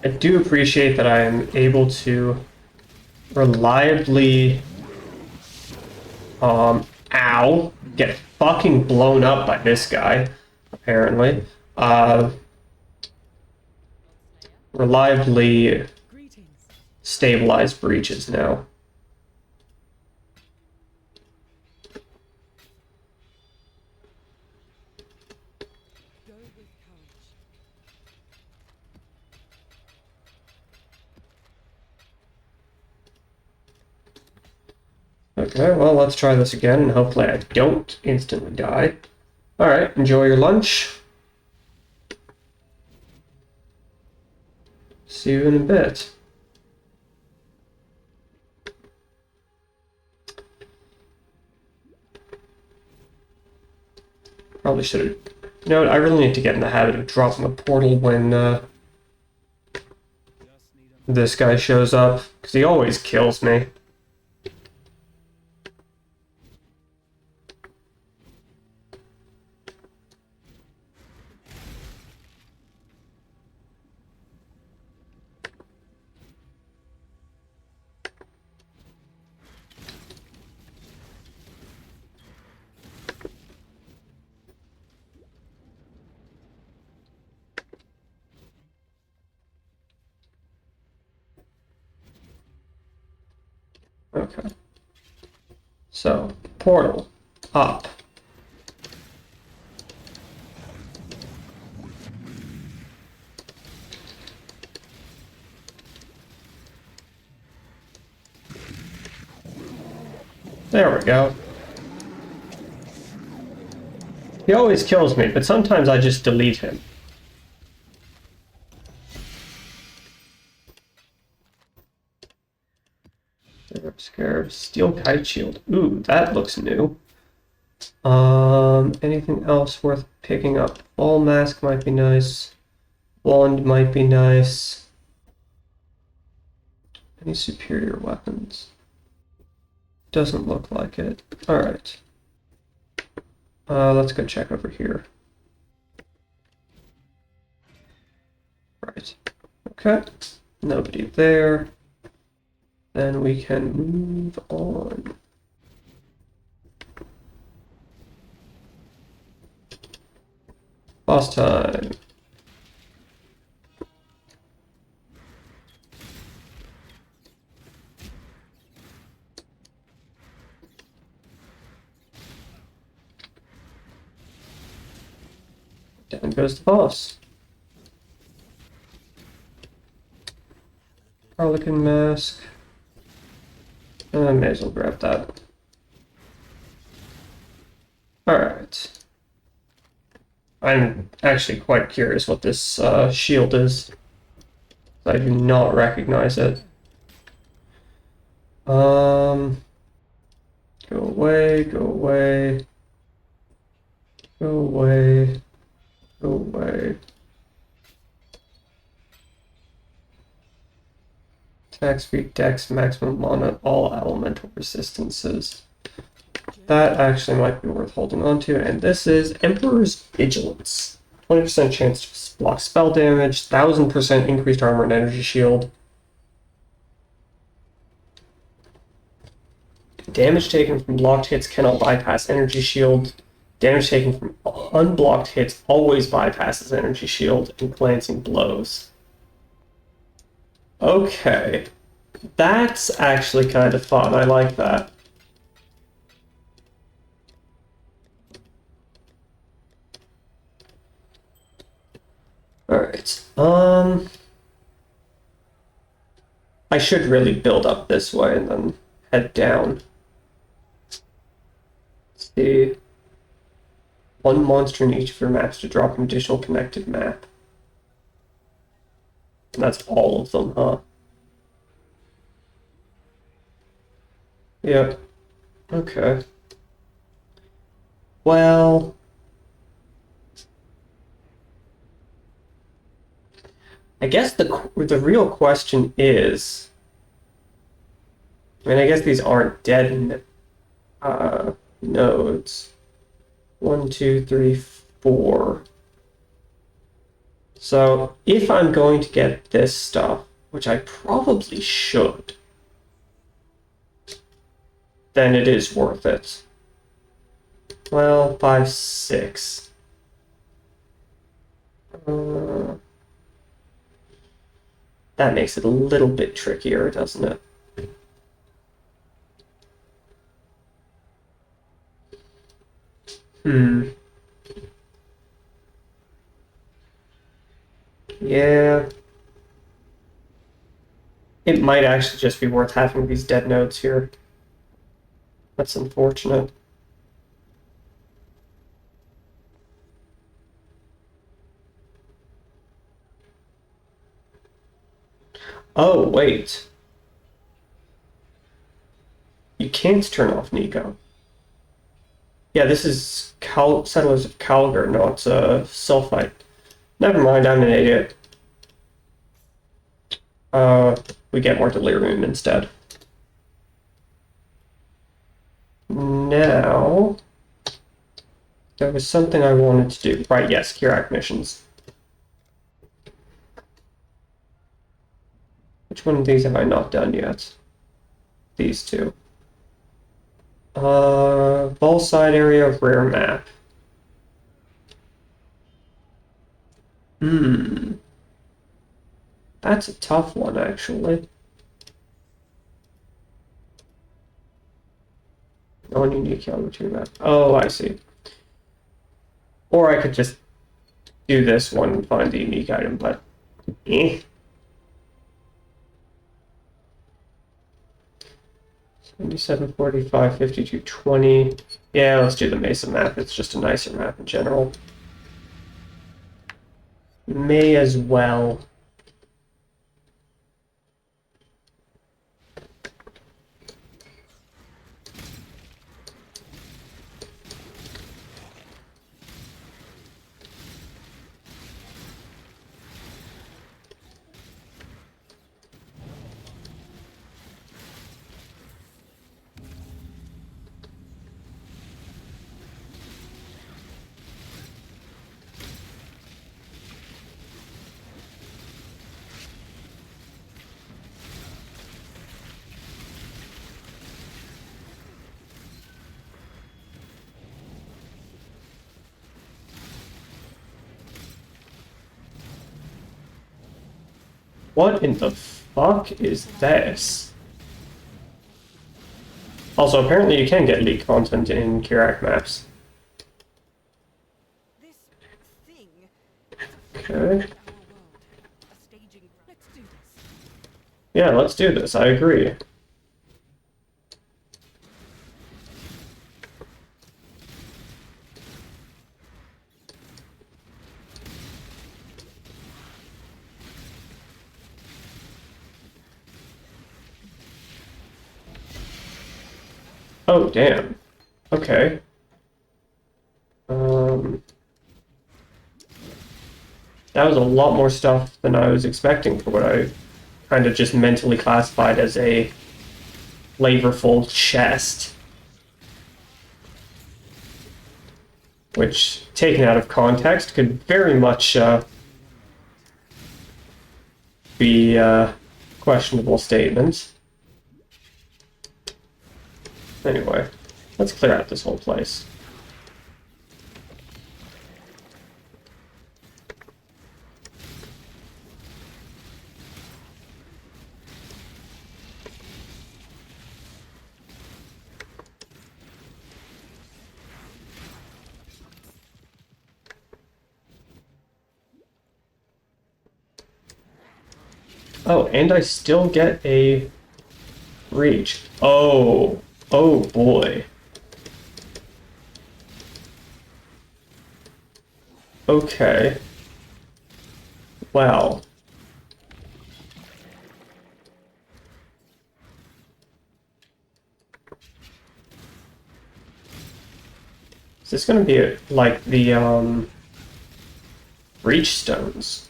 I do appreciate that I am able to reliably, ow, get fucking blown up by this guy, apparently. Reliably
Greetings.
stabilize breaches now.
Go with courage.
Okay, well, let's try this again, and hopefully I don't instantly die. Alright, enjoy your lunch. See you in a bit. Probably should have... You know what, I really need to get in the habit of dropping a portal when this guy shows up, because he always kills me. Okay. So, portal. Up. There we go. He always kills me, but sometimes I just delete him. Scarab, steel kite shield. Ooh, that looks new. Anything else worth picking up? Ball mask might be nice. Wand might be nice. Any superior weapons? Doesn't look like it. Alright. Let's go check over here. Right. Okay. Nobody there. Then we can move on. Boss time. Down goes the boss. Harlequin mask. I may as well grab that. Alright. I'm actually quite curious what this shield is. I do not recognize it. Go away, go away. Go away. Go away. Attack speed, dex, maximum mana, all elemental resistances. That actually might be worth holding on to. And this is Emperor's Vigilance. 20% chance to block spell damage, 1000% increased armor and energy shield. Damage taken from blocked hits cannot bypass energy shield. Damage taken from unblocked hits always bypasses energy shield and glancing blows. Okay. That's actually kind of fun. I like that. Alright. I should really build up this way and then head down. Let's see. One monster in each of your maps to drop an additional connected map. And that's all of them, huh? Yep. Okay. Well... I guess the real question is... I mean, I guess these aren't dead nodes. 1, 2, 3, 4. So if I'm going to get this stuff, which I probably should, then it is worth it. Well, 5, 6. That makes it a little bit trickier, doesn't it? Yeah. It might actually just be worth having these dead nodes here. That's unfortunate. Oh, wait. You can't turn off Nico. Yeah, this is Settlers of Calgar, not Sulfite. Never mind, I'm an idiot. We get more Delirium instead. Now, there was something I wanted to do. Right, yes, Kirak missions. Which one of these have I not done yet? These two. Ball side area, rare map. That's a tough one, actually. Non-unique geometry map. Oh, I see. Or I could just do this one and find the unique item, but... eh. 77, 45, 52, 20. Yeah, let's do the Mesa map. It's just a nicer map in general. May as well. What in the fuck is this? Also, apparently you can get leaked content in Kirak maps.
This thing.
Okay.
Our world. A staging. Let's do this.
Yeah, let's do this. I agree. Oh, damn. Okay. That was a lot more stuff than I was expecting for what I kind of just mentally classified as a flavorful chest. Which, taken out of context, could very much be questionable statements. Anyway, let's clear out this whole place. Oh, and I still get a reach. Oh, oh boy. Okay. Well. Is this gonna be like the reach stones?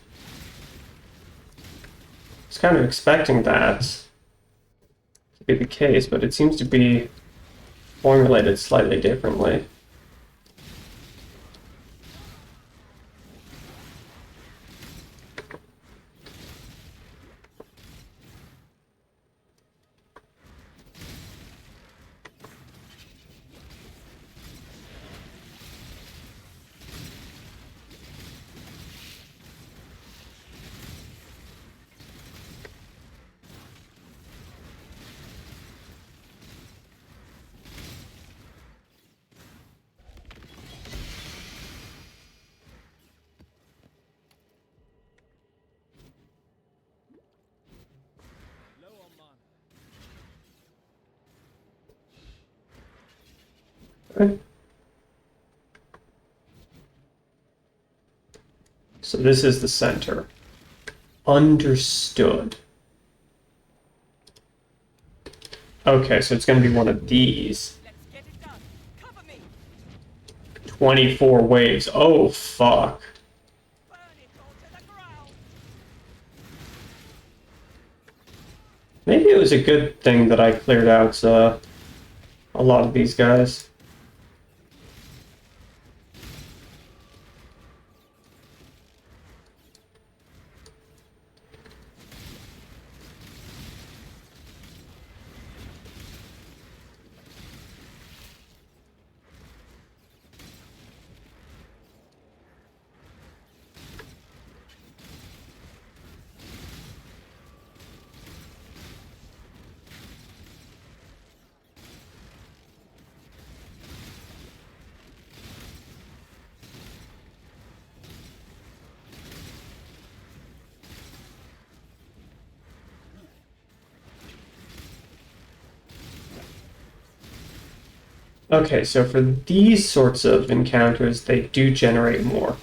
I was kind of expecting that to be the case, but it seems to be formulated slightly differently. Okay. So this is the center. Understood. Okay, so it's going to be one of these.
Let's get it done. Cover me.
24 waves. Oh, fuck.
Burn it all to the ground.
Maybe it was a good thing that I cleared out a lot of these guys. Okay, so for these sorts of encounters, they do generate more.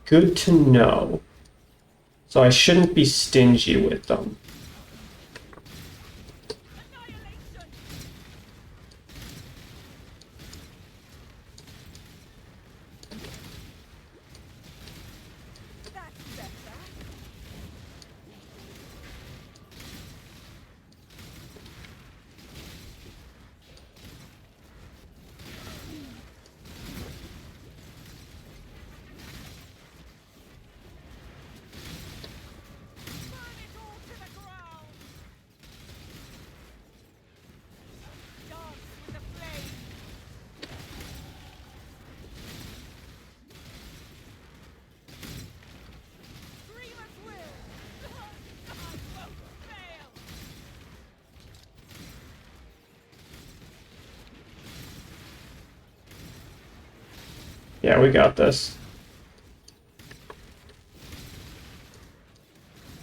Good to know. So I shouldn't be stingy with them.
Annihilation. That's better. Burn it all to the ground. Dance with the flame. Dreamer's will. I won't fail.
Yeah, we got this.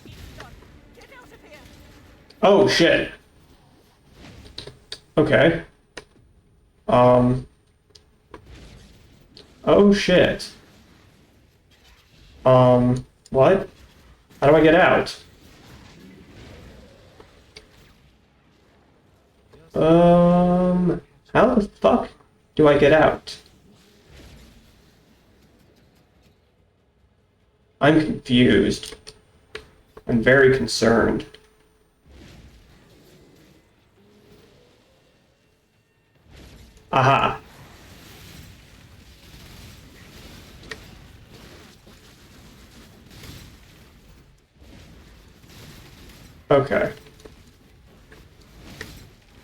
It's done. Get out of here.
Oh, shit. Okay. Oh, shit. What? How do I get out? How the fuck do I get out? I'm confused. I'm very concerned. Aha. Okay.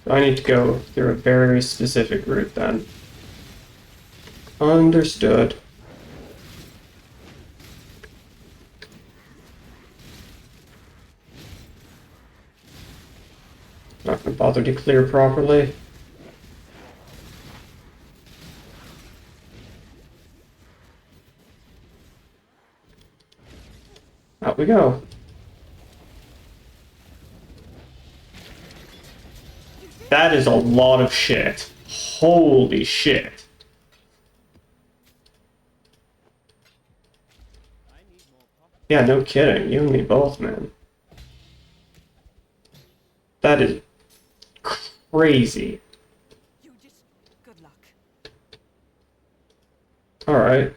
I need to go through a very specific route then. Understood. Not gonna bother to clear properly. Out we go. That is a lot of shit. Holy shit. Yeah, no kidding. You and me both, man. That is crazy.
You just. Good luck.
Alright,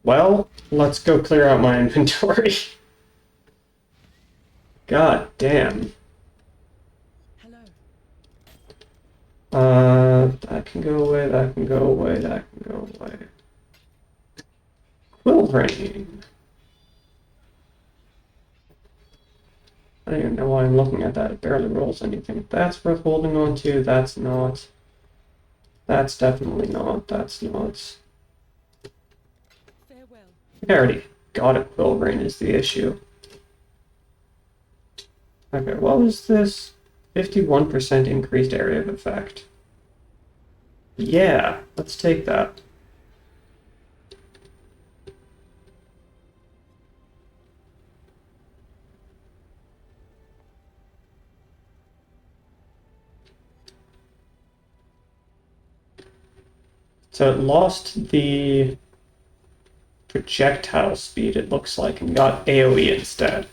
well, let's go clear out my inventory. God damn.
Hello.
That can go away, that can go away, that can go away. Quill Rain. I don't even know why I'm looking at that. It barely rolls anything. That's worth holding on to, that's not. That's definitely not, that's not.
Farewell.
I already got a Quill Rain is the issue. Okay, what was this? 51% increased area of effect. Yeah, let's take that. So it lost the projectile speed, it looks like, and got AoE instead.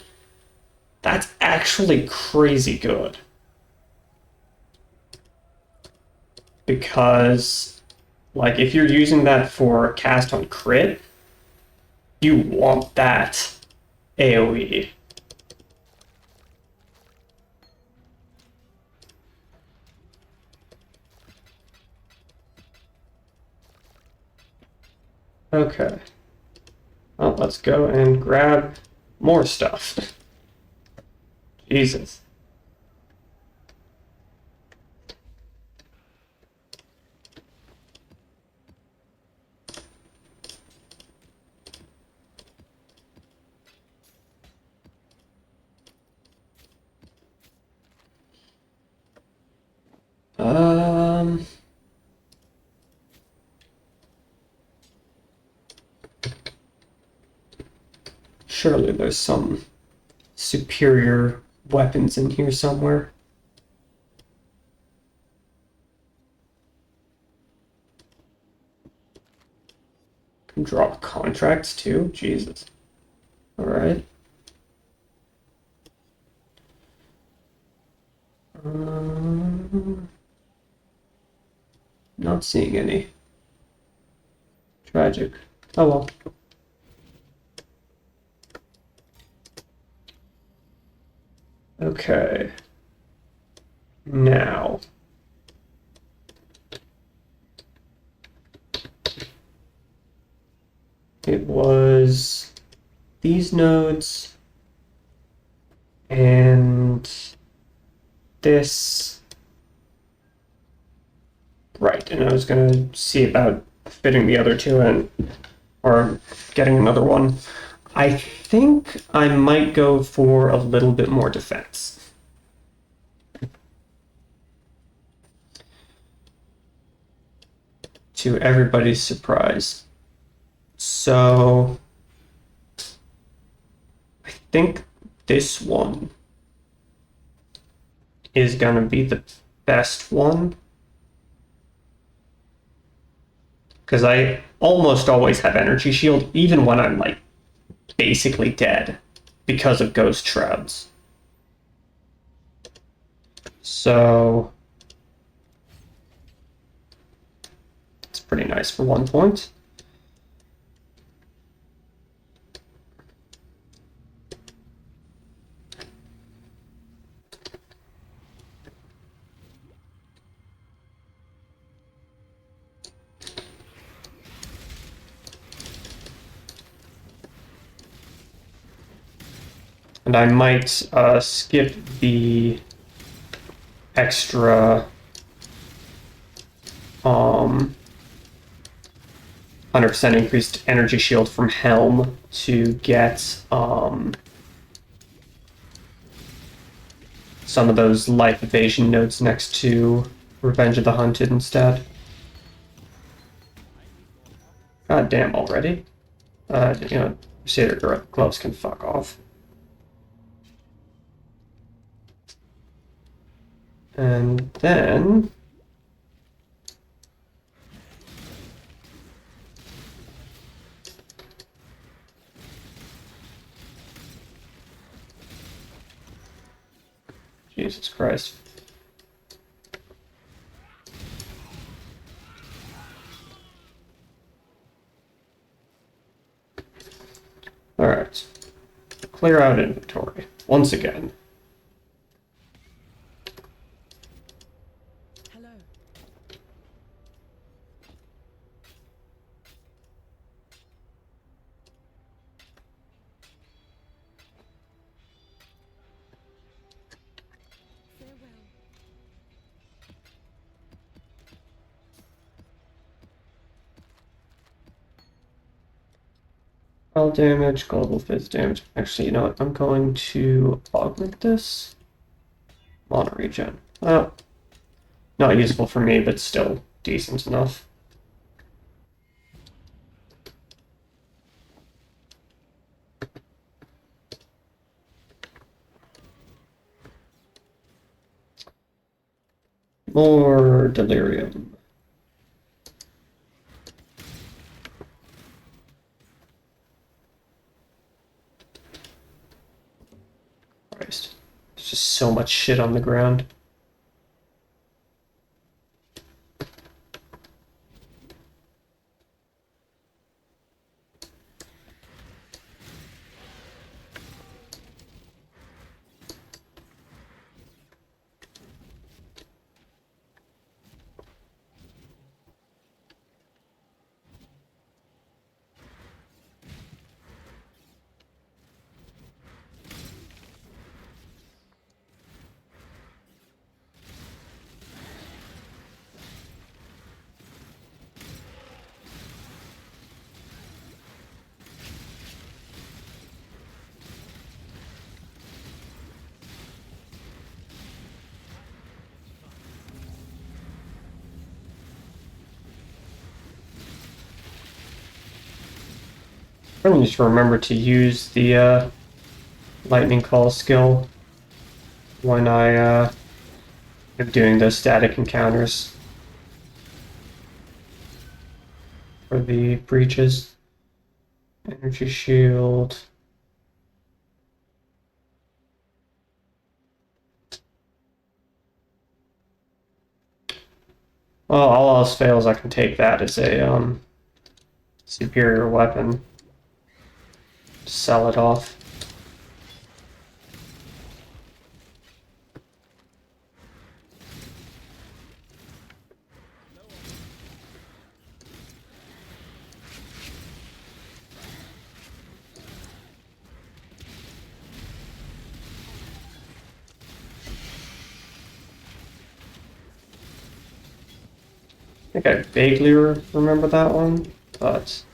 That's actually crazy good. Because, like, if you're using that for cast on crit, you want that AoE. Okay. Well, let's go and grab more stuff. Jesus. Um, Surely there's some superior weapons in here somewhere. Can drop contracts too? Jesus. Alright. Not seeing any. Tragic. Oh well. Okay. Now. It was these nodes and this. Right, and I was gonna see about fitting the other two in, or getting another one. I think I might go for a little bit more defense. To everybody's surprise. So I think this one is gonna be the best one. Because I almost always have energy shield, even when I'm like basically dead because of ghost shrouds. So it's pretty nice for 1 point. And I might skip the extra 100% increased energy shield from Helm to get some of those life evasion nodes next to Revenge of the Hunted instead. God damn already. Crusader gloves can fuck off. And then Jesus Christ. Alright. Clear out inventory. Once again.
Hello. Farewell.
All damage, global phase damage. Actually, you know what? I'm going to augment this. Mono regen. Well, not useful for me, but still decent enough. More delirium. Christ. There's just so much shit on the ground. I need to remember to use the lightning call skill when I am doing those static encounters for the breaches. Energy shield. Well, all else fails, I can take that as a superior weapon. Sell it off. I think I vaguely remember that one, but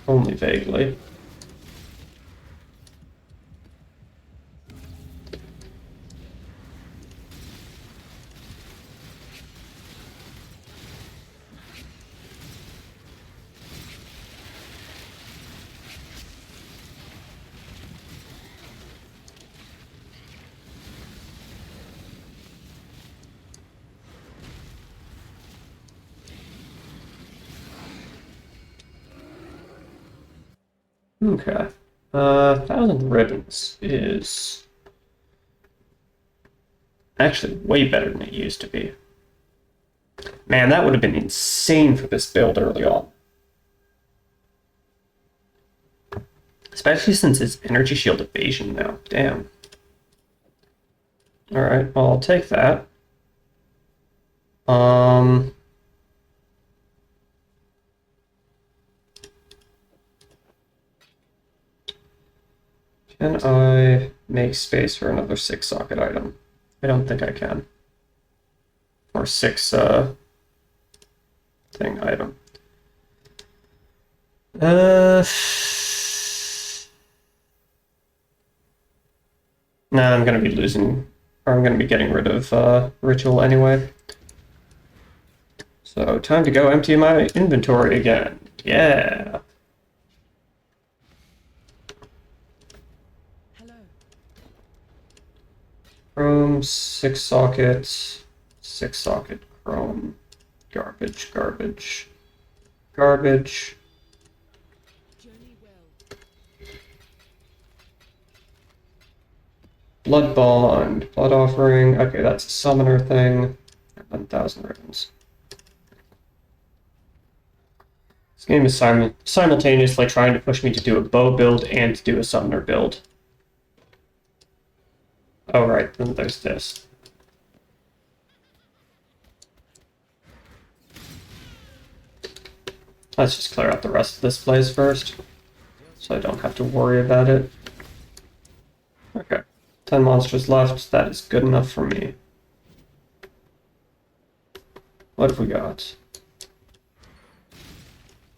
only vaguely. Okay. 1,000 ribbons is actually way better than it used to be. Man, that would have been insane for this build early on. Especially since it's energy shield evasion now. Damn. Alright, well, I'll take that. Can I make space for another 6-socket item? I don't think I can. Or 6 thing item. Nah, I'm gonna be losing, or I'm gonna be getting rid of ritual anyway. So time to go empty my inventory again. Yeah.
Hello.
Chrome, 6-socket, 6-socket, chrome, garbage, garbage, garbage.
Journey well.
Blood bond, blood offering. Okay, that's a summoner thing. 1,000 ribbons. This game is simultaneously trying to push me to do a bow build and to do a summoner build. Oh, right, then there's this. Let's just clear out the rest of this place first, so I don't have to worry about it. Okay, 10 monsters left. That is good enough for me. What have we got?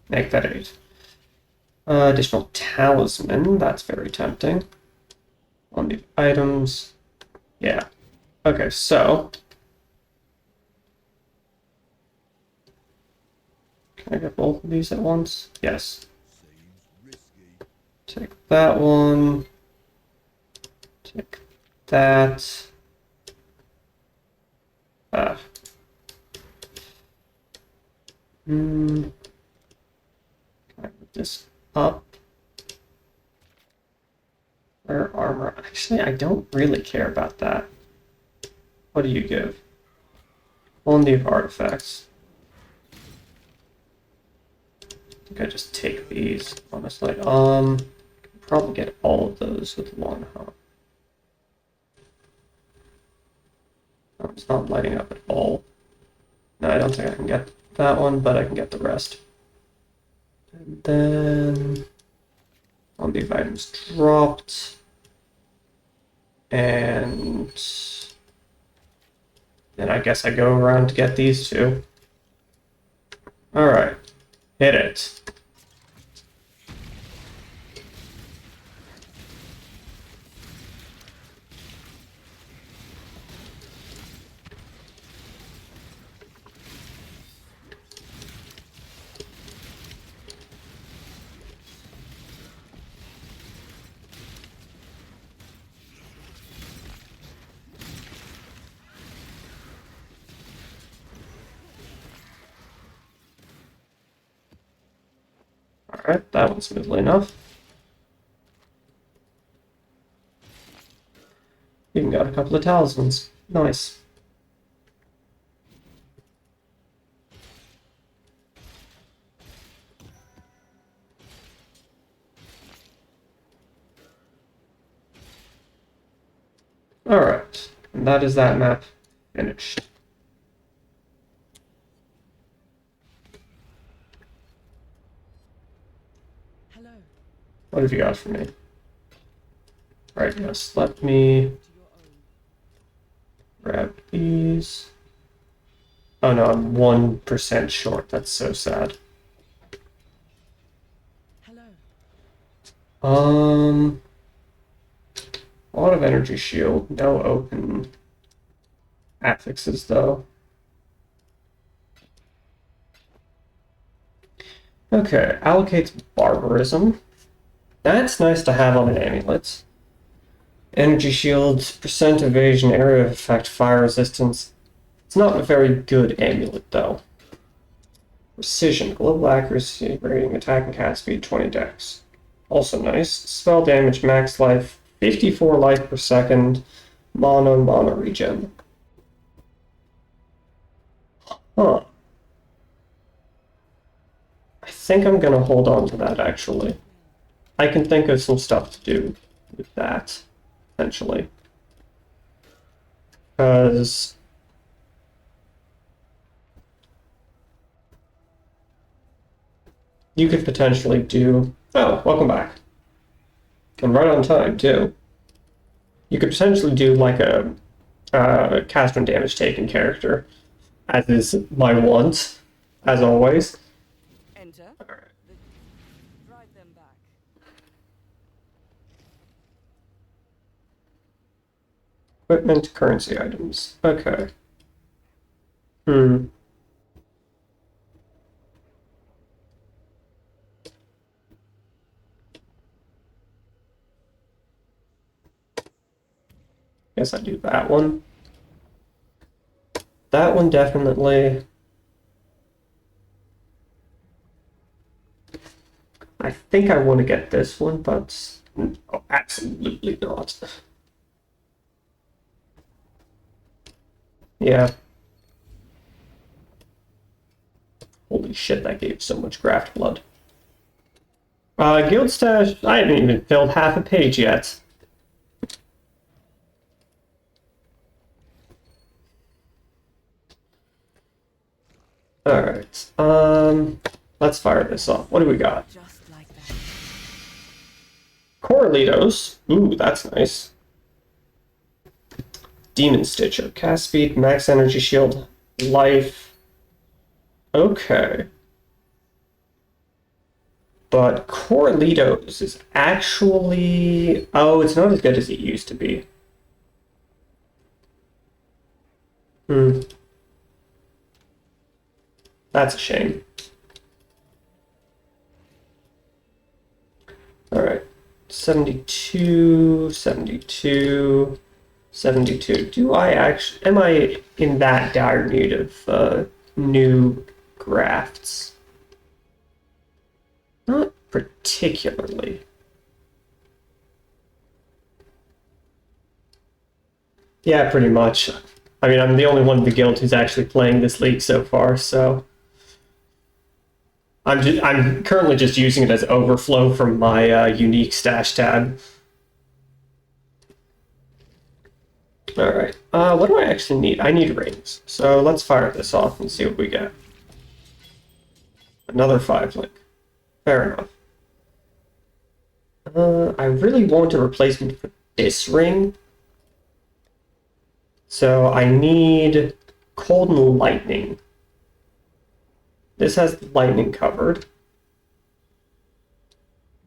Make that 8. Additional talisman. That's very tempting. On the items. Yeah. Okay, so. Can I get both of these at once? Yes. Take that one. Take that. Ah. Can I move this up? Actually, I don't really care about that. What do you give? Only of artifacts. I think I just take these, honestly. Probably get all of those with one, huh? Oh, it's not lighting up at all. No, I don't think I can get that one, but I can get the rest. And then on the items dropped. And then I guess I go around to get these two. Alright. Hit it. Alright, that went smoothly enough. Even got a couple of talismans. Nice. Alright, and that is that map finished.
Hello.
What have you got for me? Alright, yes, let me
To your own.
grab these. Oh no, I'm 1% short. That's so sad.
Hello.
A lot of energy shield, no open affixes though. Okay, allocates barbarism. That's nice to have on an amulet. Energy shields, percent evasion, area of effect, fire resistance. It's not a very good amulet though. Precision, global accuracy, rating, attack and cast speed, 20 dex. Also nice. Spell damage, max life, 54 life per second, mono and mono regen. Huh. I think I'm gonna hold on to that actually. I can think of some stuff to do with that, essentially. Because you could potentially do. Oh, welcome back. And right on time, too. You could potentially do like a cast when damage taken character, as is my want, as always.
Enter.
Alright.
Drive them back.
Equipment, currency items. Okay. Hmm. Guess I do that one. That one definitely. I think I want to get this one, but oh, absolutely not. Yeah. Holy shit, that gave so much graft blood. Guild stash, I haven't even filled half a page yet. Alright, let's fire this off. What do we got?
Just like that.
Corralitos. Ooh, that's nice. Demon Stitcher. Cast speed, max energy shield, life. Okay. But Corralitos is actually... Oh, it's not as good as it used to be. Hmm. That's a shame. Alright. 72, 72, 72. Do I actually... Am I in that dire need of new grafts? Not particularly. Yeah, pretty much. I mean, I'm the only one in the guild who's actually playing this league so far, so I'm currently just using it as overflow from my unique stash tab. All right. What do I actually need? I need rings. So let's fire this off and see what we get. Another 5 link. Fair enough. I really want a replacement for this ring. So I need cold and lightning. This has lightning covered.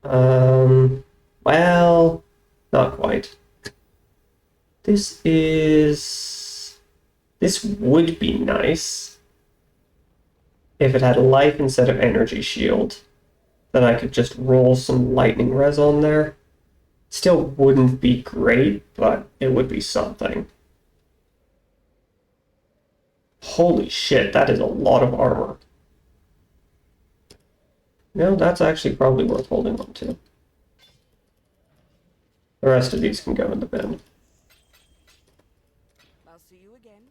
Well, not quite. This would be nice if it had life instead of energy shield. Then I could just roll some lightning res on there. Still wouldn't be great, but it would be something. Holy shit, that is a lot of armor. No, that's actually probably worth holding on to. The rest of these can go in the bin.
I'll see you again.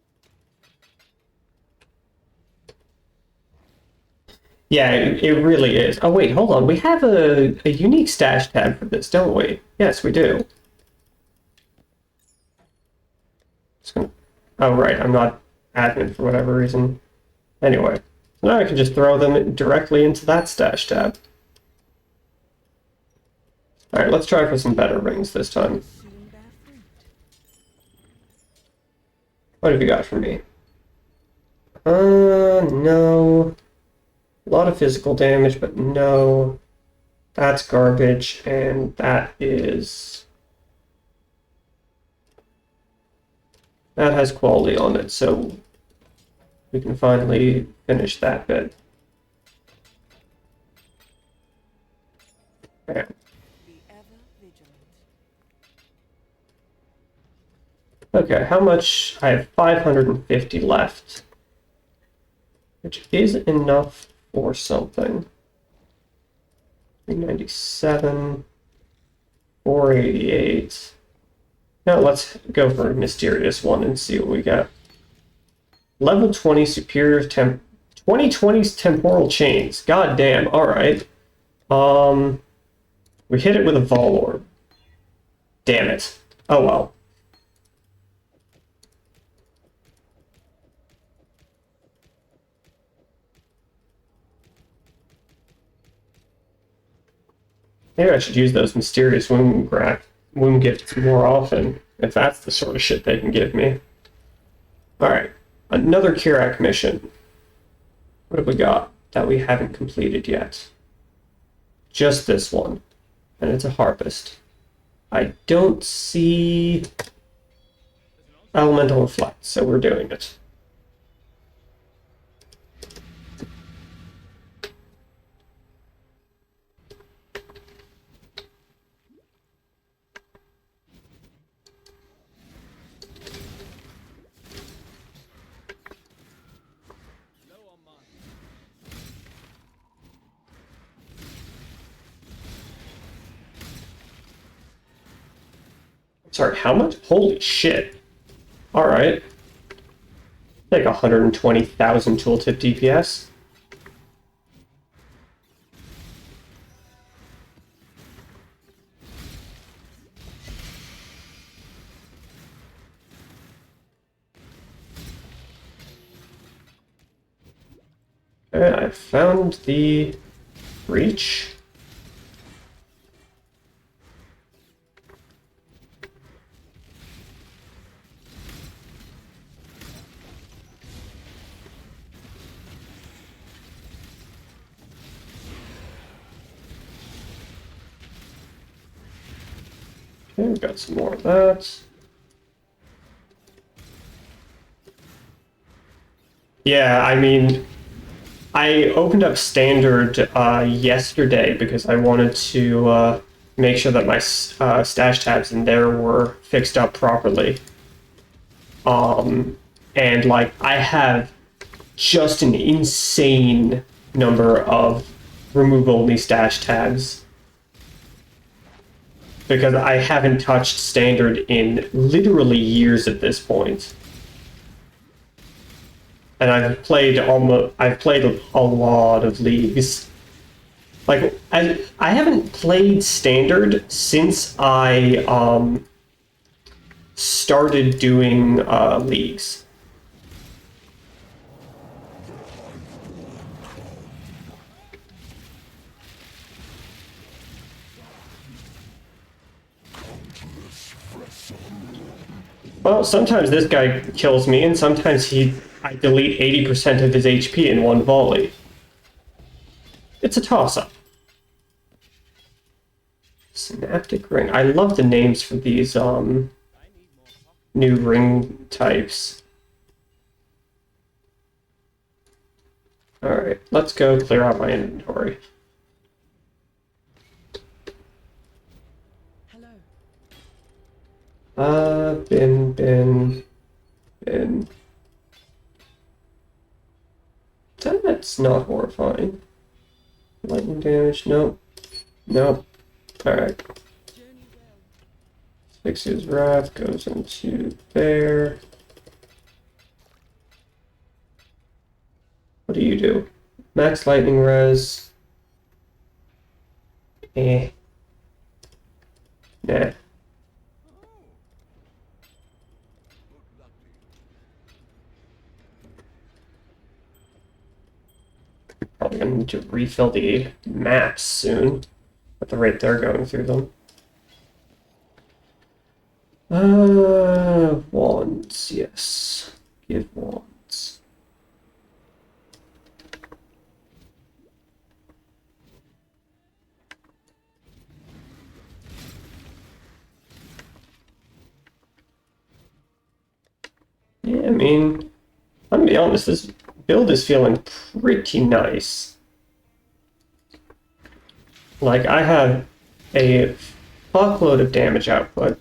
Yeah, it really is. Oh wait, hold on. We have a unique stash tab for this, don't we? Yes, we do. Oh right, I'm not admin for whatever reason. Anyway, so now I can just throw them directly into that stash tab. Alright, let's try for some better rings this time.
Soon bear fruit.
What have you got for me? No. A lot of physical damage, but no. That's garbage, and that is... That has quality on it, so we can finally finish that bit. Yeah.
Be ever vigilant.
Okay, how much? I have 550 left, which is enough for something. 397, 488. Now let's go for a mysterious one and see what we get. Level 20 superior 2020's temporal chains. God damn. All right. We hit it with a Vol Orb. Damn it. Oh well. Maybe I should use those mysterious wound gifts more often, if that's the sort of shit they can give me. Alright, another Kirak mission. What have we got that we haven't completed yet? Just this one, and it's a harpist. I don't see elemental reflect, so we're doing it. Sorry, how much? Holy shit. Alright. Like 120,000 tooltip DPS. Okay, I found the breach. Okay, we've got some more of that. Yeah, I mean, I opened up standard yesterday because I wanted to make sure that my stash tabs in there were fixed up properly. And like I have just an insane number of remove only stash tabs. because I haven't touched standard in literally years at this point. And I've played a lot of leagues. Like I haven't played standard since I started doing leagues. Well, sometimes this guy kills me, and sometimes I delete 80% of his HP in one volley. It's a toss-up. Synaptic ring. I love the names for these new ring types. Alright, let's go clear out my inventory.
Hello.
Bin. That's not horrifying. Lightning damage, nope. Alright.
Journey well.
Asphyxia's Wrath goes into there. What do you do? Max lightning res. Nah. Probably gonna need to refill the maps soon at the rate they're going through them. Wands, yes. Give wands. Yeah, I mean, I'm gonna be honest, this build is feeling pretty nice. Like, I have a fuckload of damage output.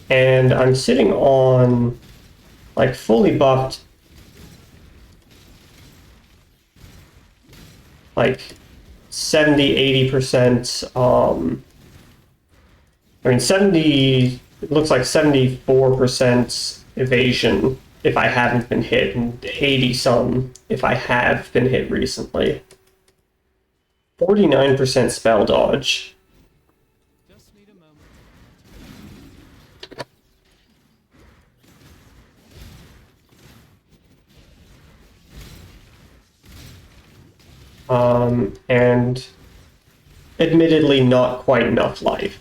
And I'm sitting on, like, fully buffed, like, 70-80%, I mean, 70, it looks like 74% evasion if I haven't been hit, and 80-some if I have been hit recently. 49% spell dodge.
Just need a moment.
And admittedly not quite enough life.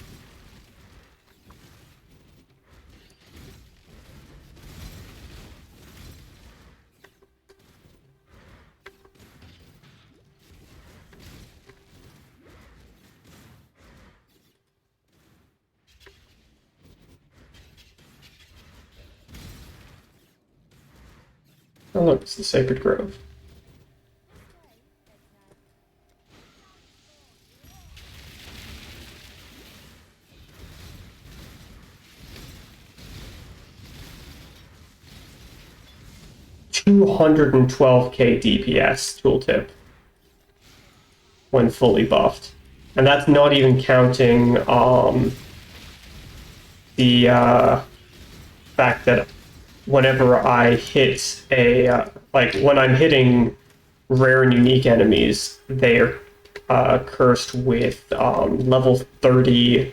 Oh look, it's the Sacred Grove. 212k DPS tooltip when fully buffed. And that's not even counting the fact that whenever I hit like when I'm hitting rare and unique enemies, they are cursed with level 30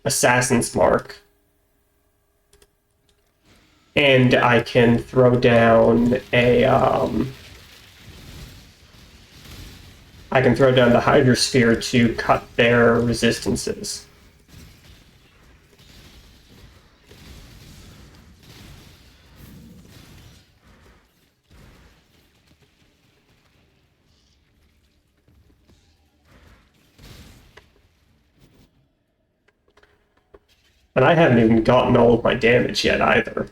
Assassin's Mark. And I can throw down I can throw down the Hydra Sphere to cut their resistances. And I haven't even gotten all of my damage yet either.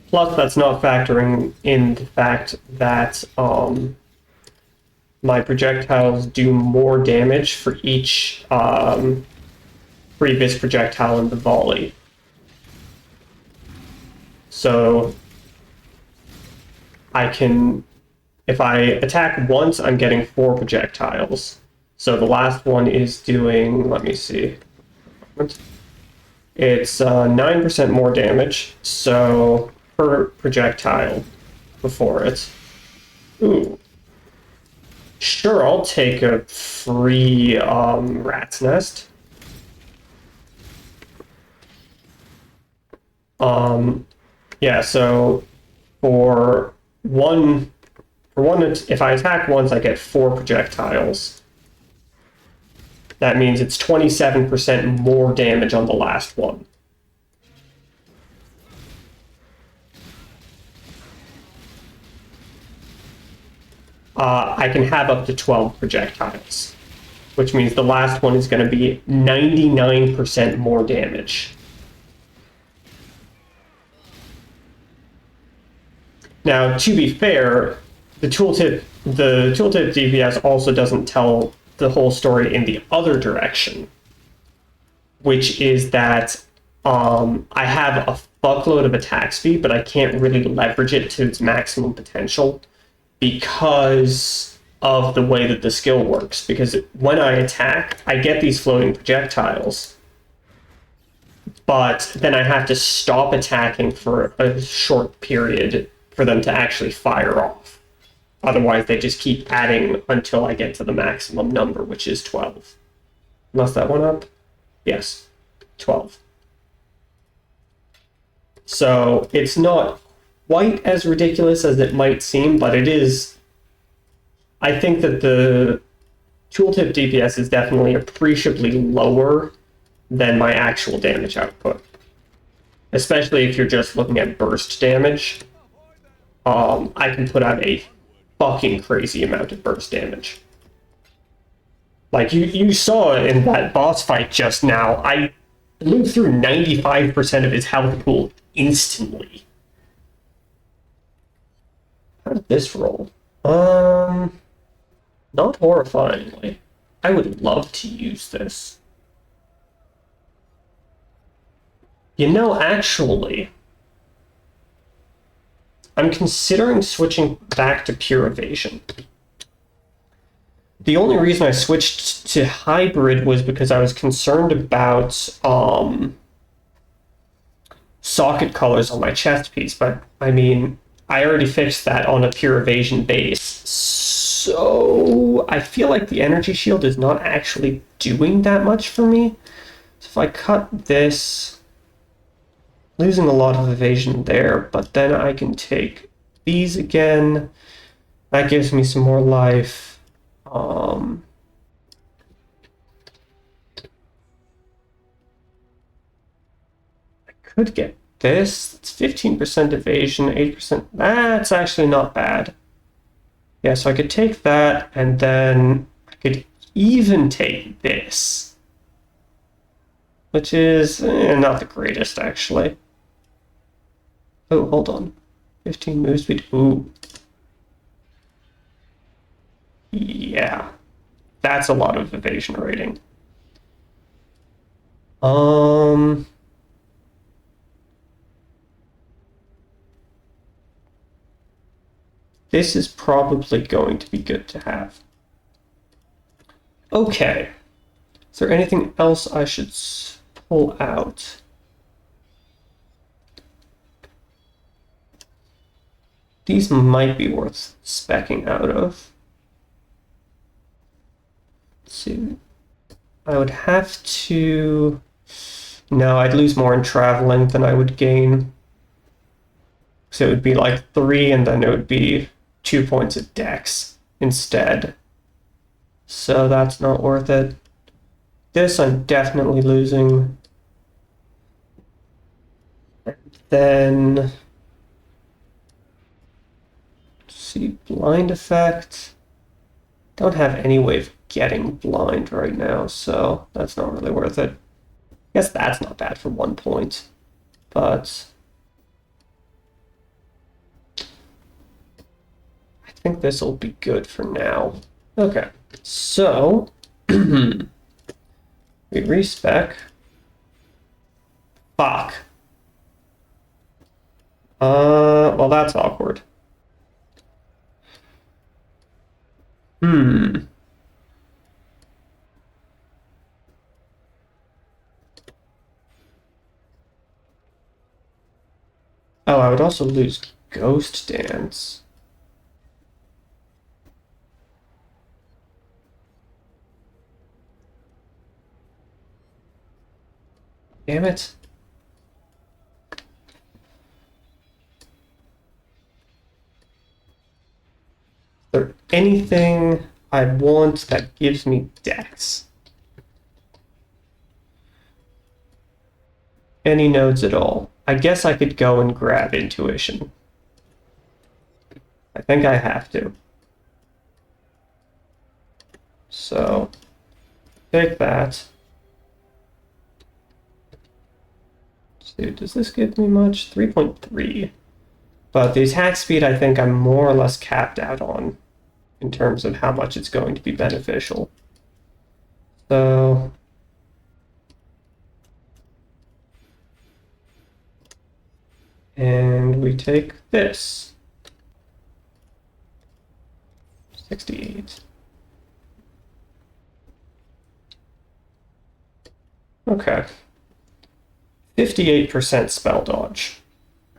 Plus, that's not factoring in the fact that my projectiles do more damage for each previous projectile in the volley. So I can, if I attack once, I'm getting 4 projectiles. So the last one is doing, let me see, it's 9% more damage, so per projectile before it. Ooh. Sure, I'll take a free rat's nest. Yeah, so for one, if I attack once, I get 4 projectiles. That means it's 27% more damage on the last one. I can have up to 12 projectiles, which means the last one is going to be 99% more damage. Now, to be fair, the tooltip DPS also doesn't tell the whole story in the other direction, which is that I have a fuckload of attack speed, but I can't really leverage it to its maximum potential because of the way that the skill works. Because when I attack, I get these floating projectiles, but then I have to stop attacking for a short period for them to actually fire off. Otherwise, they just keep adding until I get to the maximum number, which is 12. Unless that went up? Yes, 12. So it's not quite as ridiculous as it might seem, but it is. I think that the tooltip DPS is definitely appreciably lower than my actual damage output. Especially if you're just looking at burst damage. I can put out a fucking crazy amount of burst damage. Like you saw in that boss fight just now, I blew through 95% of his health pool instantly. How did this roll? Not horrifyingly. I would love to use this. You know, actually, I'm considering switching back to pure evasion. The only reason I switched to hybrid was because I was concerned about socket colors on my chest piece, but I mean, I already fixed that on a pure evasion base. So I feel like the energy shield is not actually doing that much for me. So if I cut this, losing a lot of evasion there, but then I can take these again. That gives me some more life. I could get this. It's 15% evasion, 8%. That's actually not bad. Yeah, so I could take that, and then I could even take this, which is not the greatest, actually. Oh, hold on. 15 move speed. Ooh. Yeah. That's a lot of evasion rating. This is probably going to be good to have. Okay. Is there anything else I should pull out? These might be worth speccing out of. Let's see. I would have to... No, I'd lose more in traveling than I would gain. So it would be like 3, and then it would be 2 points of dex instead. So that's not worth it. This I'm definitely losing. And then... let's see, blind effect. Don't have any way of getting blind right now, so that's not really worth it. I guess that's not bad for 1 point, but think this will be good for now. Okay, so we respec. Fuck. Well, that's awkward. Hmm. Oh, I would also lose Ghost Dance. Damn it. Is there anything I want that gives me Dex? Any nodes at all? I guess I could go and grab Intuition. I think I have to. So, take that. So, does this give me much? 3.3. But the attack speed, I think I'm more or less capped out on in terms of how much it's going to be beneficial. So, and we take this. 68. Okay. 58% spell dodge.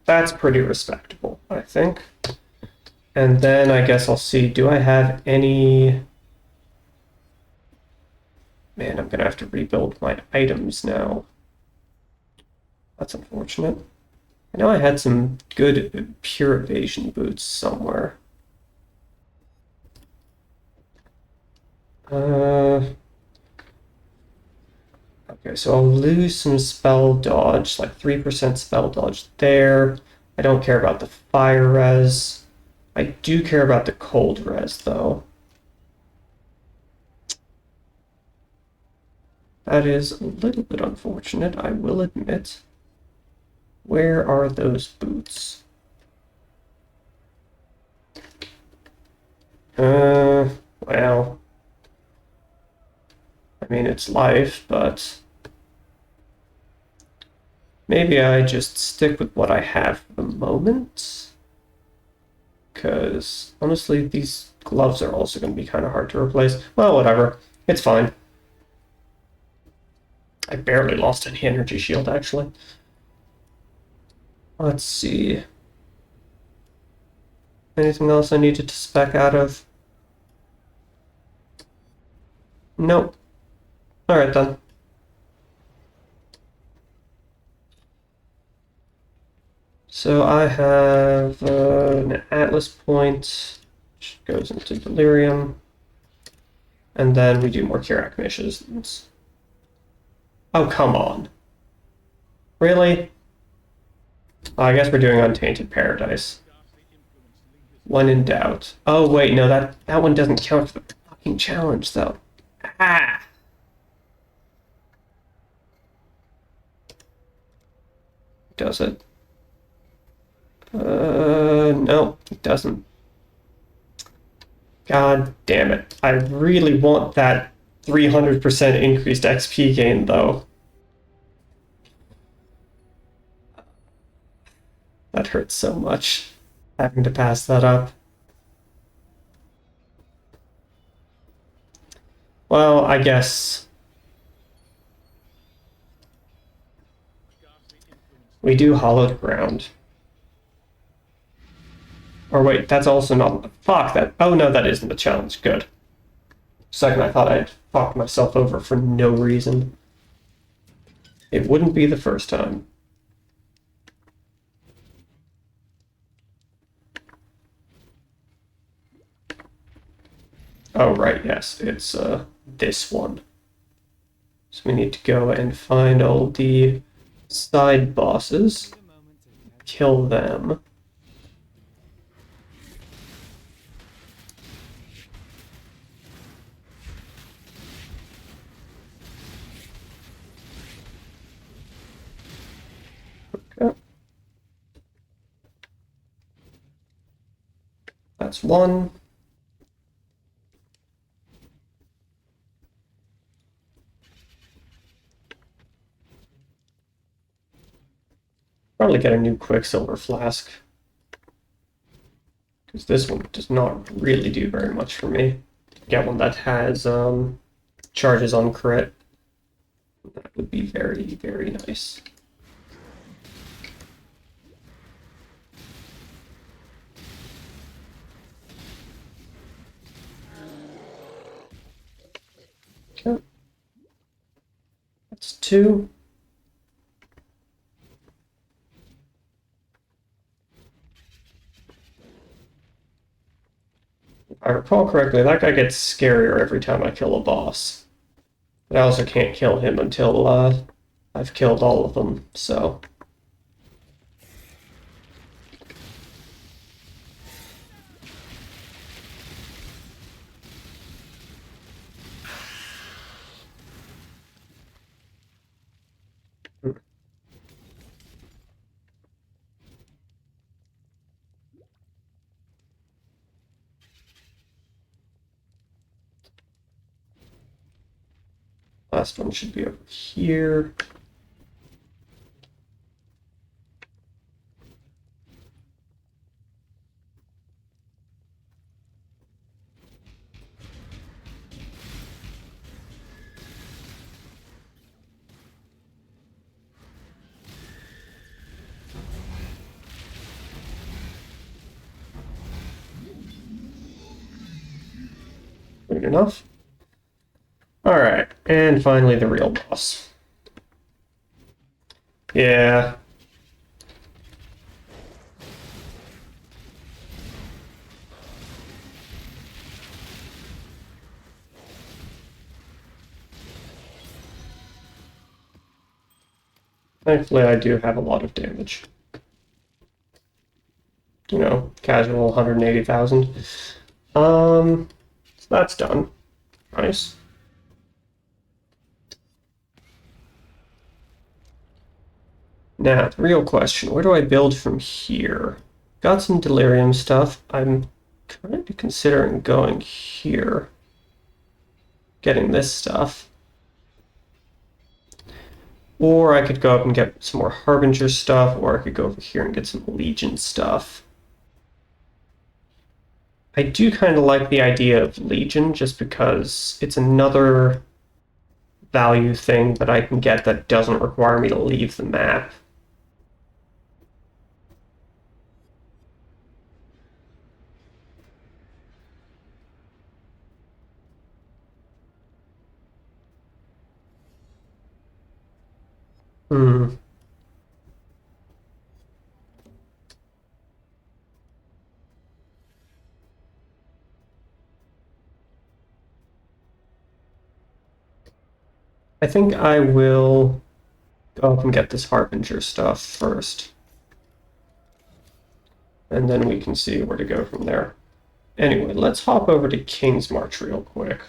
That's pretty respectable, I think. And then I guess I'll see, do I have any... Man, I'm gonna have to rebuild my items now. That's unfortunate. I know I had some good pure evasion boots somewhere. Okay, so I'll lose some spell dodge, like 3% spell dodge there. I don't care about the fire res. I do care about the cold res, though. That is a little bit unfortunate, I will admit. Where are those boots? Well... I mean, it's life, but... Maybe I just stick with what I have for the moment. Because, honestly, these gloves are also going to be kind of hard to replace. Well, whatever. It's fine. I barely lost any energy shield, actually. Let's see. Anything else I needed to spec out of? Nope. Alright then. So I have an Atlas point, which goes into Delirium. And then we do more Kirak missions. Oh, come on. Really? Oh, I guess we're doing Untainted Paradise. When in doubt. Oh, wait, no, that one doesn't count for the fucking challenge, though. Ah! Does it? No, it doesn't. God damn it. I really want that 300% increased XP gain, though. That hurts so much, having to pass that up. Well, I guess we do Hollowed Ground. Or wait, that's also not... Fuck, that... Oh no, that isn't the challenge. Good. Second, I thought I'd fucked myself over for no reason. It wouldn't be the first time. Oh, right, yes, it's this one. So we need to go and find all the side bosses, kill them. Okay. That's one. Probably get a new Quicksilver flask. Because this one does not really do very much for me. Get one that has charges on crit. That would be very, very nice. Okay. That's two. If I recall correctly, that guy gets scarier every time I kill a boss. But I also can't kill him until I've killed all of them, so... Last one should be over here. Good enough. Alright, and finally the real boss. Yeah. Thankfully, I do have a lot of damage. You know, casual 180,000. So that's done. Nice. Now, the real question, where do I build from here? Got some delirium stuff. I'm kind of considering going here. Getting this stuff. Or I could go up and get some more Harbinger stuff, or I could go over here and get some Legion stuff. I do kind of like the idea of Legion just because it's another value thing that I can get that doesn't require me to leave the map. Hmm. I think I will go up and get this Harbinger stuff first. And then we can see where to go from there. Anyway, let's hop over to King's March real quick.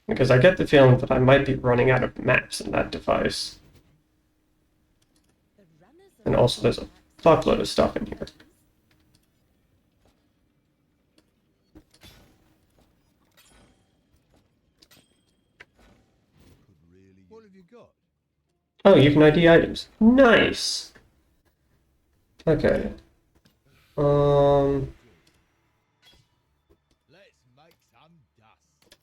Because I get the feeling that I might be running out of maps in that device.
The runners of
And also there's a fuckload of stuff in here.
What have you got?
Oh, you can ID items. Nice! Okay.
Let's make some dust.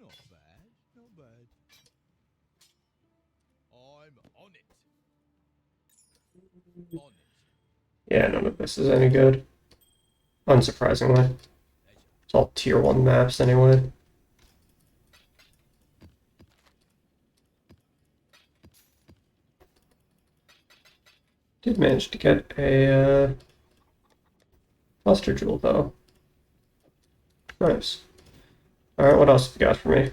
Not bad, not bad. I'm on it. On it.
Yeah, none of this is any good. Unsurprisingly. It's all tier 1 maps anyway. Did manage to get a Buster Jewel though. Nice. Alright, what else have you got for me?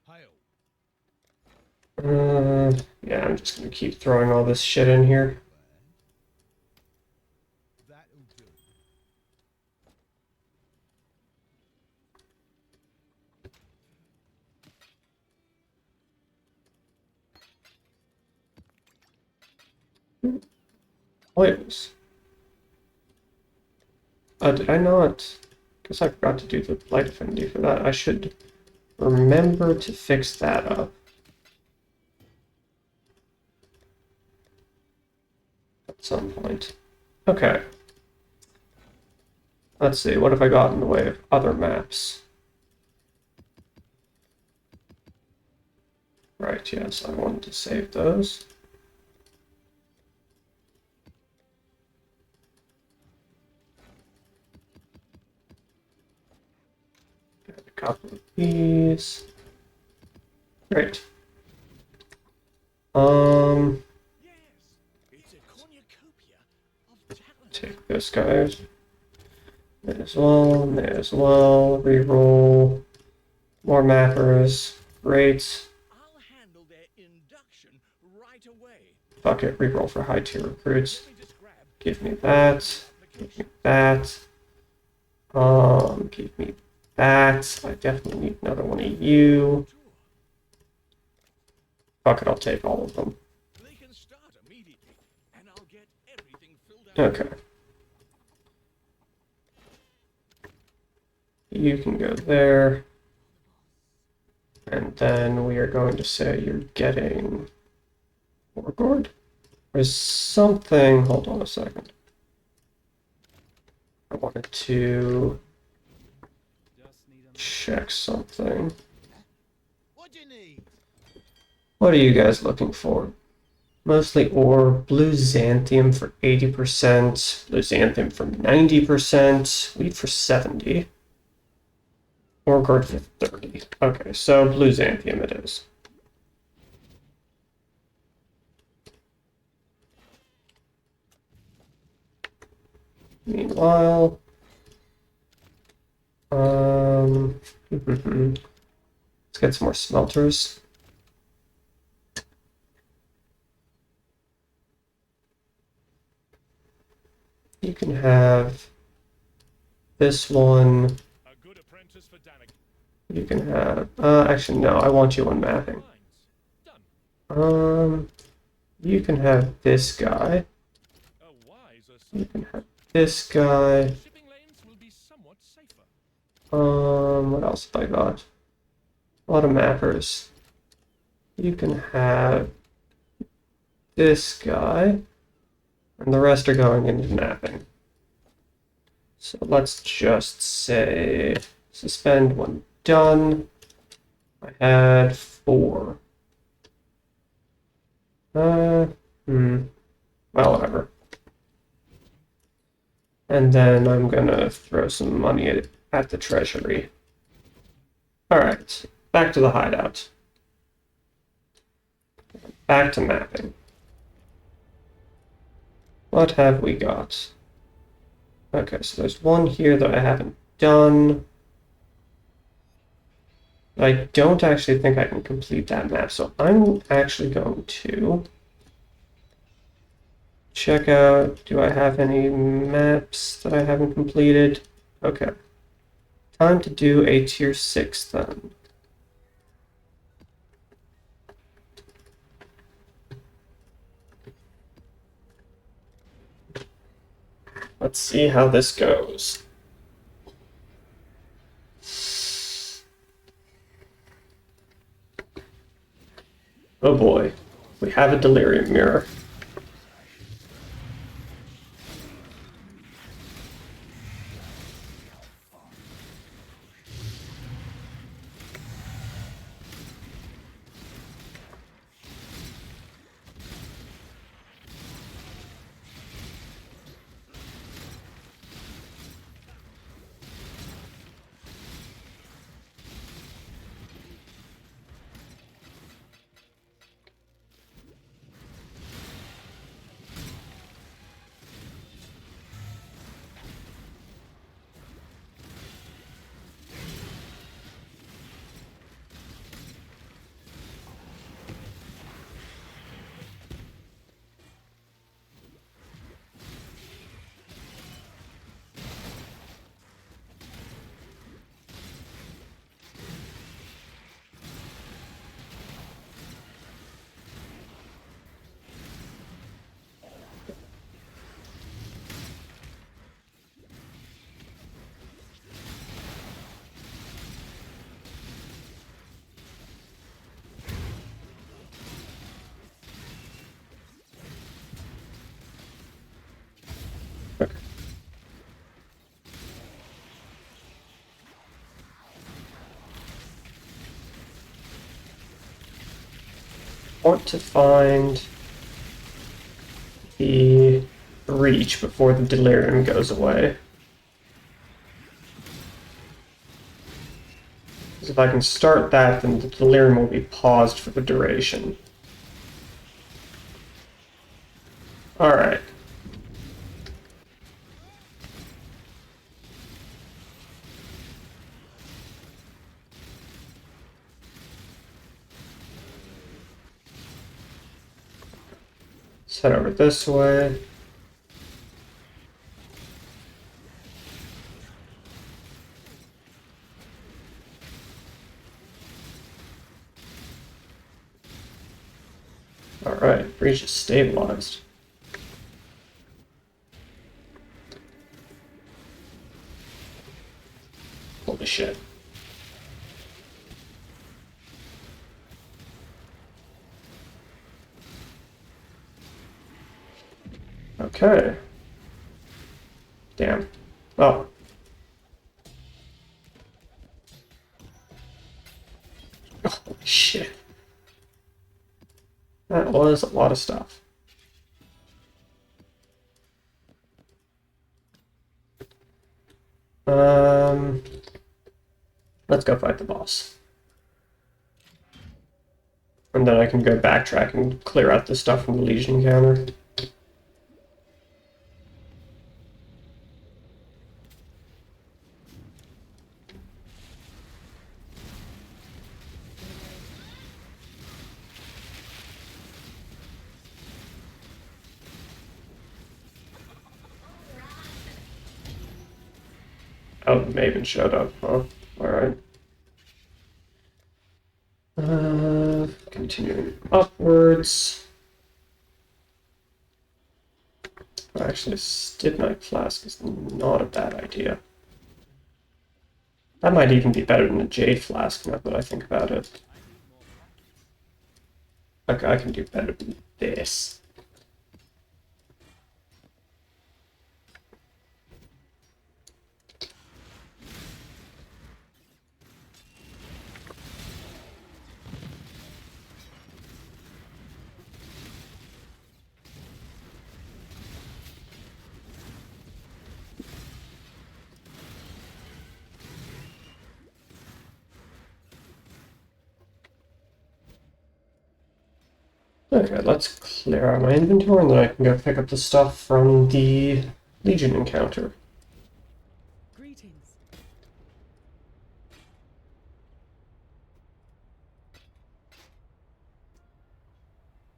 Hail.
Yeah, I'm just gonna keep throwing all this shit in here.
That'll do.
Oils. Did I not? Guess I forgot to do the light affinity for that. I should remember to fix that up. At some point. Okay. Let's see, what have I got in the way of other maps? Right, yes, I wanted to save those. Got a couple of these. Great.
Yes, it's a cornucopia of talent.
Take this, guys. May as well, may as well. Reroll. More mappers. Great.
I'll handle their induction right away.
Fuck it, reroll for high tier recruits.
Let me just grab
Give me that. Give me that. Give me that. I definitely need another one of you.
tour.
Fuck it, I'll take all of them.
They can start immediately, and I'll get everything filled out.
Okay. You can go there. And then we are going to say you're getting Wargord. There's something. Hold on a second. I wanted to
Just need a
check something.
What do you need?
What are you guys looking for? Mostly ore, blue xanthium for 80%, blue xanthium for 90%, wheat for 70, ore gourd for 30. Okay, so blue xanthium it is. Meanwhile, let's get some more smelters. You can have this one.
a good apprentice for Danik.
You can have. Actually, no. I want you on mapping.
Lines. Done.
You can have this guy.
A wiser
You
son.
can have this guy.
Shipping lanes will be somewhat safer.
What else have I got? A lot of mappers. You can have this guy. And the rest are going into mapping. So let's just say suspend when done. I had 4. Well, whatever. And then I'm gonna throw some money at the treasury. Alright, back to the hideout. Back to mapping. What have we got? Okay, so there's one here that I haven't done. I don't actually think I can complete that map, so I'm actually going to check out, do I have any maps that I haven't completed? Okay. Time to do a tier 6 then. Let's see how this goes. Oh boy, we have a delirium mirror. want to find the breach before the delirium goes away. Because if I can start that, then the delirium will be paused for the duration. Alright. Let's head over this way. Alright, breach is stabilized. Holy shit. Okay. Damn. Oh. Holy shit. That was a lot of stuff. Let's go fight the boss. And then I can go backtrack and clear out the stuff from the Legion encounter. Oh, the Maven showed up, huh? Alright. Continuing upwards. Actually, Stibnite Flask is not a bad idea. That might even be better than a Jade Flask now that I think about it. Okay, I can do better than this. Okay, let's clear out my inventory and then I can go pick up the stuff from the Legion encounter.
Greetings.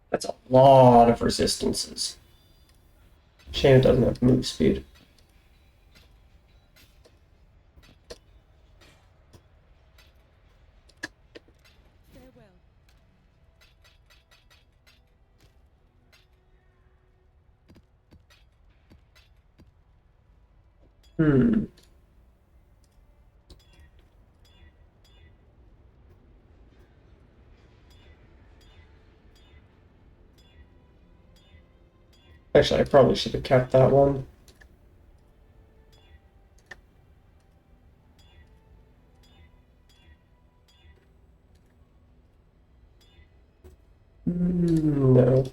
That's a lot of resistances. Shame it doesn't have move speed.
Farewell.
Hmm. Actually, I probably should have kept that one. No.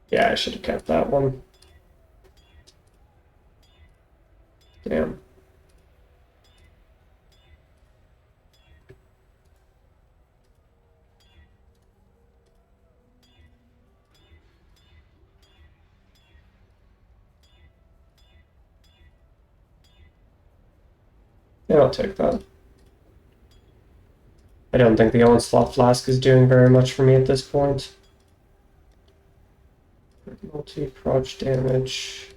Yeah, I should have kept that one. Damn. Yeah, I'll take that. I don't think the Onslaught Flask is doing very much for me at this point. Multi-proj damage.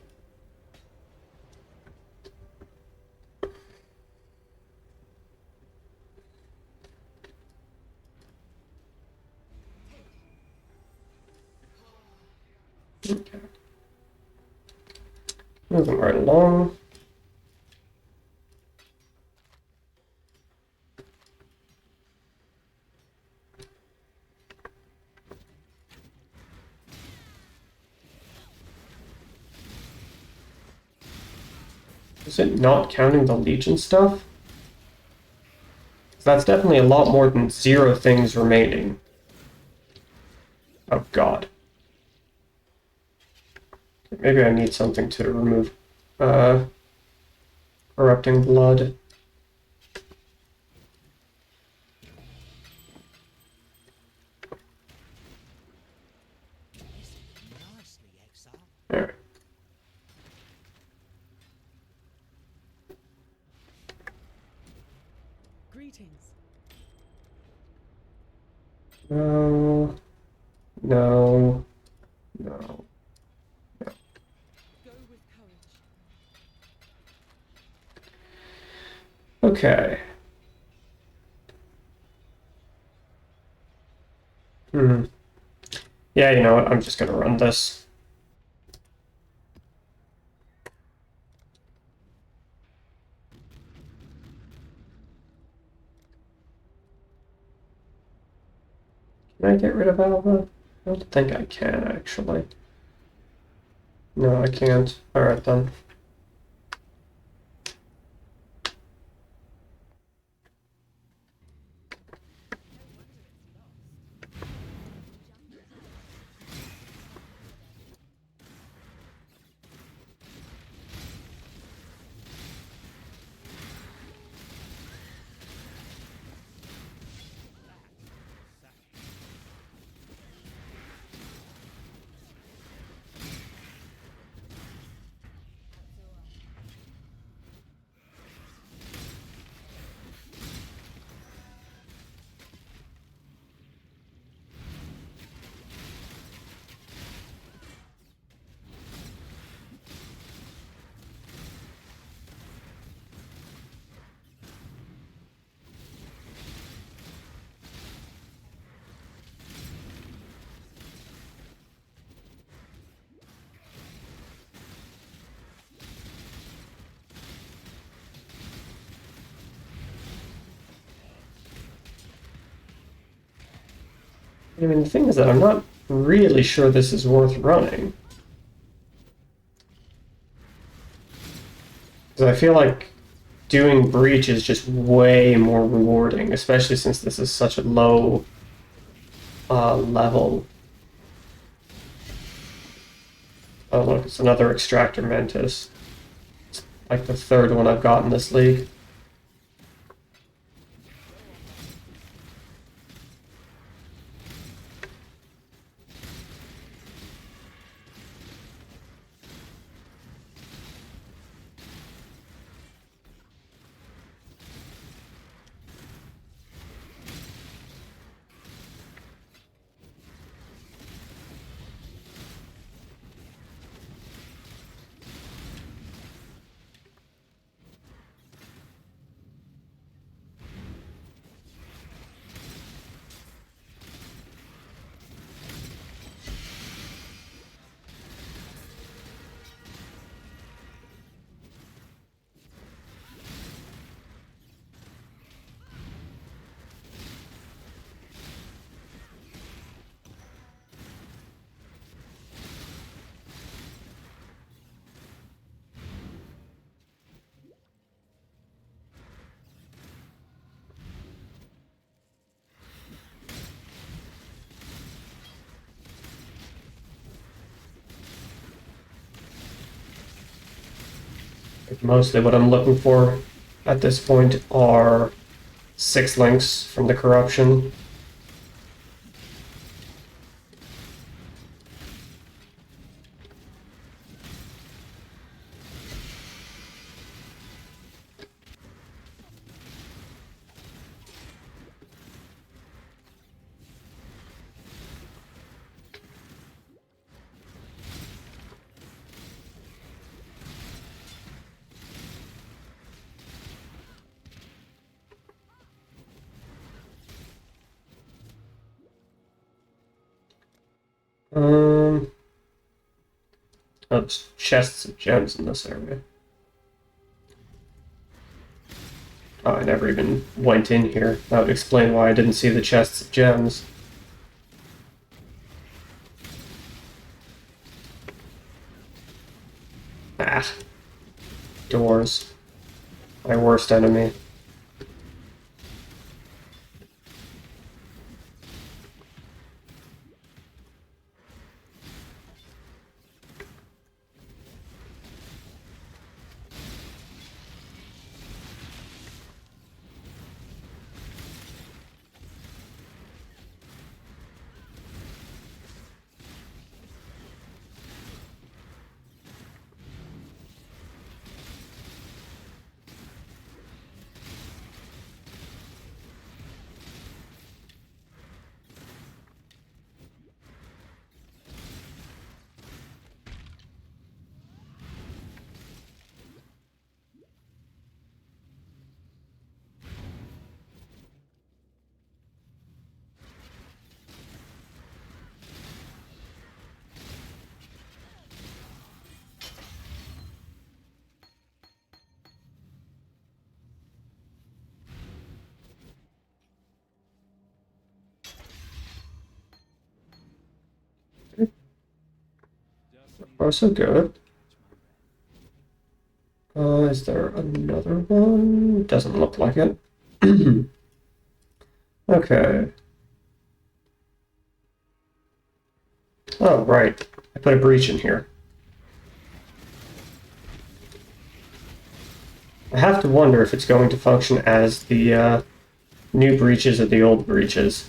Okay. Moving right along. Is it not counting the Legion stuff? 'Cause that's definitely a lot more than 0 things remaining. Oh god. Maybe I need something to remove corrupting blood.
Nicely, Exile.
Alright.
Greetings.
No. No. No.
Go with courage.
Okay. Yeah, you know what? I'm just gonna run this. Can I get rid of Alva? I don't think I can, actually. No, I can't. Alright then. I mean, the thing is that I'm not really sure this is worth running. Because I feel like doing Breach is just way more rewarding, especially since this is such a low level. Oh look, it's another Extractor Mantis. It's like the 3rd one I've got in this league. Mostly what I'm looking for at this point are 6 links from the corruption. Oh, there's chests of gems in this area. Oh, I never even went in here. That would explain why I didn't see the chests of gems. Ah. Doors. My worst enemy. Oh, so good. Is there another one? Doesn't look like it. Okay. Oh, right. I put a breach in here. I have to wonder if it's going to function as the new breaches or the old breaches.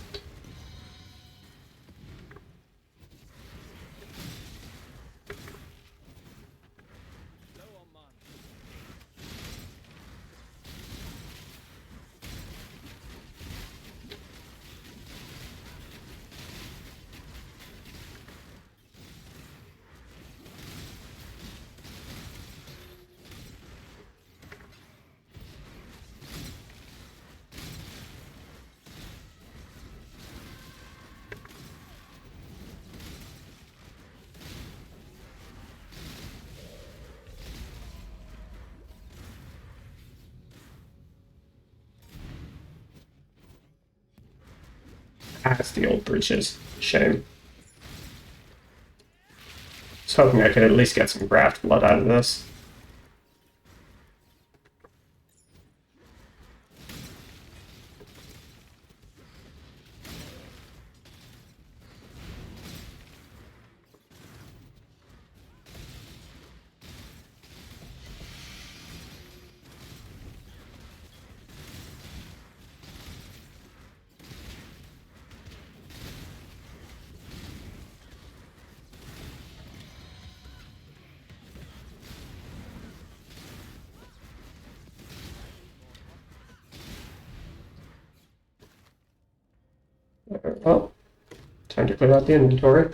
Low on mana.
As the old breaches. Shame. I was hoping I could at least get some graft blood out of this. Well, time to clear out the inventory.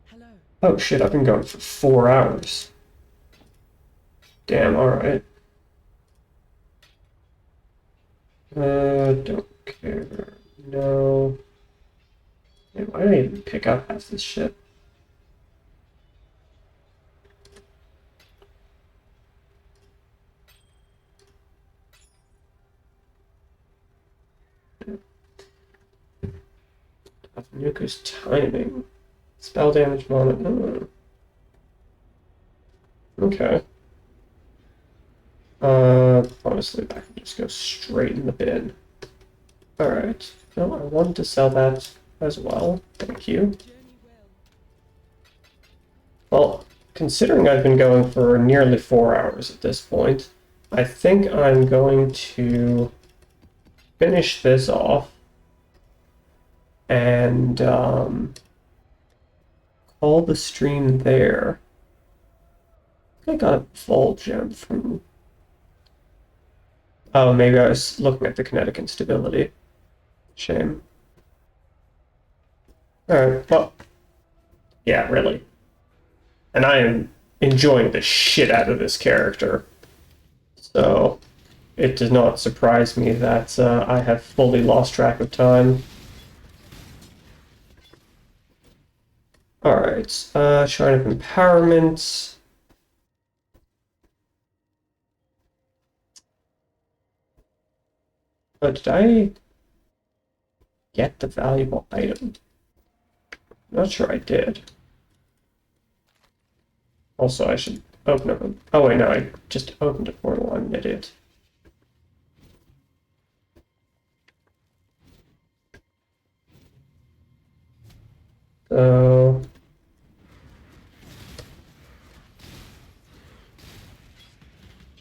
Hello.
Oh shit, I've been going for 4 hours. Damn, alright. Don't care. No. Man, why did I even pick up half this shit? Nuka's timing. Spell damage moment. Okay. Honestly, I can just go straight in the bin. Alright. No, I wanted to sell that as well. Thank you.
Journey well.
Well, considering I've been going for nearly 4 hours at this point, I think I'm going to finish this off and call the stream there. I got a vault gem from. Oh, maybe I was looking at the kinetic instability. Shame. Alright, well, yeah, really. And I am enjoying the shit out of this character. So, it does not surprise me that I have fully lost track of time. Alright, Shrine of Empowerment. Oh, did I get the valuable item? Not sure I did. Also, I should open up. Oh wait, no, I just opened a portal. I'm an idiot. So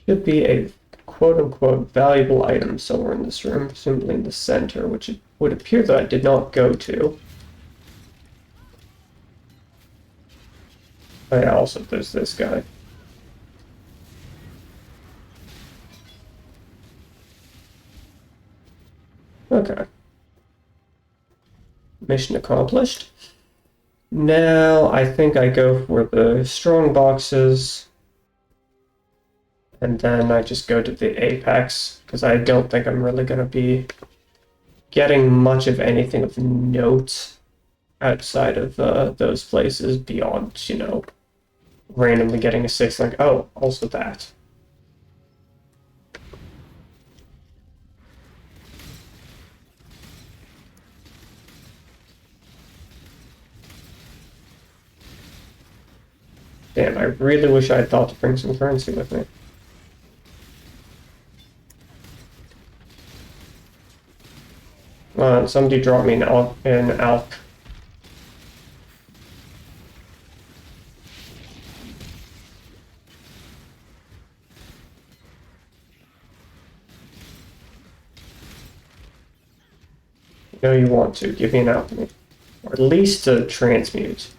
should be a quote-unquote valuable item somewhere in this room, presumably in the center, which it would appear that I did not go to. Oh yeah, also there's this guy. Okay. Mission accomplished. Now I think I go for the strong boxes, and then I just go to the apex, because I don't think I'm really going to be getting much of anything of note outside of those places beyond, randomly getting a 6 link. Oh, also that. Damn, I really wish I had thought to bring some currency with me. Somebody dropped me an alp. You know you want to. Give me an alchemy. Or at least a transmute.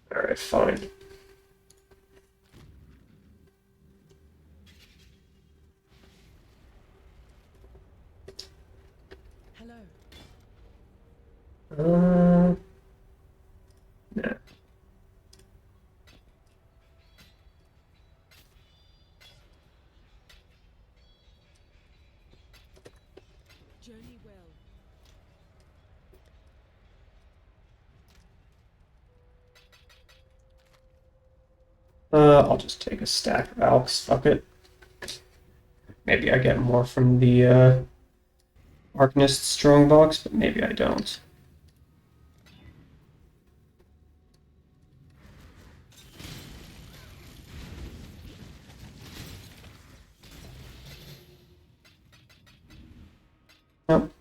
Alright, fine.
Hello.
Nah.
Journey well.
I'll just take a stack of alks. Fuck it. Maybe I get more from the Arcanist Strongbox, but maybe I don't. Nope.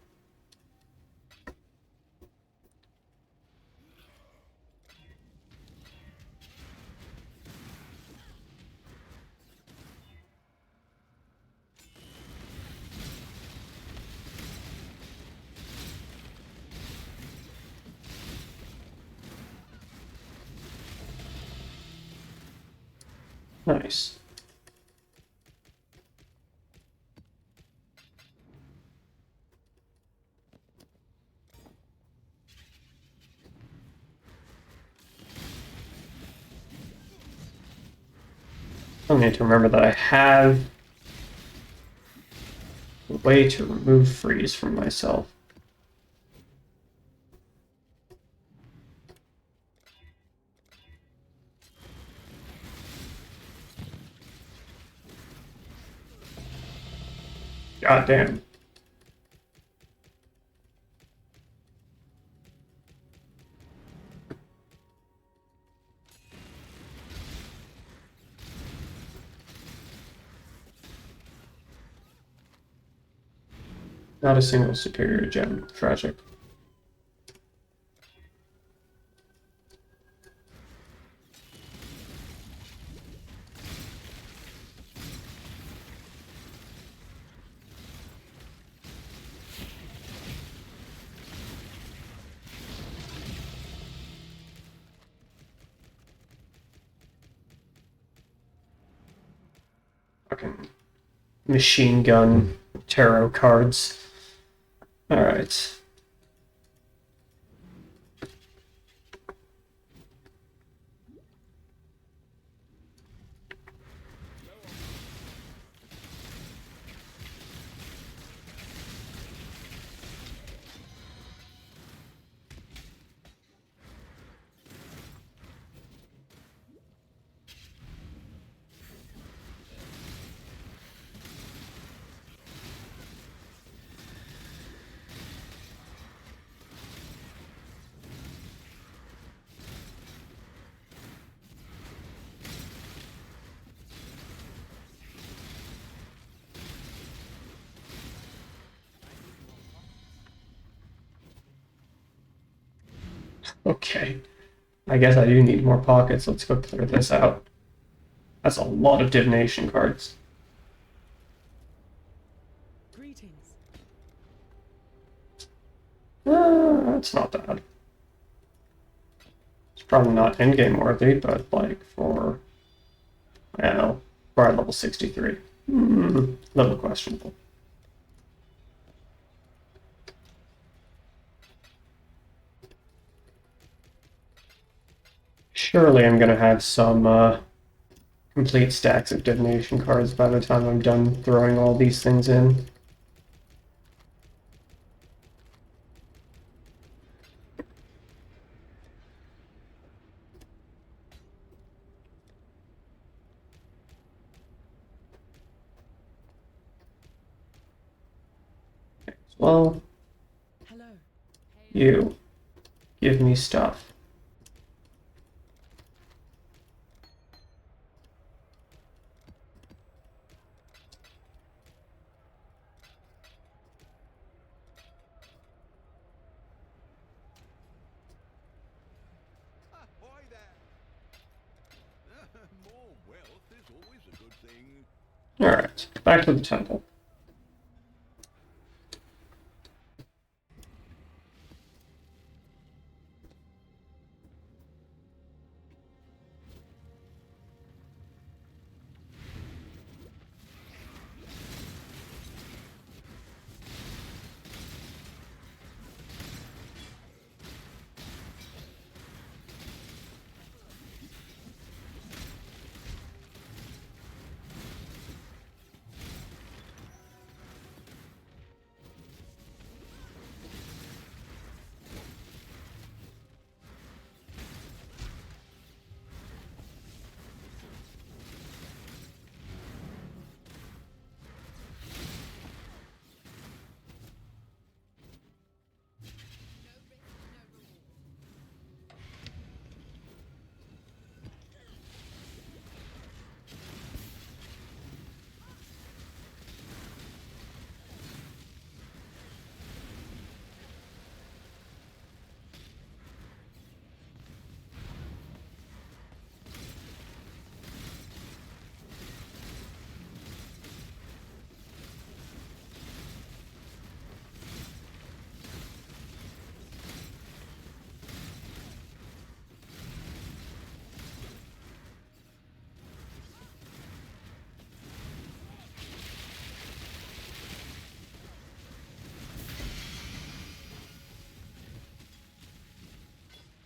Nice. I need to remember that I have a way to remove freeze from myself. God damn. Not a single superior gem. Tragic. Fucking machine gun tarot cards. Alright. Okay. I guess I do need more pockets. Let's go clear this out. That's a lot of divination cards.
Greetings.
That's not bad. It's probably not endgame worthy, but like for, I don't know, we're at level 63. Little questionable. Surely I'm gonna have some complete stacks of divination cards by the time I'm done throwing all these things in. Well,
Hello.
you give me stuff.
Ahoy there! More wealth is always a good thing.
Alright, back to the temple.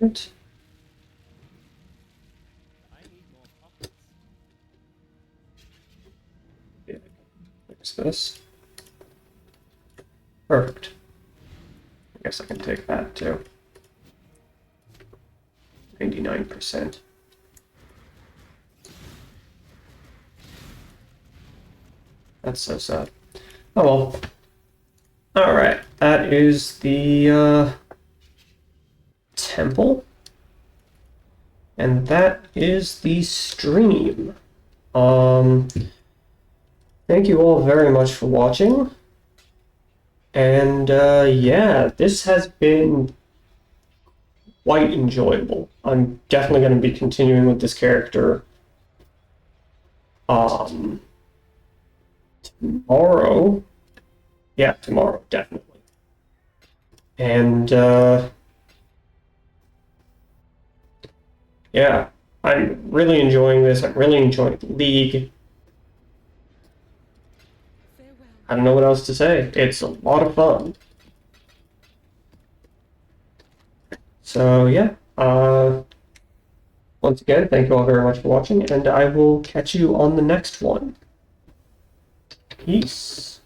Right.
I need more pockets.
Yeah, there's this. Perfect. I guess I can take that too. 99%. That's so sad. Oh well. Alright, that is the temple. And that is the stream. Thank you all very much for watching. And yeah, this has been quite enjoyable. I'm definitely going to be continuing with this character um, tomorrow. Yeah, tomorrow, definitely. And yeah, I'm really enjoying this. I'm really enjoying the League.
Farewell.
I don't know what else to say. It's a lot of fun. So yeah, once again, thank you all very much for watching, and I will catch you on the next one. Peace.